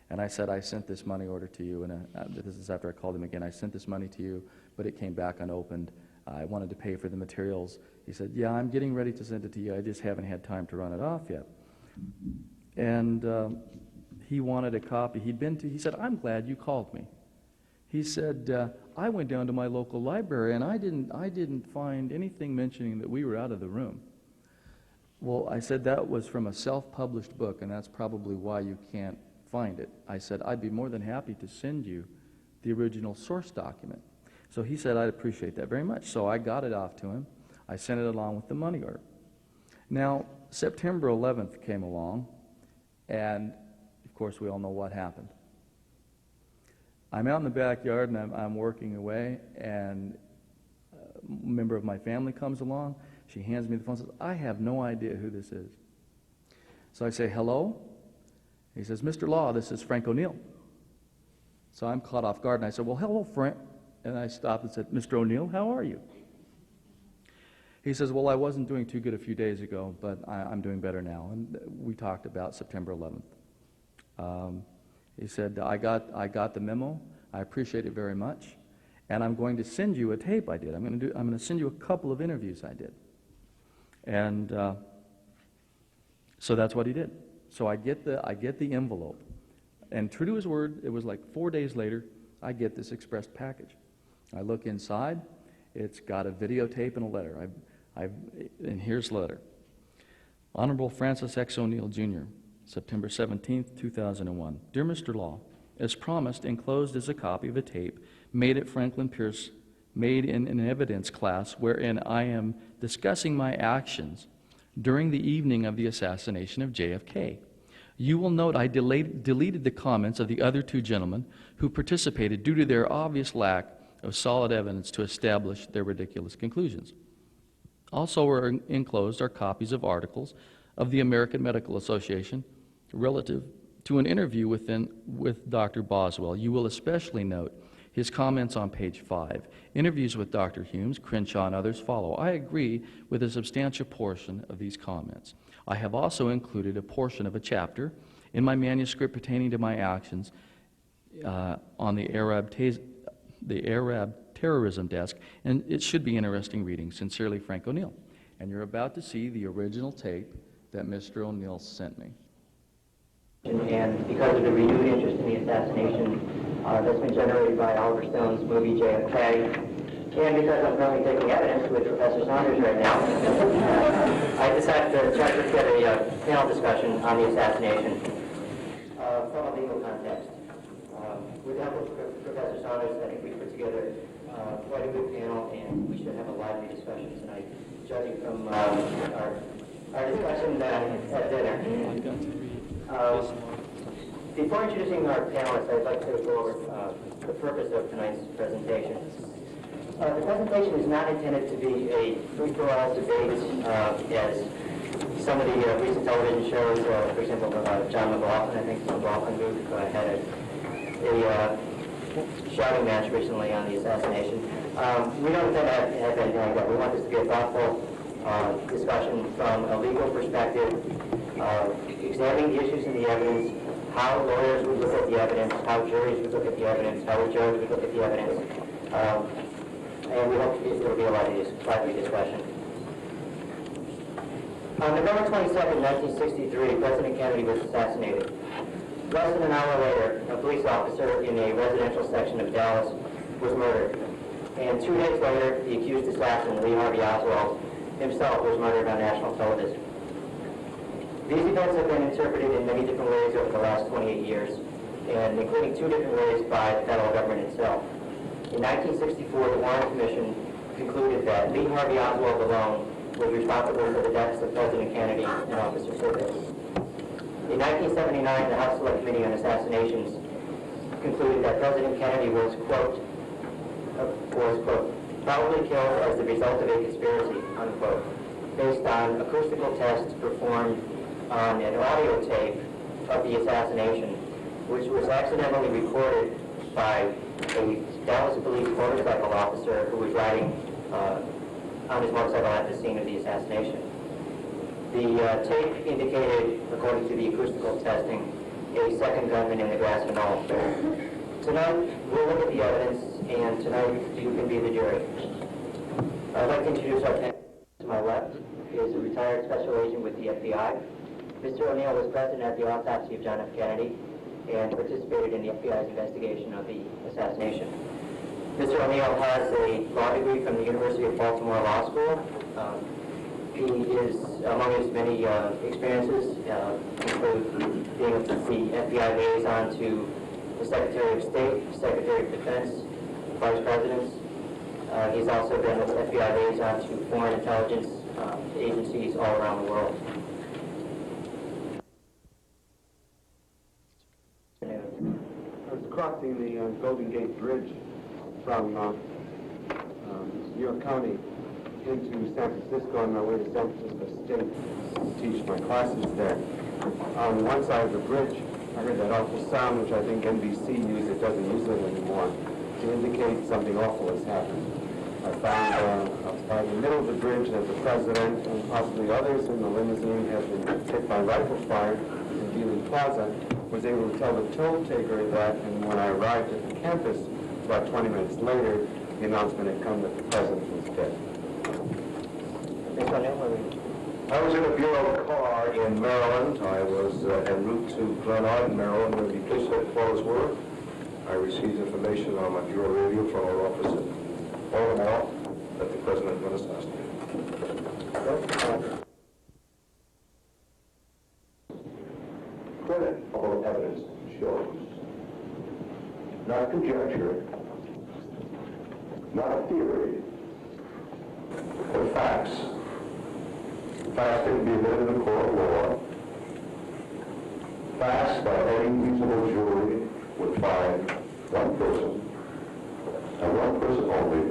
And I said, I sent this money order to you, and this is after I called him again. I sent this money to you, but it came back unopened. I wanted to pay for the materials. He said, yeah, I'm getting ready to send it to you. I just haven't had time to run it off yet. And he wanted a copy. He said, I'm glad you called me. He said, I went down to my local library, and I didn't find anything mentioning that we were out of the room. Well, I said, that was from a self-published book, and that's probably why you can't find it. I said, I'd be more than happy to send you the original source document. So he said, I'd appreciate that very much. So I got it off to him. I sent it along with the money order. Now, September 11th came along, and of course we all know what happened. I'm out in the backyard, and I'm working away, and a member of my family comes along. She hands me the phone and says, I have no idea who this is. So I say, hello? He says, Mr. Law, this is Frank O'Neill. So I'm caught off guard, and I said, well, hello, Frank. And I stopped and said, Mr. O'Neill, how are you? He says, well, I wasn't doing too good a few days ago, but I'm doing better now. And we talked about September 11th. He said, I got the memo. I appreciate it very much, and I'm going to send you a tape I did. I'm going to send you a couple of interviews I did. And so that's what he did. So I get the envelope And true to his word, it was like 4 days later, I get this express package. I look inside, it's got a videotape and a letter. And here's the letter. Honorable Francis X. O'Neill, Jr., September 17th, 2001. Dear Mr. Law, as promised, enclosed is a copy of a tape made at Franklin Pierce, made in an evidence class wherein I am discussing my actions during the evening of the assassination of JFK. You will note I deleted the comments of the other two gentlemen who participated due to their obvious lack of solid evidence to establish their ridiculous conclusions. Also were enclosed are copies of articles of the American Medical Association relative to an interview with Dr. Boswell. You will especially note his comments on page 5. Interviews with Dr. Humes, Crenshaw, and others follow. I agree with a substantial portion of these comments. I have also included a portion of a chapter in my manuscript pertaining to my actions on the Arab terrorism desk, and it should be interesting reading. Sincerely, Frank O'Neill. And you're about to see the original tape that Mr. O'Neill sent me. And because of the renewed interest in the assassination that's been generated by Oliver Stone's movie JFK, and because I'm currently taking evidence with Professor Saunders right now, I decided to try to get a panel discussion on the assassination from a legal context. With the help of Professor Saunders, I think we put together quite a good panel, and we should have a lively discussion tonight, judging from our discussion at dinner. Before introducing our panelists, I'd like to go over the purpose of tonight's presentation. The presentation is not intended to be a free-for-all debate as some of the recent television shows, for example, John McLaughlin, I think McLaughlin Group had a shouting match recently on the assassination. We don't intend to have anything like that. We want this to be a thoughtful discussion from a legal perspective, examining the issues in the evidence, how lawyers would look at the evidence, how juries would look at the evidence, how a judge would look at the evidence, and we hope it will be a lively discussion. On November 22nd, 1963, President Kennedy was assassinated. Less than an hour later, a police officer in a residential section of Dallas was murdered. And 2 days later, the accused assassin, Lee Harvey Oswald, himself was murdered on national television. These events have been interpreted in many different ways over the last 28 years, and including 2 different ways by the federal government itself. In 1964, the Warren Commission concluded that Lee Harvey Oswald alone was responsible for the deaths of President Kennedy and Officer Tippit. In 1979, the House Select Committee on Assassinations concluded that President Kennedy was, quote, probably killed as the result of a conspiracy, unquote, based on acoustical tests performed on an audio tape of the assassination, which was accidentally recorded by a Dallas police motorcycle officer who was riding on his motorcycle at the scene of the assassination. The tape indicated, according to the acoustical testing, a second gunman in the grassy knoll. Tonight, we'll look at the evidence, and tonight you can be the jury. I'd like to introduce our panel. To my left is a retired special agent with the FBI. Mr. O'Neill was present at the autopsy of John F. Kennedy and participated in the FBI's investigation of the assassination. Mr. O'Neill has a law degree from the University of Baltimore Law School. He is, among his many experiences, include being the FBI liaison to the Secretary of State, Secretary of Defense, Vice Presidents. He's also been the FBI liaison to foreign intelligence agencies all around the world. I was crossing the Golden Gate Bridge from New York County into San Francisco on my way to San Francisco State to teach my classes there. On one side of the bridge, I heard that awful sound, which I think NBC used. It doesn't use it anymore, to indicate something awful has happened. I found by the middle of the bridge that the president and possibly others in the limousine had been hit by rifle fire in Dealey Plaza. Was able to tell the toll taker that, and when I arrived at the campus about 20 minutes later, the announcement had come that the president was dead. Mr. O'Neill, I was in a bureau car in Maryland. I was en route to Glen Arden, Maryland, where the police headquarters were. I received information on my bureau radio from our office at Baltimore that the president had been assassinated. Credible evidence shows, not conjecture, not a theory, but facts. Facts that can be admitted in the court of law. Facts that any reasonable jury would find one person, and one person only,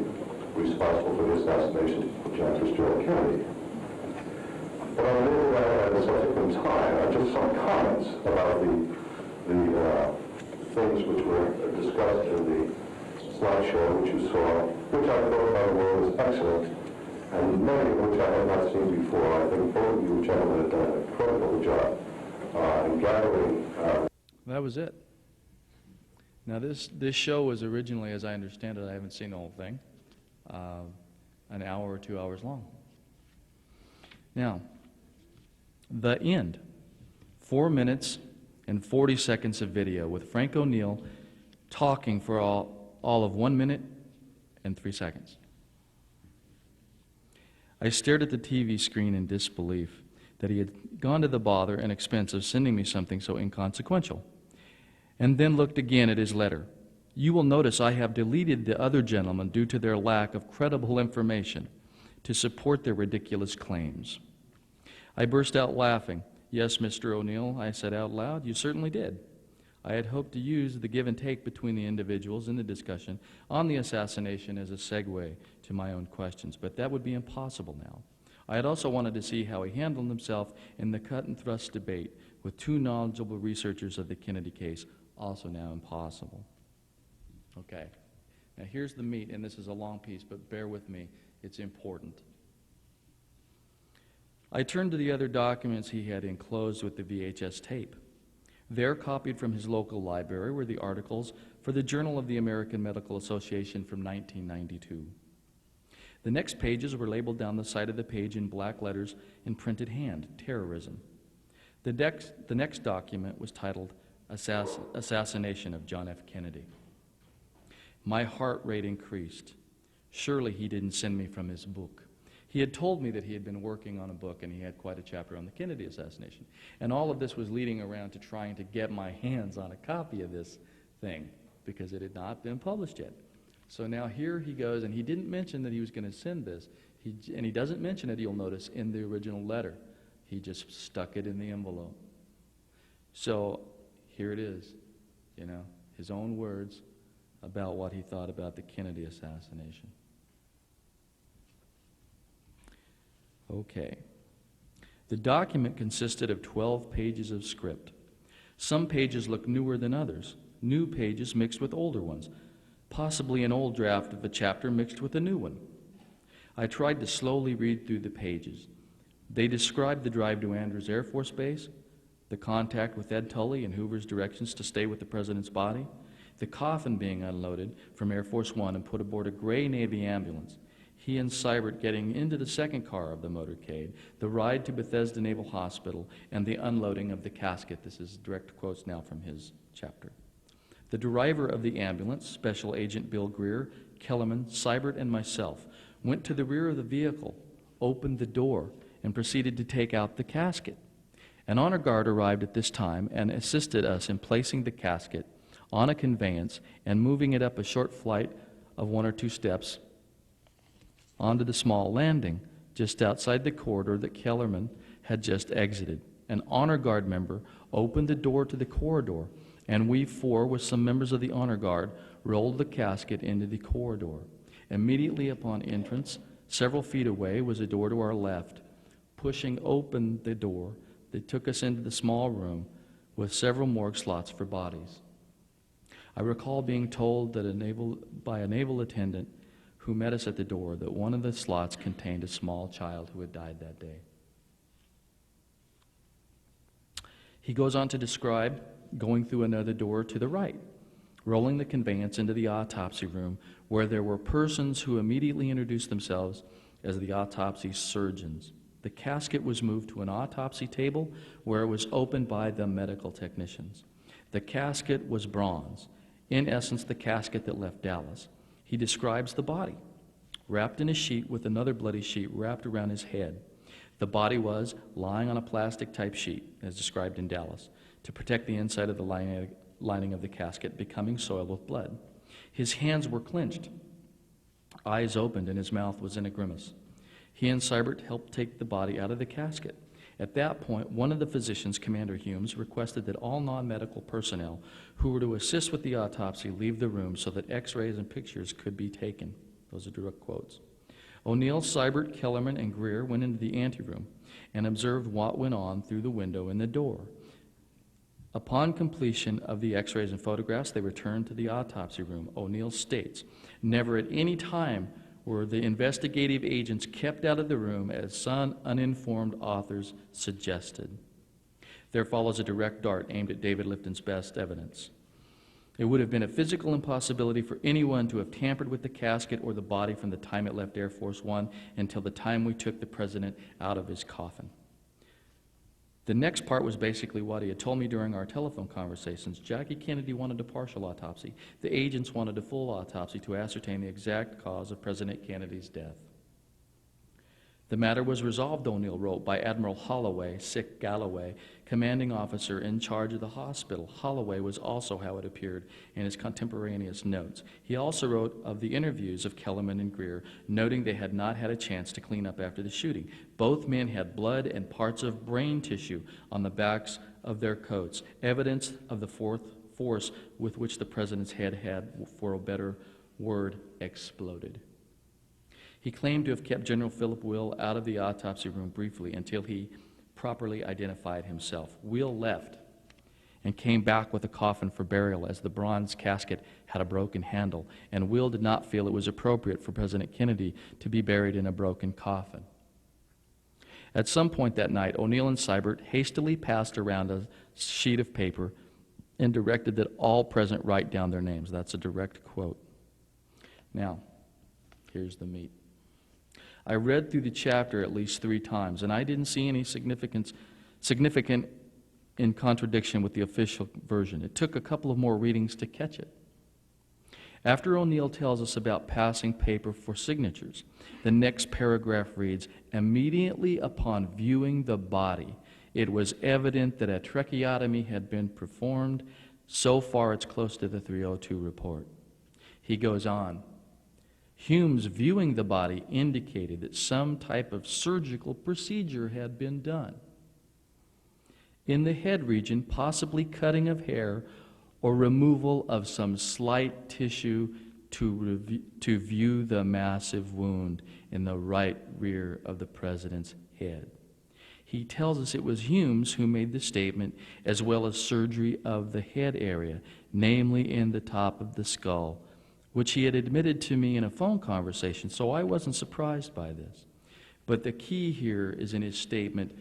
responsible for the assassination of John Fitzgerald Kennedy. But I'll leave that at a subsequent time. Just some comments about the things which were discussed in the slideshow which you saw, which I thought, by the way, was excellent, and many of which I had not seen before. I think both of you gentlemen have done an incredible job in gathering. That was it. Now this show was originally, as I understand it, I haven't seen the whole thing, an hour or 2 hours long. Now, the end, 4 minutes and 40 seconds of video with Frank O'Neill talking for all of 1 minute and 3 seconds. I stared at the TV screen in disbelief that he had gone to the bother and expense of sending me something so inconsequential, and then looked again at his letter. You will notice I have deleted the other gentlemen due to their lack of credible information to support their ridiculous claims. I burst out laughing. Yes, Mr. O'Neill, I said out loud, you certainly did. I had hoped to use the give and take between the individuals in the discussion on the assassination as a segue to my own questions, but that would be impossible now. I had also wanted to see how he handled himself in the cut and thrust debate with two knowledgeable researchers of the Kennedy case, also now impossible. Okay, now here's the meat, and this is a long piece, but bear with me, it's important. I turned to the other documents he had enclosed with the VHS tape. There, copied from his local library, were the articles for the Journal of the American Medical Association from 1992. The next pages were labeled down the side of the page in black letters in printed hand, terrorism. The next document was titled Assassination of John F. Kennedy. My heart rate increased. Surely he didn't send me from his book. He had told me that he had been working on a book and he had quite a chapter on the Kennedy assassination. And all of this was leading around to trying to get my hands on a copy of this thing because it had not been published yet. So now here he goes, and he didn't mention that he was going to send this. And he doesn't mention it, you'll notice, in the original letter. He just stuck it in the envelope. So here it is, you know, his own words about what he thought about the Kennedy assassination. Okay. The document consisted of 12 pages of script. Some pages looked newer than others, new pages mixed with older ones, possibly an old draft of a chapter mixed with a new one. I tried to slowly read through the pages. They described the drive to Andrews Air Force Base, the contact with Ed Tully and Hoover's directions to stay with the president's body, the coffin being unloaded from Air Force One and put aboard a gray Navy ambulance, he and Seibert getting into the second car of the motorcade, the ride to Bethesda Naval Hospital, and the unloading of the casket. This is direct quotes now from his chapter. The driver of the ambulance, Special Agent Bill Greer, Kellerman, Seibert, and myself, went to the rear of the vehicle, opened the door, and proceeded to take out the casket. An honor guard arrived at this time and assisted us in placing the casket on a conveyance and moving it up a short flight of 1 or 2 steps onto the small landing just outside the corridor that Kellerman had just exited. An honor guard member opened the door to the corridor, and we four, with some members of the honor guard, rolled the casket into the corridor. Immediately upon entrance, several feet away, was a door to our left. Pushing open the door, they took us into the small room with several morgue slots for bodies. I recall being told that by a naval attendant who met us at the door that one of the slots contained a small child who had died that day. He goes on to describe going through another door to the right, rolling the conveyance into the autopsy room where there were persons who immediately introduced themselves as the autopsy surgeons. The casket was moved to an autopsy table where it was opened by the medical technicians. The casket was bronze, in essence the casket that left Dallas. He describes the body, wrapped in a sheet with another bloody sheet wrapped around his head. The body was lying on a plastic-type sheet, as described in Dallas, to protect the inside of the lining of the casket, becoming soiled with blood. His hands were clenched, eyes opened, and his mouth was in a grimace. He and Seibert helped take the body out of the casket. At that point, one of the physicians, Commander Humes, requested that all non-medical personnel who were to assist with the autopsy leave the room so that x-rays and pictures could be taken. Those are direct quotes. O'Neill, Seibert, Kellerman, and Greer went into the anteroom and observed what went on through the window in the door. Upon completion of the x-rays and photographs, they returned to the autopsy room. O'Neill states, "Never at any time were the investigative agents kept out of the room as some uninformed authors suggested." There follows a direct dart aimed at David Lifton's best evidence. It would have been a physical impossibility for anyone to have tampered with the casket or the body from the time it left Air Force One until the time we took the president out of his coffin. The next part was basically what he had told me during our telephone conversations. Jackie Kennedy wanted a partial autopsy. The agents wanted a full autopsy to ascertain the exact cause of President Kennedy's death. The matter was resolved, O'Neill wrote, by Admiral Holloway, Sick Galloway, commanding officer in charge of the hospital. Holloway was also how it appeared in his contemporaneous notes. He also wrote of the interviews of Kellerman and Greer, noting they had not had a chance to clean up after the shooting. Both men had blood and parts of brain tissue on the backs of their coats, evidence of the force with which the president's head had, for a better word, exploded. He claimed to have kept General Philip Will out of the autopsy room briefly until he properly identified himself. Will left and came back with a coffin for burial, as the bronze casket had a broken handle, and Will did not feel it was appropriate for President Kennedy to be buried in a broken coffin. At some point that night, O'Neill and Seibert hastily passed around a sheet of paper and directed that all present write down their names. That's a direct quote. Now, here's the meat. I read through the chapter at least 3 times, and I didn't see any significant in contradiction with the official version. It took a couple of more readings to catch it. After O'Neill tells us about passing paper for signatures, the next paragraph reads, "Immediately upon viewing the body, it was evident that a tracheotomy had been performed. So far, it's close to the 302 report." He goes on, "Humes, viewing the body, indicated that some type of surgical procedure had been done in the head region, possibly cutting of hair or removal of some slight tissue to view the massive wound in the right rear of the president's head." He tells us it was Humes who made the statement, as well as surgery of the head area, namely in the top of the skull, which he had admitted to me in a phone conversation, so I wasn't surprised by this. But the key here is in his statement,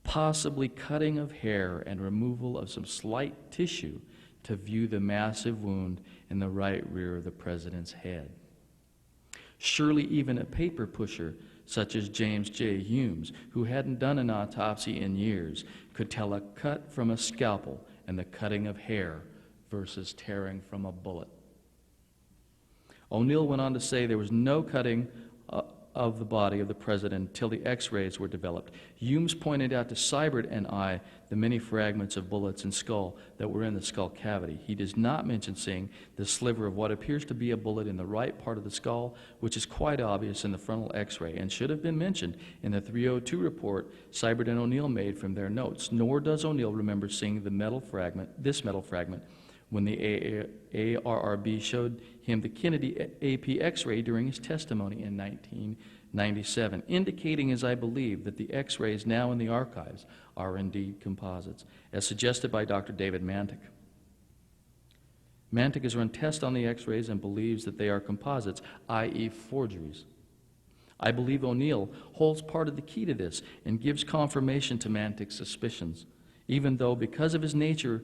possibly cutting of hair and removal of some slight tissue to view the massive wound in the right rear of the president's head. Surely even a paper pusher such as James J. Humes, who hadn't done an autopsy in years, could tell a cut from a scalpel and the cutting of hair versus tearing from a bullet. O'Neill went on to say there was no cutting of the body of the president until the x-rays were developed. Humes pointed out to Seibert and I the many fragments of bullets and skull that were in the skull cavity. He does not mention seeing the sliver of what appears to be a bullet in the right part of the skull, which is quite obvious in the frontal x-ray and should have been mentioned in the 302 report Seibert and O'Neill made from their notes. Nor does O'Neill remember seeing this metal fragment, when the ARRB showed him the Kennedy AP x-ray during his testimony in 1997, indicating, as I believe, that the x-rays now in the archives are indeed composites, as suggested by Dr. David Mantic. Mantic has run tests on the x-rays and believes that they are composites, i.e. forgeries. I believe O'Neill holds part of the key to this and gives confirmation to Mantic's suspicions, even though, because of his nature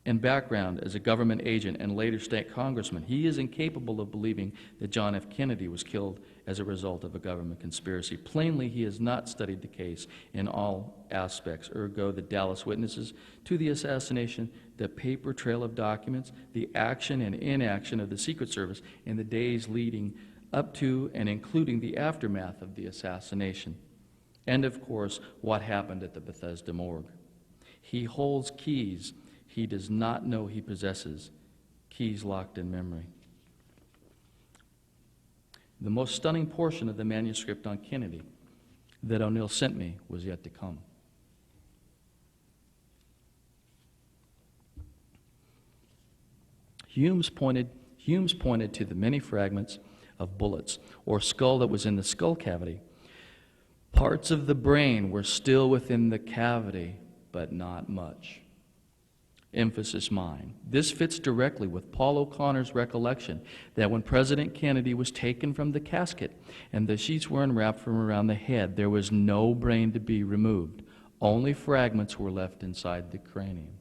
and background as a government agent and later state congressman, he is incapable of believing that John F. Kennedy was killed as a result of a government conspiracy. Plainly, he has not studied the case in all aspects, ergo the Dallas witnesses to the assassination, the paper trail of documents, the action and inaction of the Secret Service in the days leading up to and including the aftermath of the assassination, and of course, what happened at the Bethesda morgue. He holds keys he does not know he possesses, keys locked in memory. The most stunning portion of the manuscript on Kennedy that O'Neill sent me was yet to come. Humes pointed to the many fragments of bullets or skull that was in the skull cavity. Parts of the brain were still within the cavity, but not much. Emphasis mine. This fits directly with Paul O'Connor's recollection that when President Kennedy was taken from the casket and the sheets were unwrapped from around the head, there was no brain to be removed. Only fragments were left inside the cranium.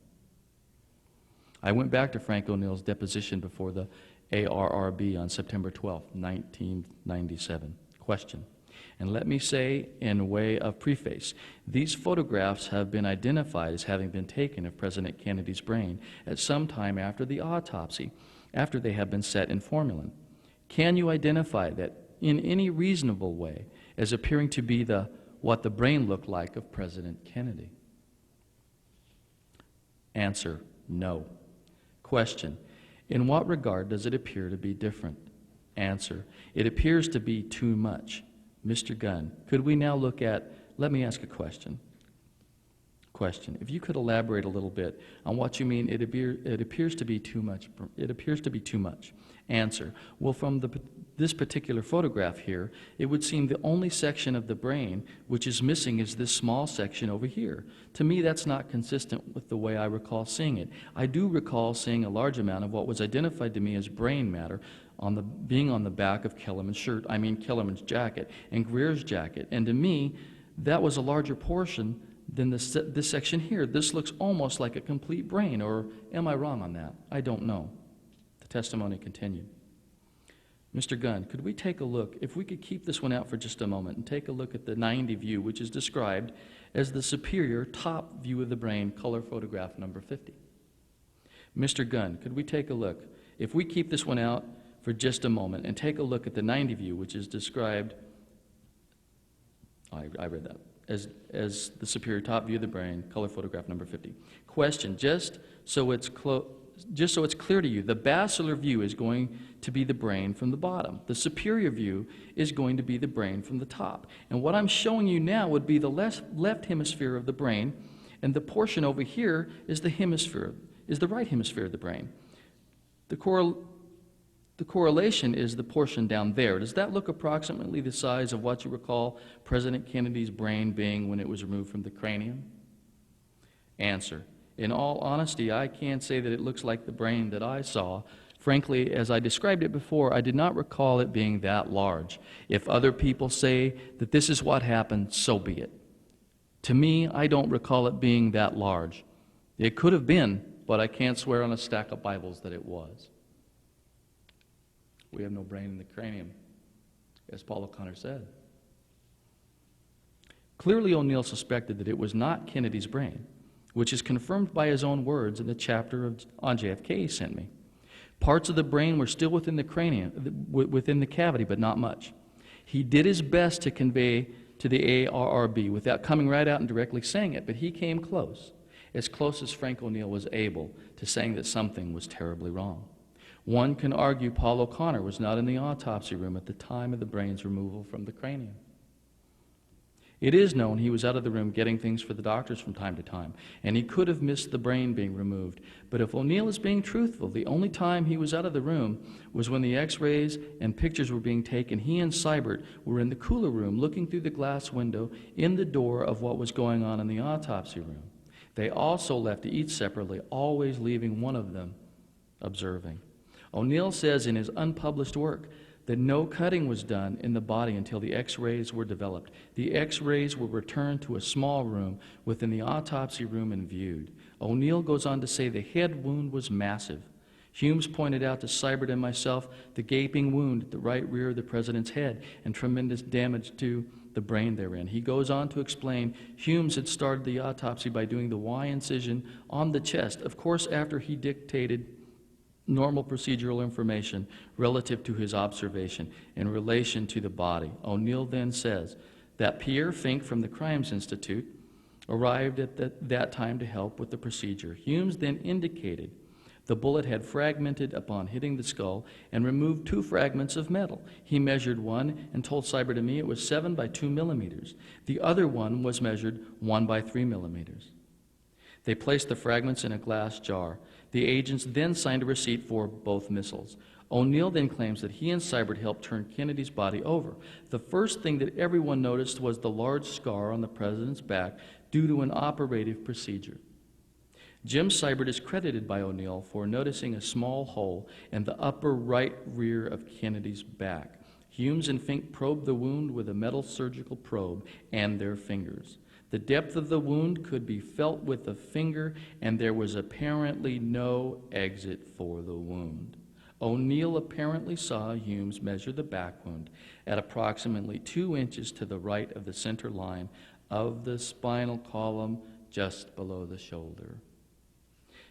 I went back to Frank O'Neill's deposition before the ARRB on September 12, 1997. Question. And let me say, in way of preface, these photographs have been identified as having been taken of President Kennedy's brain at some time after the autopsy, after they have been set in formalin. Can you identify that in any reasonable way as appearing to be what the brain looked like of President Kennedy? Answer, no. Question, in what regard does it appear to be different? Answer, it appears to be too much. Mr. Gunn, could we now look at, let me ask a question. Question, if you could elaborate a little bit on what you mean, it appears to be too much. It appears to be too much. Answer, well, from this particular photograph here, it would seem the only section of the brain which is missing is this small section over here. To me, that's not consistent with the way I recall seeing it. I do recall seeing a large amount of what was identified to me as brain matter being on the back of Kellerman's Kellerman's jacket and Greer's jacket. And to me, that was a larger portion than this section here. This looks almost like a complete brain, or am I wrong on that? I don't know. The testimony continued. Mr. Gunn, could we take a look, if we could keep this one out for just a moment and take a look at the 90 view, which is described as the superior top view of the brain, color photograph number 50. Mr. Gunn, could we take a look, if we keep this one out for just a moment and take a look at the 90 view, which is described, I read that, as the superior top view of the brain, color photograph number 50. Question, just so it's clear to you, the basilar view is going to be the brain from the bottom. The superior view is going to be the brain from the top. And what I'm showing you now would be the left hemisphere of the brain, and the portion over here is the right hemisphere of the brain. The correlation is the portion down there. Does that look approximately the size of what you recall President Kennedy's brain being when it was removed from the cranium? Answer. In all honesty, I can't say that it looks like the brain that I saw. Frankly, as I described it before, I did not recall it being that large. If other people say that this is what happened, so be it. To me, I don't recall it being that large. It could have been, but I can't swear on a stack of Bibles that it was. We have no brain in the cranium, as Paul O'Connor said. Clearly, O'Neill suspected that it was not Kennedy's brain, which is confirmed by his own words in the chapter on JFK he sent me. Parts of the brain were still within the cranium, within the cavity, but not much. He did his best to convey to the ARRB without coming right out and directly saying it, but he came close as Frank O'Neill was able to saying that something was terribly wrong. One can argue Paul O'Connor was not in the autopsy room at the time of the brain's removal from the cranium. It is known he was out of the room getting things for the doctors from time to time, and he could have missed the brain being removed. But if O'Neill is being truthful, the only time he was out of the room was when the x-rays and pictures were being taken. He and Seibert were in the cooler room looking through the glass window in the door of what was going on in the autopsy room. They also left to eat separately, always leaving one of them observing. O'Neill says in his unpublished work that no cutting was done in the body until the x-rays were developed. The x-rays were returned to a small room within the autopsy room and viewed. O'Neill goes on to say the head wound was massive. Humes pointed out to Seibert and myself the gaping wound at the right rear of the president's head and tremendous damage to the brain therein. He goes on to explain Humes had started the autopsy by doing the Y incision on the chest, of course after he dictated normal procedural information relative to his observation in relation to the body. O'Neill then says that Pierre Fink from the Crimes Institute arrived at that time to help with the procedure. Humes then indicated the bullet had fragmented upon hitting the skull and removed 2 fragments of metal. He measured one and told Seibert and me it was 7 by 2 millimeters. The other one was measured 1 by 3 millimeters. They placed the fragments in a glass jar. The agents then signed a receipt for both missiles. O'Neill then claims that he and Seibert helped turn Kennedy's body over. The first thing that everyone noticed was the large scar on the president's back due to an operative procedure. Jim Seibert is credited by O'Neill for noticing a small hole in the upper right rear of Kennedy's back. Humes and Fink probed the wound with a metal surgical probe and their fingers. The depth of the wound could be felt with the finger, and there was apparently no exit for the wound. O'Neill apparently saw Humes measure the back wound at approximately 2 inches to the right of the center line of the spinal column just below the shoulder.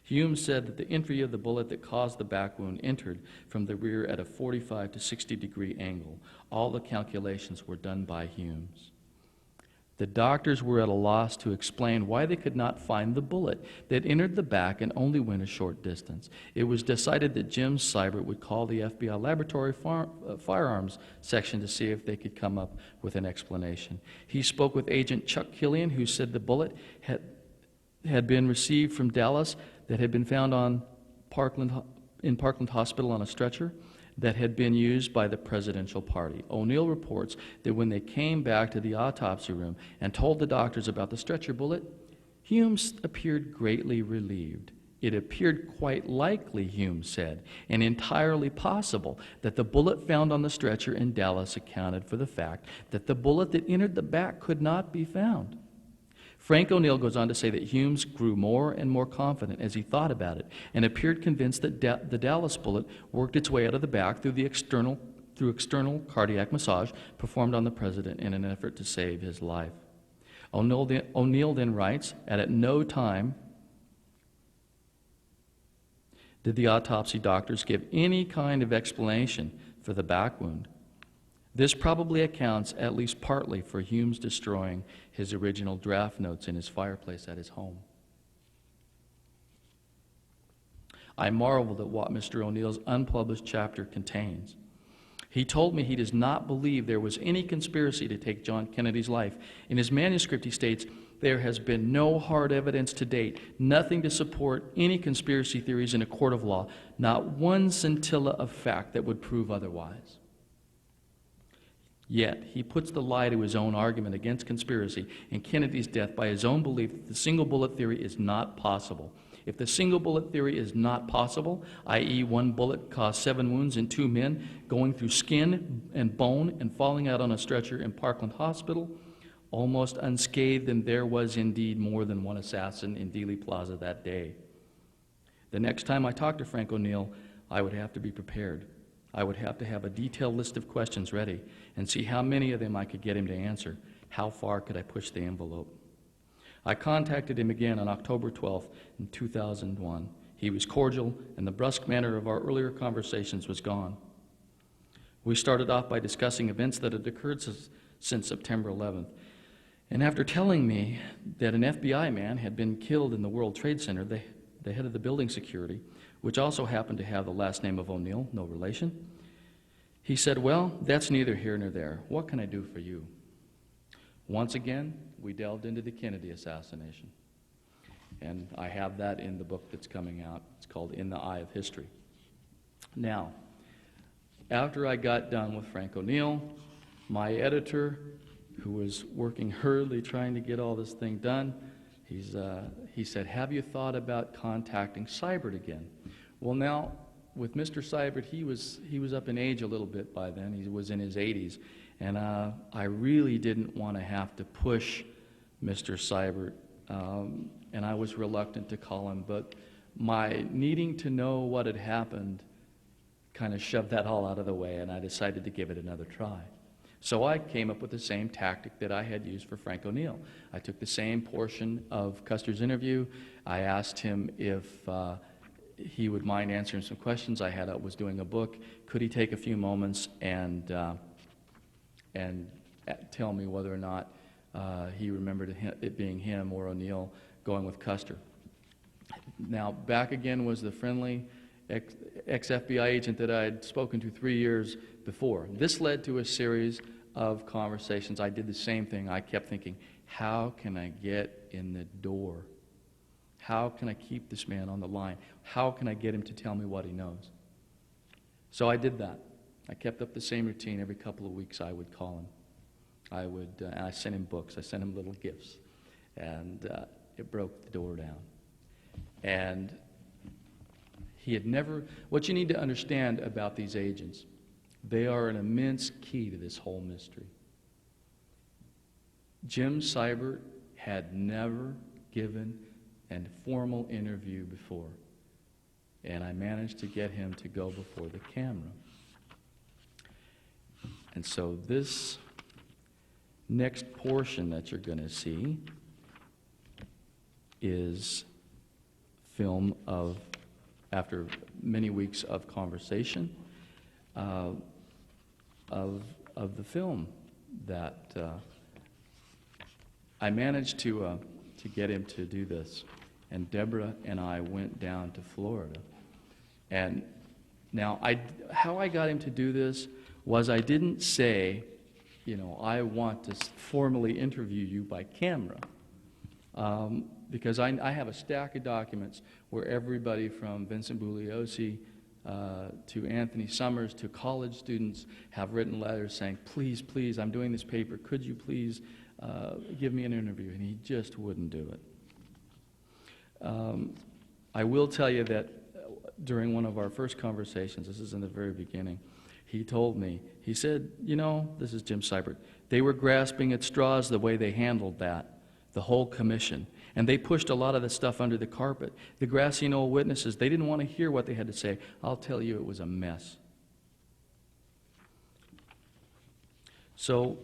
Humes said that the entry of the bullet that caused the back wound entered from the rear at a 45 to 60 degree angle. All the calculations were done by Humes. The doctors were at a loss to explain why they could not find the bullet that entered the back and only went a short distance. It was decided that Jim Seibert would call the FBI laboratory firearms section to see if they could come up with an explanation. He spoke with Agent Chuck Killian, who said the bullet had been received from Dallas, that had been found in Parkland Hospital on a stretcher, that had been used by the presidential party. O'Neill reports that when they came back to the autopsy room and told the doctors about the stretcher bullet, Humes appeared greatly relieved. It appeared quite likely, Humes said, and entirely possible that the bullet found on the stretcher in Dallas accounted for the fact that the bullet that entered the back could not be found. Frank O'Neill goes on to say that Humes grew more and more confident as he thought about it and appeared convinced that the Dallas bullet worked its way out of the back through external cardiac massage performed on the president in an effort to save his life. O'Neill then writes, at no time did the autopsy doctors give any kind of explanation for the back wound. This probably accounts, at least partly, for Humes destroying his original draft notes in his fireplace at his home. I marveled at what Mr. O'Neill's unpublished chapter contains. He told me he does not believe there was any conspiracy to take John Kennedy's life. In his manuscript, he states, there has been no hard evidence to date, nothing to support any conspiracy theories in a court of law, not one scintilla of fact that would prove otherwise. Yet, he puts the lie to his own argument against conspiracy and Kennedy's death by his own belief that the single bullet theory is not possible. If the single bullet theory is not possible, i.e. one bullet caused 7 wounds in 2 men, going through skin and bone and falling out on a stretcher in Parkland Hospital, almost unscathed, then there was indeed more than one assassin in Dealey Plaza that day. The next time I talked to Frank O'Neill, I would have to be prepared. I would have to have a detailed list of questions ready and see how many of them I could get him to answer. How far could I push the envelope? I contacted him again on October 12th in 2001. He was cordial, and the brusque manner of our earlier conversations was gone. We started off by discussing events that had occurred since September 11th. And after telling me that an FBI man had been killed in the World Trade Center, the head of the building security, which also happened to have the last name of O'Neill, no relation, he said, well, that's neither here nor there. What can I do for you? Once again, we delved into the Kennedy assassination. And I have that in the book that's coming out. It's called In the Eye of History. Now, after I got done with Frank O'Neill, my editor, who was working hurriedly trying to get all this thing done, he said, have you thought about contacting Seibert again? Well, now, with Mr. Seibert, he was up in age a little bit by then. He was in his 80s. And I really didn't want to have to push Mr. Seibert, and I was reluctant to call him. But my needing to know what had happened kind of shoved that all out of the way, and I decided to give it another try. So I came up with the same tactic that I had used for Frank O'Neill. I took the same portion of Custer's interview. I asked him if he would mind answering some questions. I was doing a book. Could he take a few moments and tell me whether or not he remembered it being him or O'Neill going with Custer? Now, back again was the friendly ex-FBI agent that I had spoken to 3 years before. This led to a series of conversations. I did the same thing. I kept thinking, how can I get in the door? How can I keep this man on the line? How can I get him to tell me what he knows? So I did that. I kept up the same routine. Every couple of weeks I would call him. And I sent him books. I sent him little gifts. And it broke the door down. And he had never, what you need to understand about these agents, they are an immense key to this whole mystery. Jim Seibert had never given a formal interview before, and I managed to get him to go before the camera. And so this next portion that you're going to see is film of, after many weeks of conversation, of the film that I managed to get him to do this. And Deborah and I went down to Florida. And now, how I got him to do this was I didn't say, I want to formally interview you by camera. Because I have a stack of documents where everybody from Vincent Bugliosi to Anthony Summers to college students have written letters saying, please, please, I'm doing this paper, could you please give me an interview? And he just wouldn't do it. I will tell you that during one of our first conversations, this is in the very beginning, he told me, he said, this is Jim Seibert, they were grasping at straws the way they handled that, the whole commission. And they pushed a lot of the stuff under the carpet. The grassy knoll witnesses, they didn't want to hear what they had to say. I'll tell you, it was a mess. So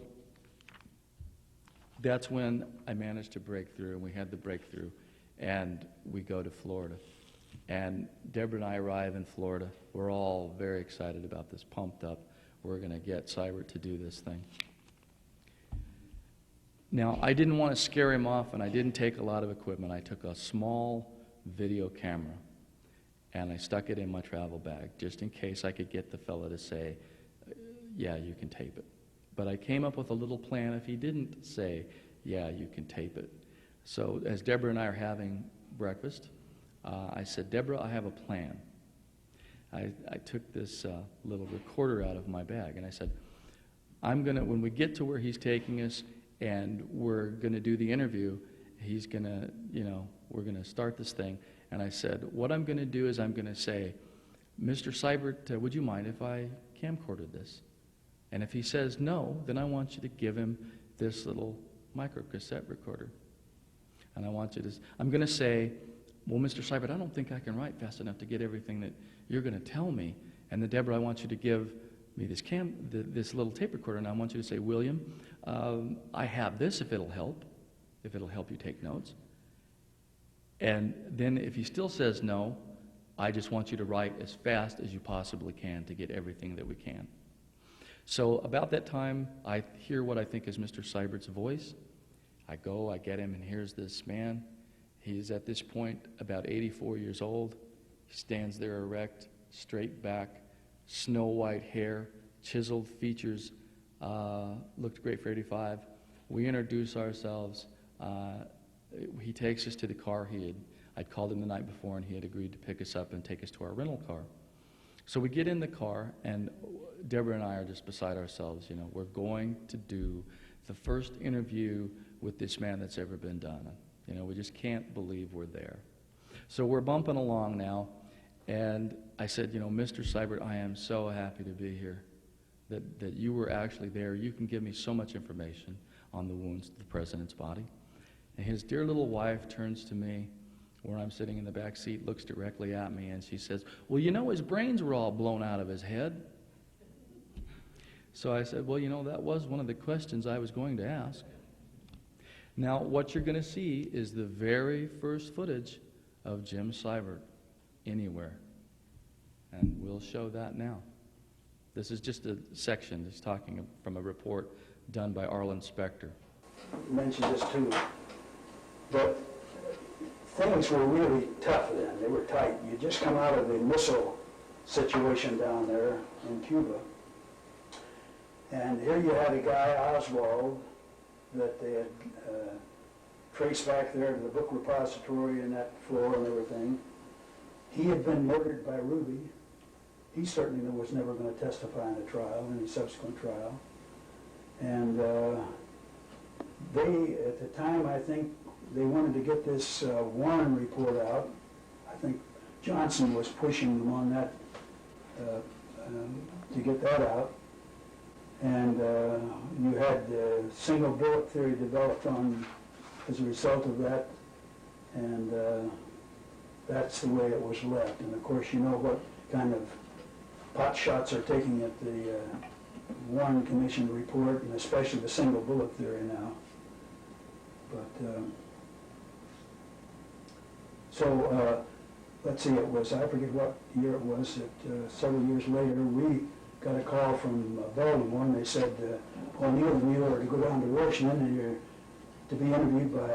that's when I managed to break through, and we had the breakthrough, and we go to Florida. And Deborah and I arrive in Florida. We're all very excited about this, pumped up. We're going to get Seibert to do this thing. Now, I didn't want to scare him off, and I didn't take a lot of equipment. I took a small video camera, and I stuck it in my travel bag, just in case I could get the fellow to say, yeah, you can tape it. But I came up with a little plan if he didn't say, yeah, you can tape it. So as Deborah and I are having breakfast, I said, Deborah, I have a plan. I took this little recorder out of my bag, and I said, when we get to where he's taking us, and we're going to do the interview, he's going to, we're going to start this thing. And I said, what I'm going to do is I'm going to say, Mr. Seibert, would you mind if I camcorded this? And if he says no, then I want you to give him this little microcassette recorder. And I'm going to say, well, Mr. Seibert, I don't think I can write fast enough to get everything that you're going to tell me. And then, Deborah, I want you to give me this little tape recorder, and I want you to say, William, I have this if it'll help you take notes. And then if he still says no, I just want you to write as fast as you possibly can to get everything that we can. So about that time, I hear what I think is Mr. Seibert's voice. I go, I get him, and here's this man. He is at this point about 84 years old. He stands there erect, straight back, snow white hair, chiseled features, looked great for 85. We introduce ourselves. He takes us to the car. I'd called him the night before, and he had agreed to pick us up and take us to our rental car. So we get in the car, and Deborah and I are just beside ourselves. We're going to do the first interview with this man that's ever been done. We just can't believe we're there. So we're bumping along now, And I said, you know, Mr. Seibert, I am so happy to be here, that you were actually there. You can give me so much information on the wounds to the president's body. And his dear little wife turns to me where I'm sitting in the back seat, looks directly at me, and she says, well, you know, his brains were all blown out of his head. So I said, well, you know, that was one of the questions I was going to ask. Now, what you're going to see is the very first footage of Jim Seibert anywhere. And we'll show that now. This is just a section that's talking from a report done by Arlen Specter. You mentioned this too, but things were really tough then. They were tight. You just come out of the missile situation down there in Cuba, and here you had a guy, Oswald, that they had traced back there to the book repository and that floor and everything. He had been murdered by Ruby. He certainly was never going to testify in the trial, any subsequent trial. And they, at the time, I think, they wanted to get this Warren report out. I think Johnson was pushing them on that to get that out. And you had the single bullet theory developed on as a result of that, and that's the way it was left. And of course, you know what kind of pot shots are taking at the Warren Commission report, and especially the single bullet theory now. But let's see, it was, I forget what year it was, that several years later we got a call from Baltimore, and they said, O'Neill and you are to go down to Washington and you're to be interviewed by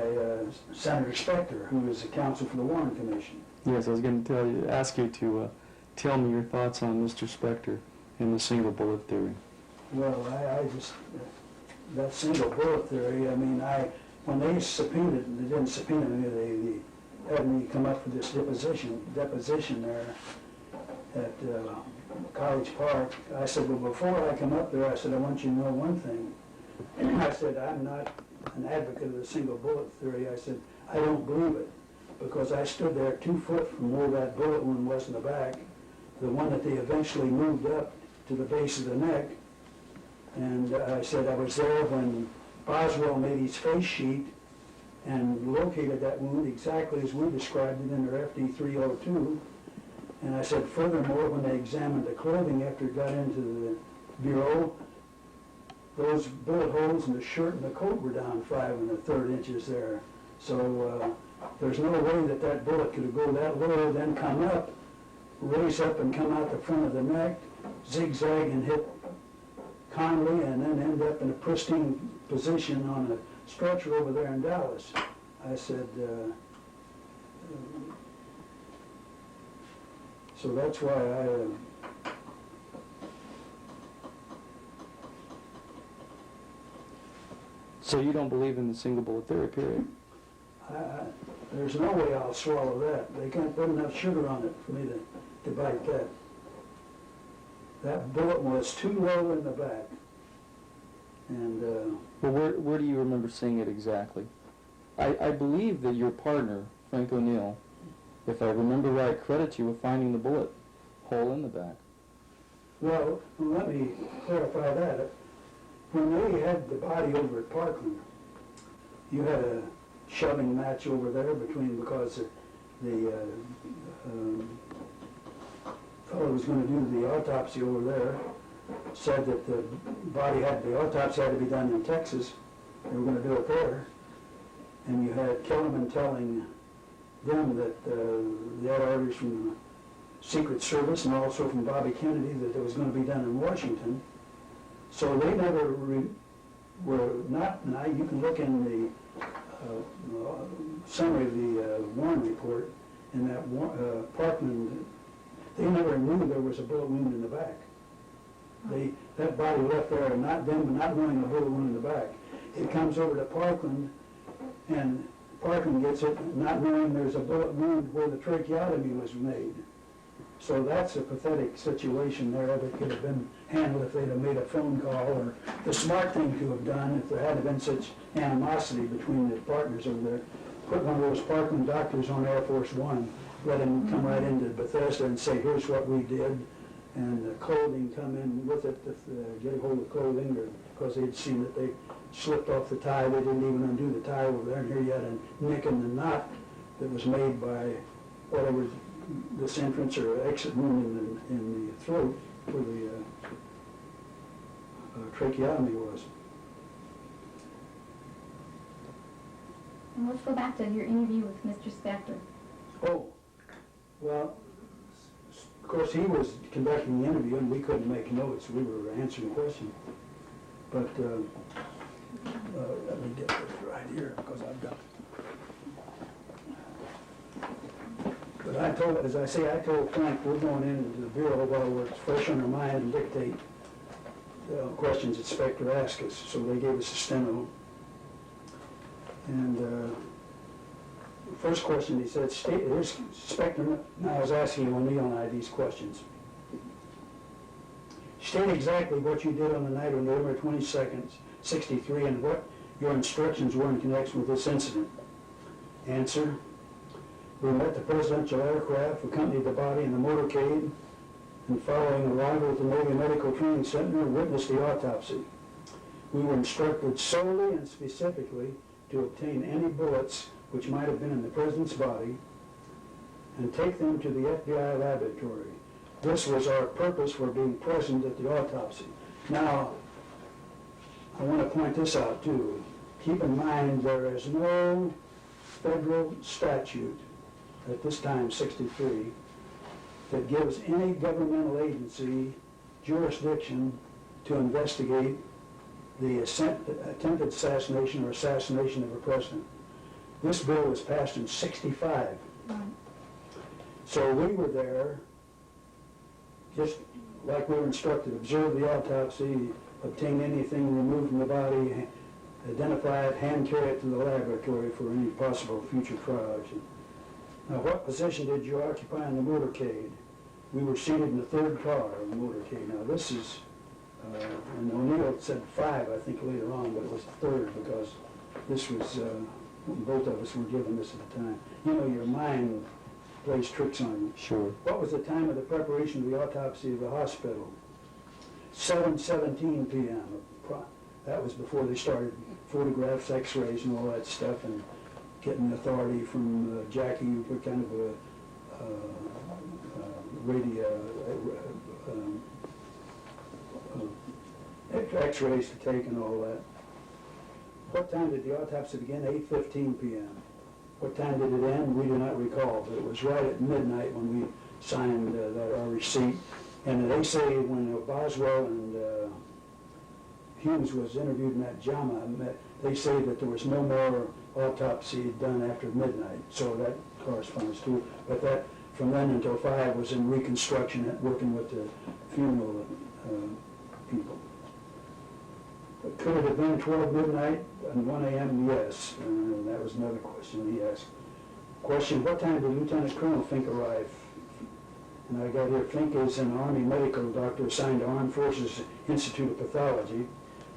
Senator Specter, who is the counsel for the Warren Commission. Yes, I was going to ask you to tell me your thoughts on Mr. Specter and the single bullet theory. Well, I just, that single bullet theory, I mean, when they subpoenaed, they didn't subpoena me, they had me come up for this deposition there at College Park. I said, well, before I come up there, I said, I want you to know one thing. I said, I'm not an advocate of the single bullet theory. I said, I don't believe it, because I stood there 2 foot from where that bullet wound was in the back, the one that they eventually moved up to the base of the neck. And I said, I was there when Boswell made his face sheet and located that wound exactly as we described it in their FD 302. And I said, furthermore, when they examined the clothing after it got into the bureau, those bullet holes in the shirt and the coat were down 5 1/3 inches there. So there's no way that that bullet could have go that low, then come up, raise up and come out the front of the neck, zigzag and hit Conley, and then end up in a pristine position on a stretcher over there in Dallas. I said, so that's why So you don't believe in the single bullet theory, period? there's no way I'll swallow that. They can't put enough sugar on it for me to bite that. That bullet was too low in the back. And Well, where do you remember seeing it exactly? I believe that your partner, Frank O'Neill, if I remember right, credits you with finding the bullet hole in the back. well, let me clarify that. When they had the body over at Parkland, you had a shoving match over there because the fellow who was going to do the autopsy over there said that the autopsy had to be done in Texas. They were going to do it there. And you had Kellerman telling them that they had orders from the Secret Service and also from Bobby Kennedy that it was going to be done in Washington. So they never were not, now you can look in the summary of the Warren report, in that Parkland, they never knew there was a bullet wound in the back. That body left there, and not knowing a bullet wound in the back. It comes over to Parkland, and Parkland gets it, not knowing there's a bullet wound where the tracheotomy was made. So that's a pathetic situation there that could have been handled if they'd have made a phone call, or the smart thing to have done if there hadn't been such animosity between the partners over there. Put one of those Parkland doctors on Air Force One. let him come right into Bethesda and say, here's what we did, and the clothing come in with it, if get a hold of clothing, or because they'd seen that they slipped off the tie, they didn't even undo the tie over there, and here you had a nick in the knot that was made by whatever this entrance or exit wound in the throat where the tracheotomy was. And let's go back to your interview with Mr. Spector. Oh, well, of course, he was conducting the interview, and we couldn't make notes. We were answering questions. But let me get this right here, because I've got. But I told, as I say, I told Frank we're going into the bureau while it's fresh on our mind and dictate questions that Spector asked us. So they gave us a steno. And the first question he said, here's Spector, now I was asking you on I these questions. State exactly what you did on the night of November 22nd, 63, and what your instructions were in connection with this incident. Answer, we met the presidential aircraft, accompanied the body in the motorcade, and following arrival at the Navy Medical Training Center, witnessed the autopsy. We were instructed solely and specifically to obtain any bullets which might have been in the president's body and take them to the FBI laboratory. This was our purpose for being present at the autopsy. Now, I want to point this out too. Keep in mind there is no federal statute at this time, 63, that gives any governmental agency jurisdiction to investigate the attempted assassination or assassination of a president. This bill was passed in 65. So we were there, just like we were instructed, observe the autopsy, obtain anything removed from the body, identify it, hand carry it to the laboratory for any possible future trials. Now, what position did you occupy in the motorcade? We were seated in the third car of the motorcade. Now, this is, and O'Neill said 5, I think, later on, but it was the third because this was, both of us were given this at the time. You know, your mind plays tricks on you. Sure. What was the time of the preparation of the autopsy of the hospital? 7:17 p.m. That was before they started photographs, x-rays, and all that stuff, and getting authority from Jackie, what kind of x-rays to take and all that. What time did the autopsy begin? 8:15 p.m. What time did it end? We do not recall, but it was right at midnight when we signed our receipt. And they say when Boswell and Hughes was interviewed in that JAMA, they say that there was no more autopsy done after midnight, so that corresponds to it. But that, from then until 5, was in reconstruction, working with the funeral people. But could it have been 12 midnight and 1 a.m.? Yes. That was another question he asked. Question, what time did Lieutenant Colonel Fink arrive? And I got here, Fink is an Army medical doctor assigned to Armed Forces Institute of Pathology.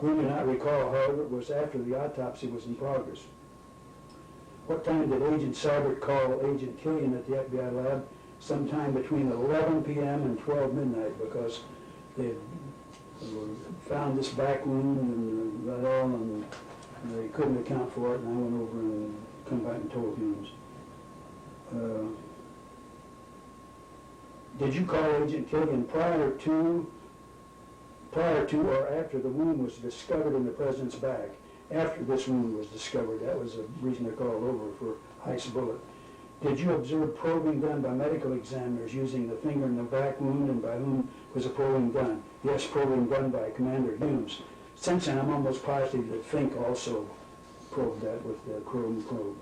We do not recall, however, it was after the autopsy was in progress. What time did Agent Seibert call Agent Killian at the FBI lab? Sometime between 11 p.m. and 12 midnight, because they had found this back wound and that all, and they couldn't account for it, and I went over and come back and told Hughes. Did you call Agent Killian prior to or after the wound was discovered in the president's back? After this wound was discovered, that was the reason they called over for ice bullet. Did you observe probing done by medical examiners using the finger in the back wound, and by whom was the probing done? Yes, probing done by Commander Hughes. Since then, I'm almost positive that Fink also probed that with the chrome probe.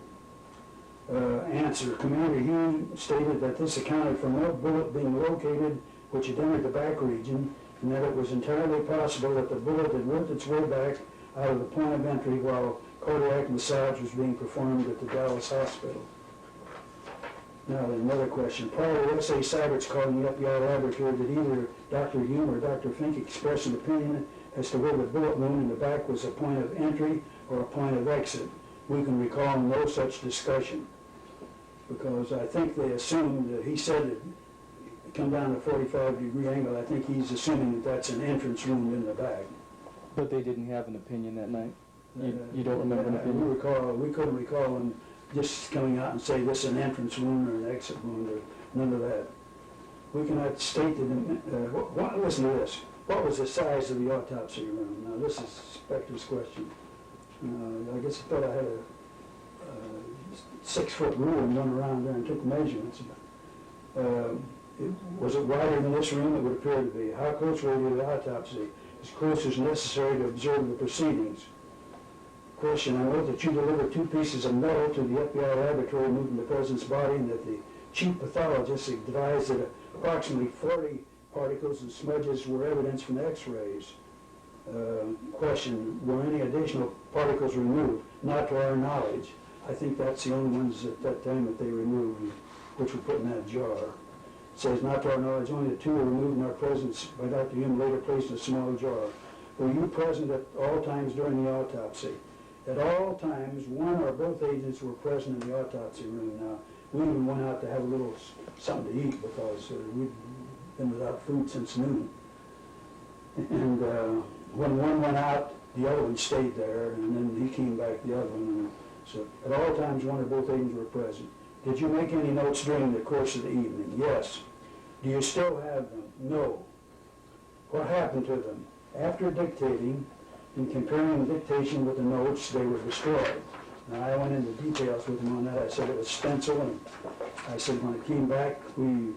Answer, Commander Hughes stated that this accounted for no bullet being located which had entered the back region, and that it was entirely possible that the bullet had worked its way back out of the point of entry while cardiac massage was being performed at the Dallas Hospital. Now then, another question. Prior to S.A. Seibert's calling the FBI laboratory, did either Dr. Hume or Dr. Fink express an opinion as to whether the bullet wound in the back was a point of entry or a point of exit? We can recall no such discussion. because I think they assumed, he said it come down to 45-degree angle. I think he's assuming that that's an entrance wound in the back. But they didn't have an opinion that night? You don't remember an opinion? We couldn't recall them just coming out and say this is an entrance wound or an exit wound or none of that. We cannot state that, listen to this. What was the size of the autopsy room? Now this is Spector's question. I guess I thought I had a 6-foot rule and went around there and took measurements. Was it wider than this room? It would appear to be. How close were you to the autopsy? As close as necessary to observe the proceedings. Question, I note that you delivered 2 pieces of metal to the FBI laboratory moving the president's body and that the chief pathologist advised that approximately 40 particles and smudges were evidence from x-rays. Question, were any additional particles removed? Not to our knowledge. I think that's the only ones at that time that they removed, which were put in that jar. It says, not to our knowledge, only the 2 were removed in our presence by Dr. Hume, later placed in a small jar. Were you present at all times during the autopsy? At all times, one or both agents were present in the autopsy room. Now, we even went out to have a little something to eat because we'd been without food since noon. And when one went out, the other one stayed there, and then he came back, the other one. And so at all times, one or both agents were present. Did you make any notes during the course of the evening? Yes. Do you still have them? No. What happened to them? After dictating, in comparing the dictation with the notes, they were destroyed. Now, I went into details with him on that. I said it was stencil, and I said when it came back, we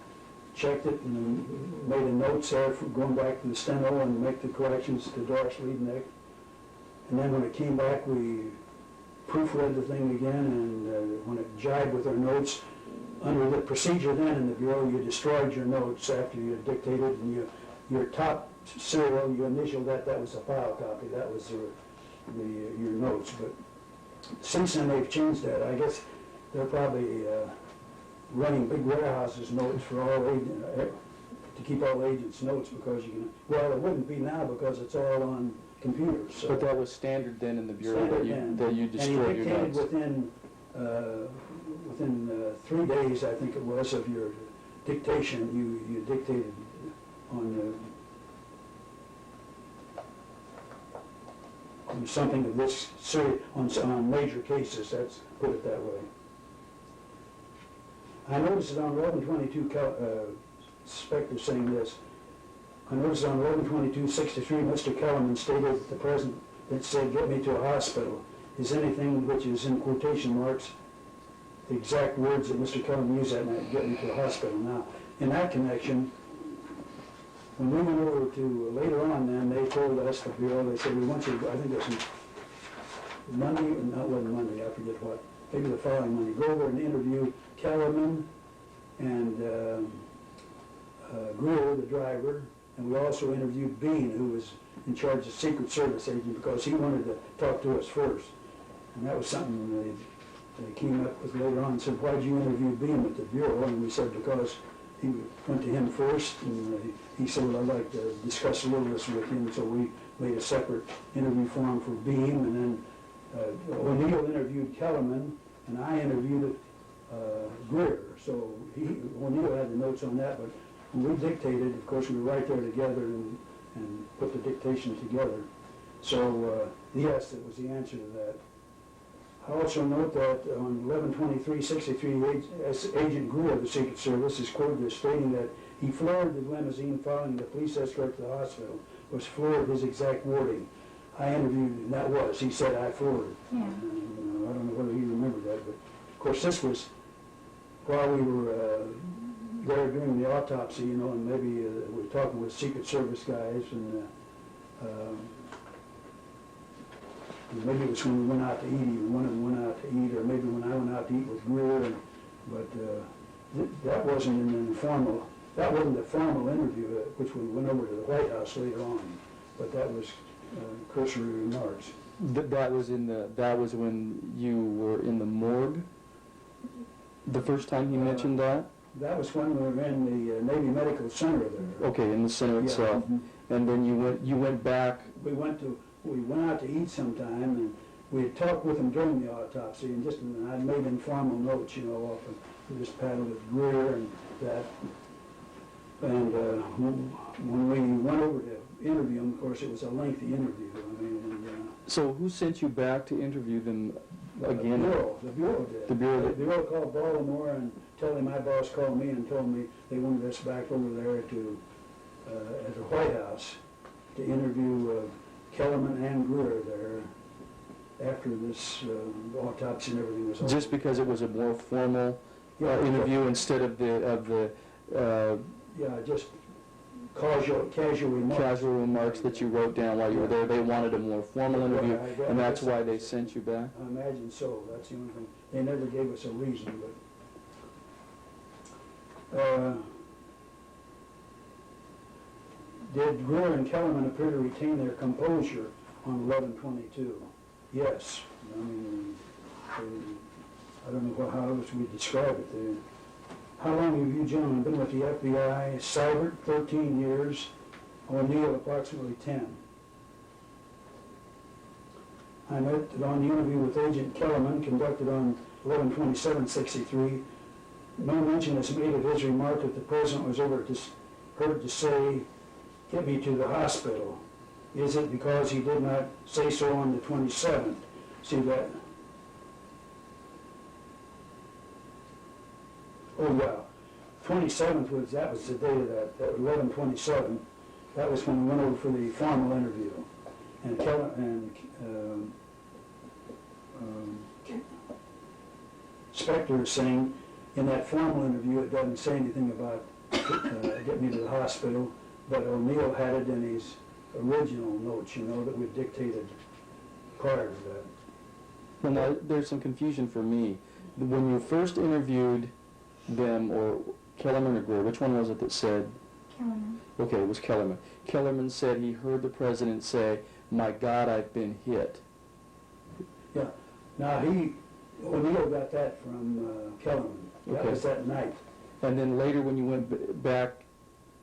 checked it and made a note there for going back to the steno and make the corrections to Doris Liebknecht. And then when it came back, we proofread the thing again, and when it jibed with our notes, under the procedure then in the Bureau, you destroyed your notes after you had dictated, and your top serial, you initialed that was a file copy, that was your notes. But since then they've changed that. I guess they're probably running big warehouses notes for all to keep all agents' notes, because you can, well, it wouldn't be now because it's all on computers. So. But that was standard then in the Bureau that you destroyed your notes. And within 3 days, I think it was, of your dictation, you dictated on something of this serious, on major cases, let's put it that way. I noticed that on 11/22, Spector saying this, I noticed on 11/22/63, Mr. Kellerman stated that the president that said, get me to a hospital. Is anything which is in quotation marks the exact words that Mr. Kellerman used that night, get me to a hospital? Now, in that connection, when we went over to, later on then, they told us, the Bureau, they said, we want you, I think it was Monday, no, it wasn't Monday, I forget what, maybe the following Monday, go over and interview Kellerman and Greer, the driver, and we also interviewed Bean, who was in charge of Secret Service agent, because he wanted to talk to us first. And that was something they came up with later on and said, why did you interview Bean at the Bureau? And we said, because he went to him first, and he said, well, I'd like to discuss a little this with him, so we made a separate interview form for Bean, and then O'Neill interviewed Kellerman, and I interviewed Greer. So O'Neill had the notes on that, but when we dictated, of course, we were right there together and put the dictation together. So, yes, it was the answer to that. I also note that on 11/23/63, Agent Greer of the Secret Service is quoted as stating that he floored the limousine following the police escort to the hospital, was floored, his exact wording. I interviewed, and that was, he said, I floored it. Yeah. I don't know whether he remembered that, but of course this was while we were there doing the autopsy, you know, and maybe we were talking with Secret Service guys, and maybe it was when we went out to eat, even one of them went out to eat, or maybe when I went out to eat with Greer, but that wasn't an informal, that wasn't the formal interview, which we went over to the White House later on, but that was cursory remarks. That was when you were in the morgue? The first time he mentioned that? That was when we were in the Navy Medical Center there. Okay, in the center itself. Mm-hmm. And then you went back. We went out to eat sometime, and we had talked with him during the autopsy, and I'd made informal notes, you know, this paddle with Greer and that. And when we went over to interview him, of course, it was a lengthy interview. I mean, and, So who sent you back to interview them again? The Bureau did. The Bureau The Bureau called Baltimore and my boss called me and told me they wanted us back over there to, at the White House to interview Kellerman and Greer there after this autopsy and everything was over. Just because it was a more formal interview instead of the just casual remarks. Casual remarks that you wrote down while you were there. They wanted a more formal interview, and that's why they sent you back? I imagine so. That's the only thing. They never gave us a reason, but... did Greer and Kellerman appear to retain their composure on 11/22? Yes. I mean, I don't know how else we describe it. How long have you gentlemen been with the FBI? Seibert, 13 years. O'Neill, approximately 10. I note that on the interview with Agent Kellerman, conducted on 11/27/63, no mention is made of his remark that the President was heard to say, "Get me to the hospital." Is it because he did not say so on the 27th? See that? Oh yeah, 27th was the day of that 11/27. That was when we went over for the formal interview, and Spector is saying in that formal interview it doesn't say anything about get me to the hospital, but O'Neill had it in his original notes, that we dictated prior to that. Well, now, there's some confusion for me. When you first interviewed them, or Kellerman or Greer, which one was it that said? Kellerman. Okay, it was Kellerman. Kellerman said he heard the President say, "My God, I've been hit." Yeah. Now O'Neill got that from Kellerman. That was that night. And then later when you went back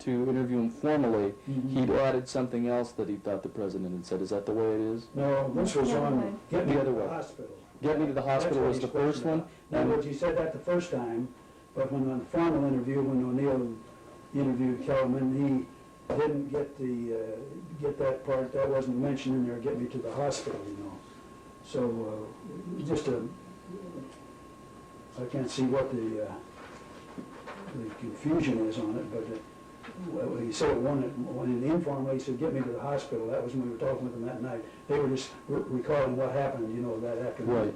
to interview him formally, he'd added something else that he thought the President had said. Is that the way it is? No, this was on Get Me to the Hospital. Get Me to the Hospital was the first one? In other words, he said that the first time, but when on the formal interview, when O'Neill interviewed Kellerman, he didn't get that part. That wasn't mentioned in there, Get Me to the Hospital, So I can't see what the confusion is on it, but he said when the informal, he said, "Get me to the hospital." That was when we were talking with them that night. They were just recalling what happened, that afternoon. Right.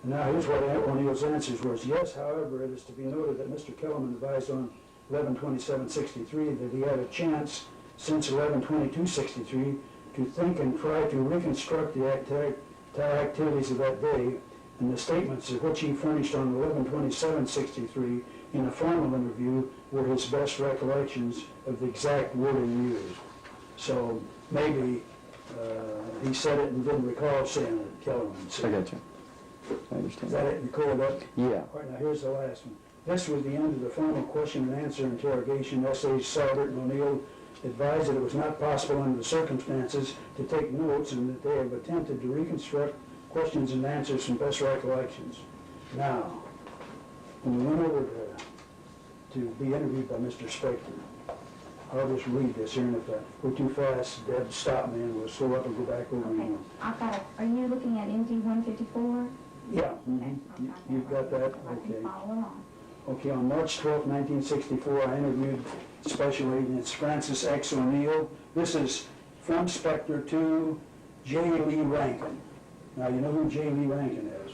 And now here's what O'Neill's answers was. Yes, however, it is to be noted that Mr. Kellerman advised on 11/27/63 that he had a chance since 11/22/63 to think and try to reconstruct the activities of that day, and the statements of which he furnished on 11/27/63 in a formal interview were his best recollections of the exact wording used. So maybe he said it and didn't recall saying it, Kellerman said. I got you. I understand. Is that it? You cleared up? Yeah. All right, now here's the last one. This was the end of the formal question and answer interrogation. S.A. Seibert and O'Neill advised that it was not possible under the circumstances to take notes and that they have attempted to reconstruct questions and answers from best recollections. Now, when we went over to be interviewed by Mr. Spector, I'll just read this here, and if I go too fast, Deb, stop me, and we'll slow up and go back over. Okay, I've got it. Are you looking at MD 154? Yeah, Okay. you've got that? I can Okay. follow along. Okay, on March 12, 1964, I interviewed Special Agent Francis X. O'Neill. This is from Spector to J. Lee Rankin. Now, you know who J. Lee Rankin is.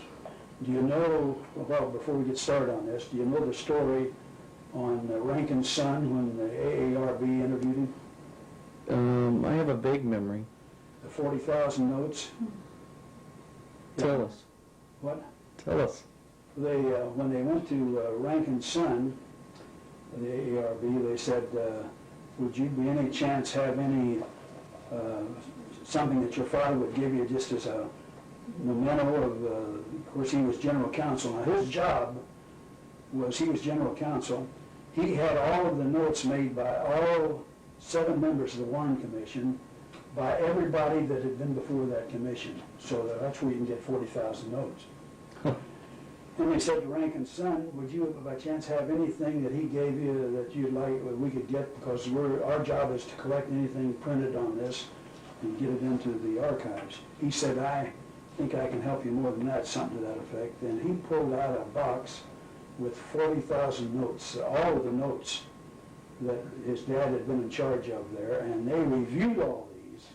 Do you know, well, before we get started on this, do you know the story on Rankin's son when the AARB interviewed him? I have a vague memory. The 40,000 notes? Tell us. What? Tell us. They, when they went to Rankin's son, the AARB, they said, would you by any chance have any, something that your father would give you just as a memento of course he was general counsel. Now his job was, he was general counsel. He had all of the notes made by all 7 members of the Warren Commission, by everybody that had been before that commission. So that's where you can get 40,000 notes. And they said to Rankin's son, would you by chance have anything that he gave you that you'd like, we could get, because our job is to collect anything printed on this and get it into the archives. He said, I think I can help you more than that, something to that effect. And he pulled out a box with 40,000 notes, all of the notes that his dad had been in charge of there, and they reviewed all these.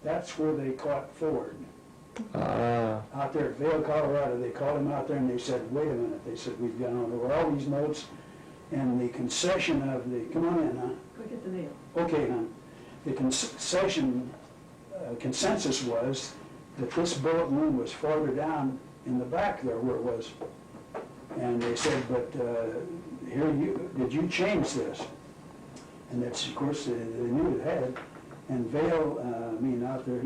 That's where they caught Ford. Out there at Vail, Colorado, they called him out there and they said, wait a minute, they said, we've gone over all these notes, and the concession of the, come on in, huh? Go get the nail. Okay, hon. The concession, consensus was that this bullet wound was farther down in the back there where it was. And they said, but did you change this? And that's, of course, they knew it had. And Vail, out there,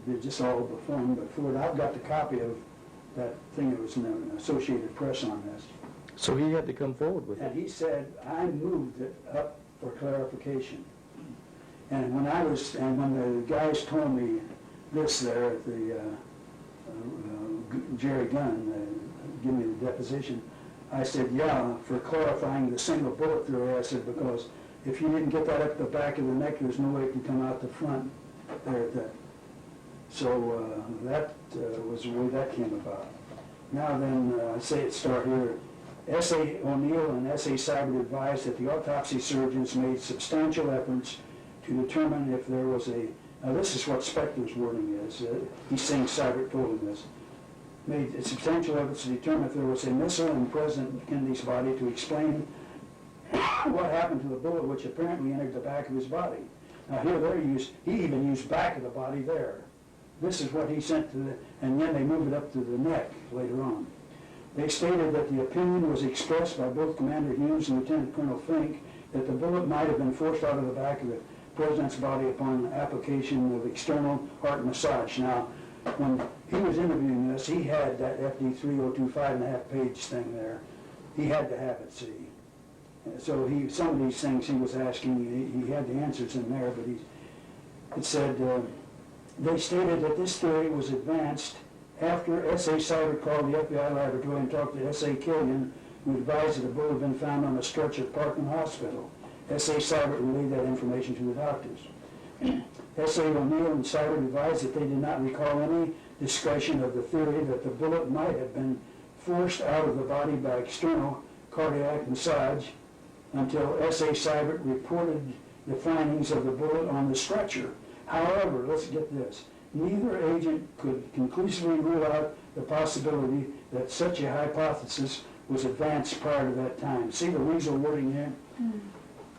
they just all performed, but Ford, I've got the copy of that thing that was in the Associated Press on this. So he had to come forward with And it. he said, I moved it up for clarification. And when the guys told me this there at the Jerry Gunn, give me the deposition, I said, yeah, for clarifying the single bullet theory. I said, because if you didn't get that up the back of the neck, there's no way it can come out the front there at that. So that was the way that came about. Now then, I say it start here. S.A. O'Neill and S.A. Seibert advised that the autopsy surgeons made substantial efforts to determine if there was a, now this is what Spector's wording is, he's saying Seibert told him this, made substantial efforts to determine if there was a missile in President Kennedy's body to explain what happened to the bullet which apparently entered the back of his body. Now here he even used back of the body there. This is what he sent to the, and then they moved it up to the neck later on. They stated that the opinion was expressed by both Commander Hughes and Lieutenant Colonel Fink that the bullet might have been forced out of the back of the President's body upon application of external heart massage. Now, when he was interviewing this, he had that FD 3025 5.5-page thing there. He had to have it, see. So some of these things he was asking, he had the answers in there, but it said, they stated that this theory was advanced after S.A. Seibert called the FBI laboratory and talked to S.A. Killian, who advised that a bullet had been found on a stretcher at Parkland Hospital. S.A. Seibert relayed that information to the doctors. S.A. O'Neill and Seibert advised that they did not recall any discussion of the theory that the bullet might have been forced out of the body by external cardiac massage until S.A. Seibert reported the findings of the bullet on the stretcher. However, let's get this, neither agent could conclusively rule out the possibility that such a hypothesis was advanced prior to that time. See the weasel wording here?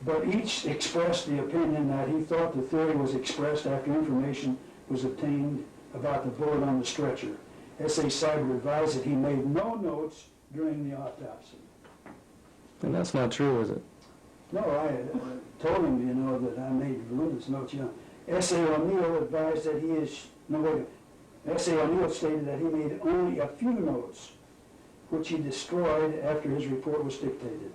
But each expressed the opinion that he thought the theory was expressed after information was obtained about the bullet on the stretcher. S.A. Seibert advised that he made no notes during the autopsy. And that's not true, is it? No, I told him, that I made voluminous notes, S.A. O'Neill advised that S.A. O'Neill stated that he made only a few notes, which he destroyed after his report was dictated.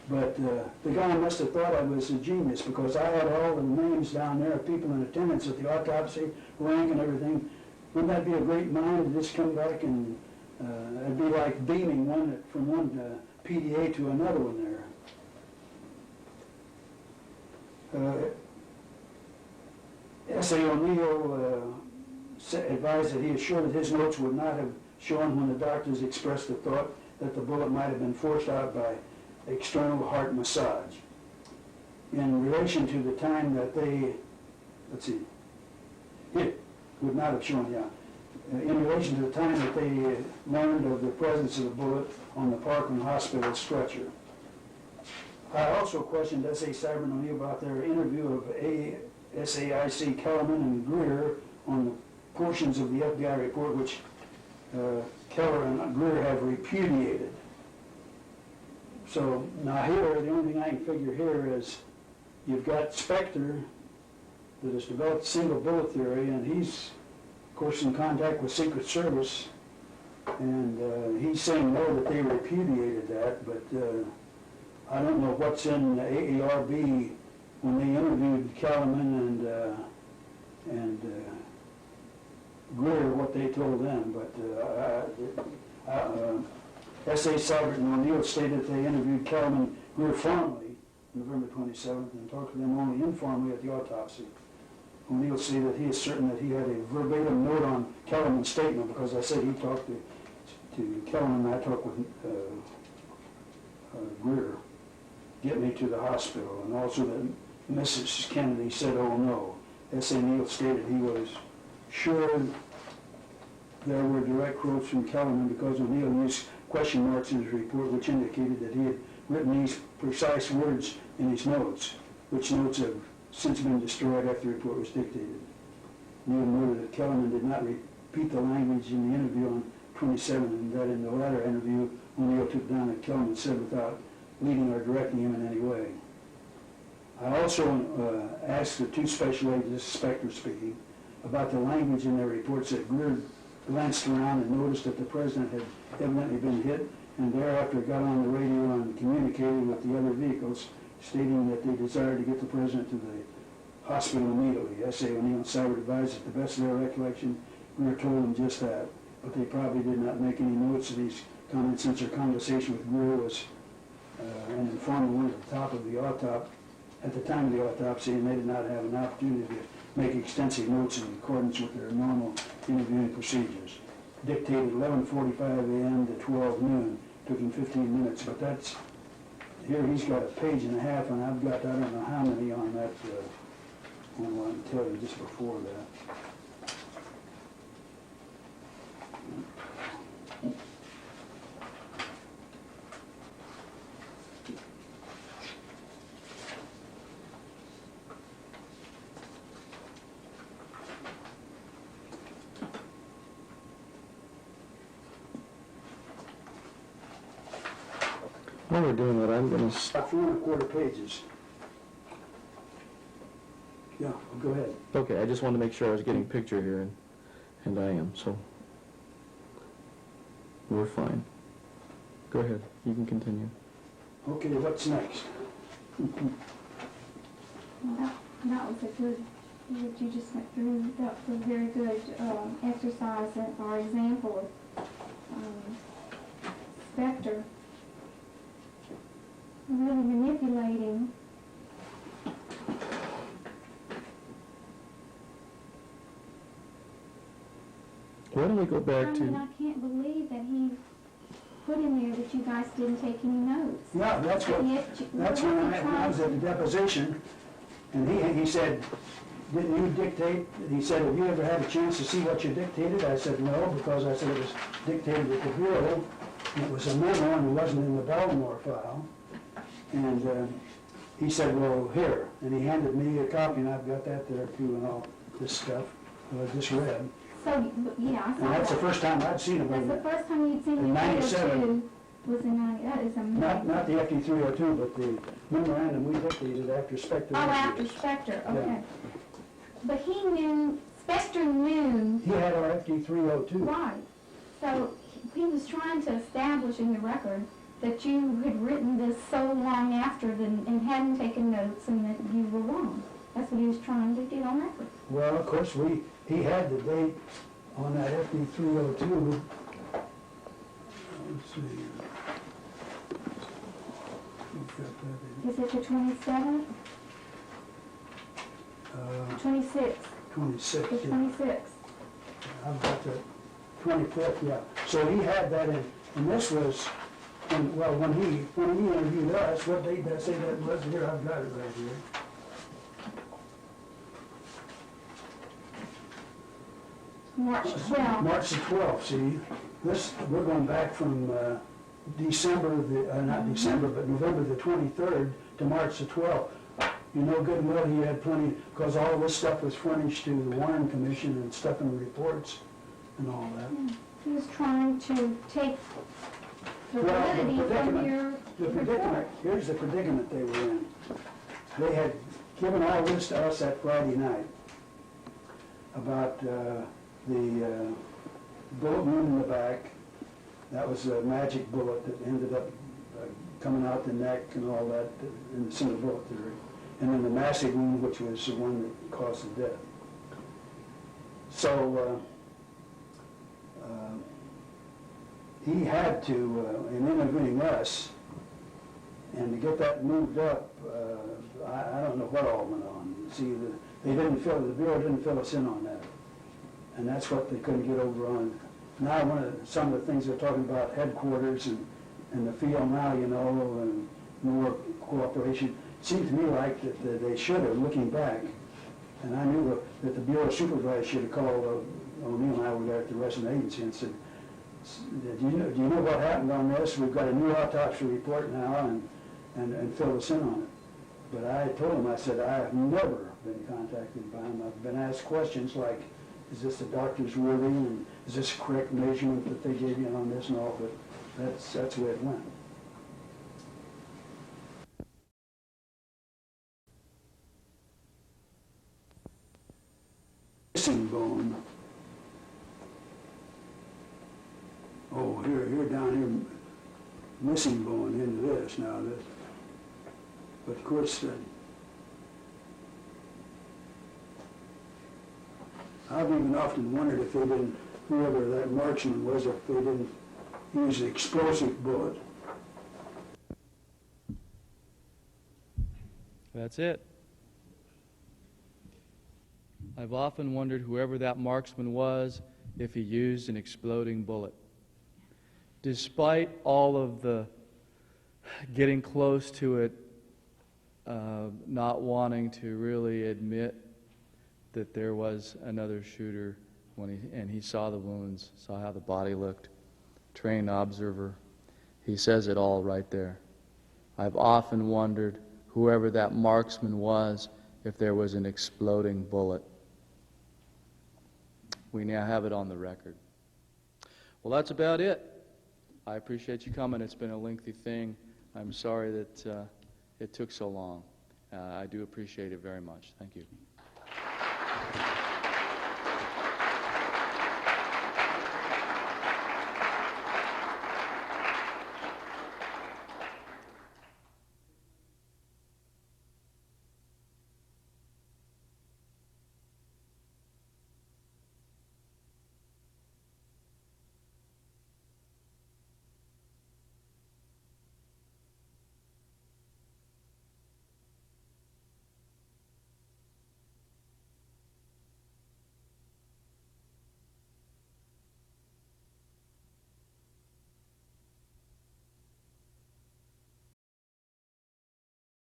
But the guy must have thought I was a genius, because I had all the names down there of people in attendance at the autopsy, rank and everything. Wouldn't that be a great mind to just come back and it'd be like beaming from one PDA to another one there. S.A. O'Neill advised that he assured that his notes would not have shown when the doctors expressed the thought that the bullet might have been forced out by external heart massage. In relation to the time that they, it would not have shown, in relation to the time that they learned of the presence of the bullet on the Parkland Hospital stretcher. I also questioned S.A. Seibert and O'Neill about their interview of SAIC Kellerman and Greer on the portions of the FBI report which Keller and Greer have repudiated. So now here, the only thing I can figure here is you've got Spector that has developed single bullet theory, and he's, of course, in contact with Secret Service, and he's saying no, that they repudiated that, but I don't know what's in the AARB when they interviewed Kellerman and Greer, what they told them, but S.A. Seibert and O'Neill stated that they interviewed Kellerman Greer formally November 27th and talked to them only informally at the autopsy. O'Neill stated that he is certain that he had a verbatim note on Kellerman's statement because I said he talked to Kellerman and I talked with Greer, get me to the hospital, and also that Mrs. Kennedy said, oh no. S.A. Neal stated he was sure there were direct quotes from Kellerman because O'Neill used question marks in his report which indicated that he had written these precise words in his notes, which notes have since been destroyed after the report was dictated. Neal noted that Kellerman did not repeat the language in the interview on 27 and that in the latter interview O'Neill took down that Kellerman said without leading or directing him in any way. I also asked the two special agents, Spector speaking, about the language in their reports that Greer glanced around and noticed that the president had evidently been hit and thereafter got on the radio and communicated with the other vehicles, stating that they desired to get the president to the hospital immediately. S.A. O'Neill and Seibert advised that the best of their recollection, Greer told them just that, but they probably did not make any notes of these comments since their conversation with Greer was an informal one at the top of the autopsy, at the time of the autopsy, and they did not have an opportunity to make extensive notes in accordance with their normal interviewing procedures. Dictated 11:45 a.m. to 12 noon, took him 15 minutes, but that's, here he's got a page and a half, and I've got, I don't know how many on that, one I can tell you just before that. While we're doing that, I'm going to... 4¼ pages. Yeah, go ahead. Okay, I just wanted to make sure I was getting a picture here, and I am, so we're fine. Go ahead, you can continue. Okay, what's next? Well, that was a good, what you just went through, that was a very good exercise or example of Spector really manipulating Why don't we go back I to... mean, I can't believe that he put in there that you guys didn't take any notes. Yeah, that's what, that's when I was at the deposition, and he said, didn't you dictate? He said, have you ever had a chance to see what you dictated? I said, no, because I said it was dictated at the bureau, and it was a memo, and it wasn't in the Baltimore file. And he said, well, here, and he handed me a copy, and I've got that there too, and all this stuff that I just read. So, yeah, I saw And that's the that. first time I'd seen it. That's the first time you'd seen In the 97. 302 was in 90. That is amazing. Not the FD302, but the memorandum we dictated after Spector. Oh, after Spector, okay. Yeah. But he knew, Spector knew. He had our FD302. Right. So he was trying to establish in the record that you had written this so long after and hadn't taken notes and that you were wrong. That's what he was trying to get on record. Well, of course, he had the date on that FD302. Let's see. Is it the 27th? 26th. 26th. The Yeah. 26th. I've got the 25th, yeah. So he had that in, and this was, when he interviewed us, what date did I say that was? Here, I've got it right here. March 12th. March the 12th, see, we're going back from not December, but November the 23rd to March the 12th. You know good and well he had plenty, because all this stuff was furnished to the Warren Commission and stuff in the reports and all that. He was trying to take the validity from your report. Here's the predicament they were in. They had given all this to us that Friday night about the bullet wound in the back. That was a magic bullet that ended up coming out the neck and all that in the single bullet theory. And then the massive wound, which was the one that caused the death. So he had to, in interviewing us, and to get that moved up, I don't know what all went on. See, the Bureau didn't fill us in on that. And that's what they couldn't get over on. Now, some of the things they're talking about, headquarters and the field now, you know, and more cooperation. It seemed to me like that they should have, looking back, and I knew that the Bureau supervisor should have called O'Neill and I were there at the rest of the agency and said, do you know what happened on this? We've got a new autopsy report now, and fill us in on it. But I told him, I said, I have never been contacted by him. I've been asked questions like, is this the doctor's wording, and is this correct measurement that they gave you on this and all, but that's the way it went. Missing bone. Oh, here down here, missing bone into this now. But of course, I've even often wondered if they didn't, whoever that marksman was, if they didn't use the explosive bullet. That's it. I've often wondered, whoever that marksman was, if he used an exploding bullet. Despite all of the getting close to it, not wanting to really admit that there was another shooter and he saw the wounds, saw how the body looked, trained observer. He says it all right there. I've often wondered, whoever that marksman was, if there was an exploding bullet. We now have it on the record. Well, that's about it. I appreciate you coming. It's been a lengthy thing. I'm sorry that it took so long. I do appreciate it very much. Thank you.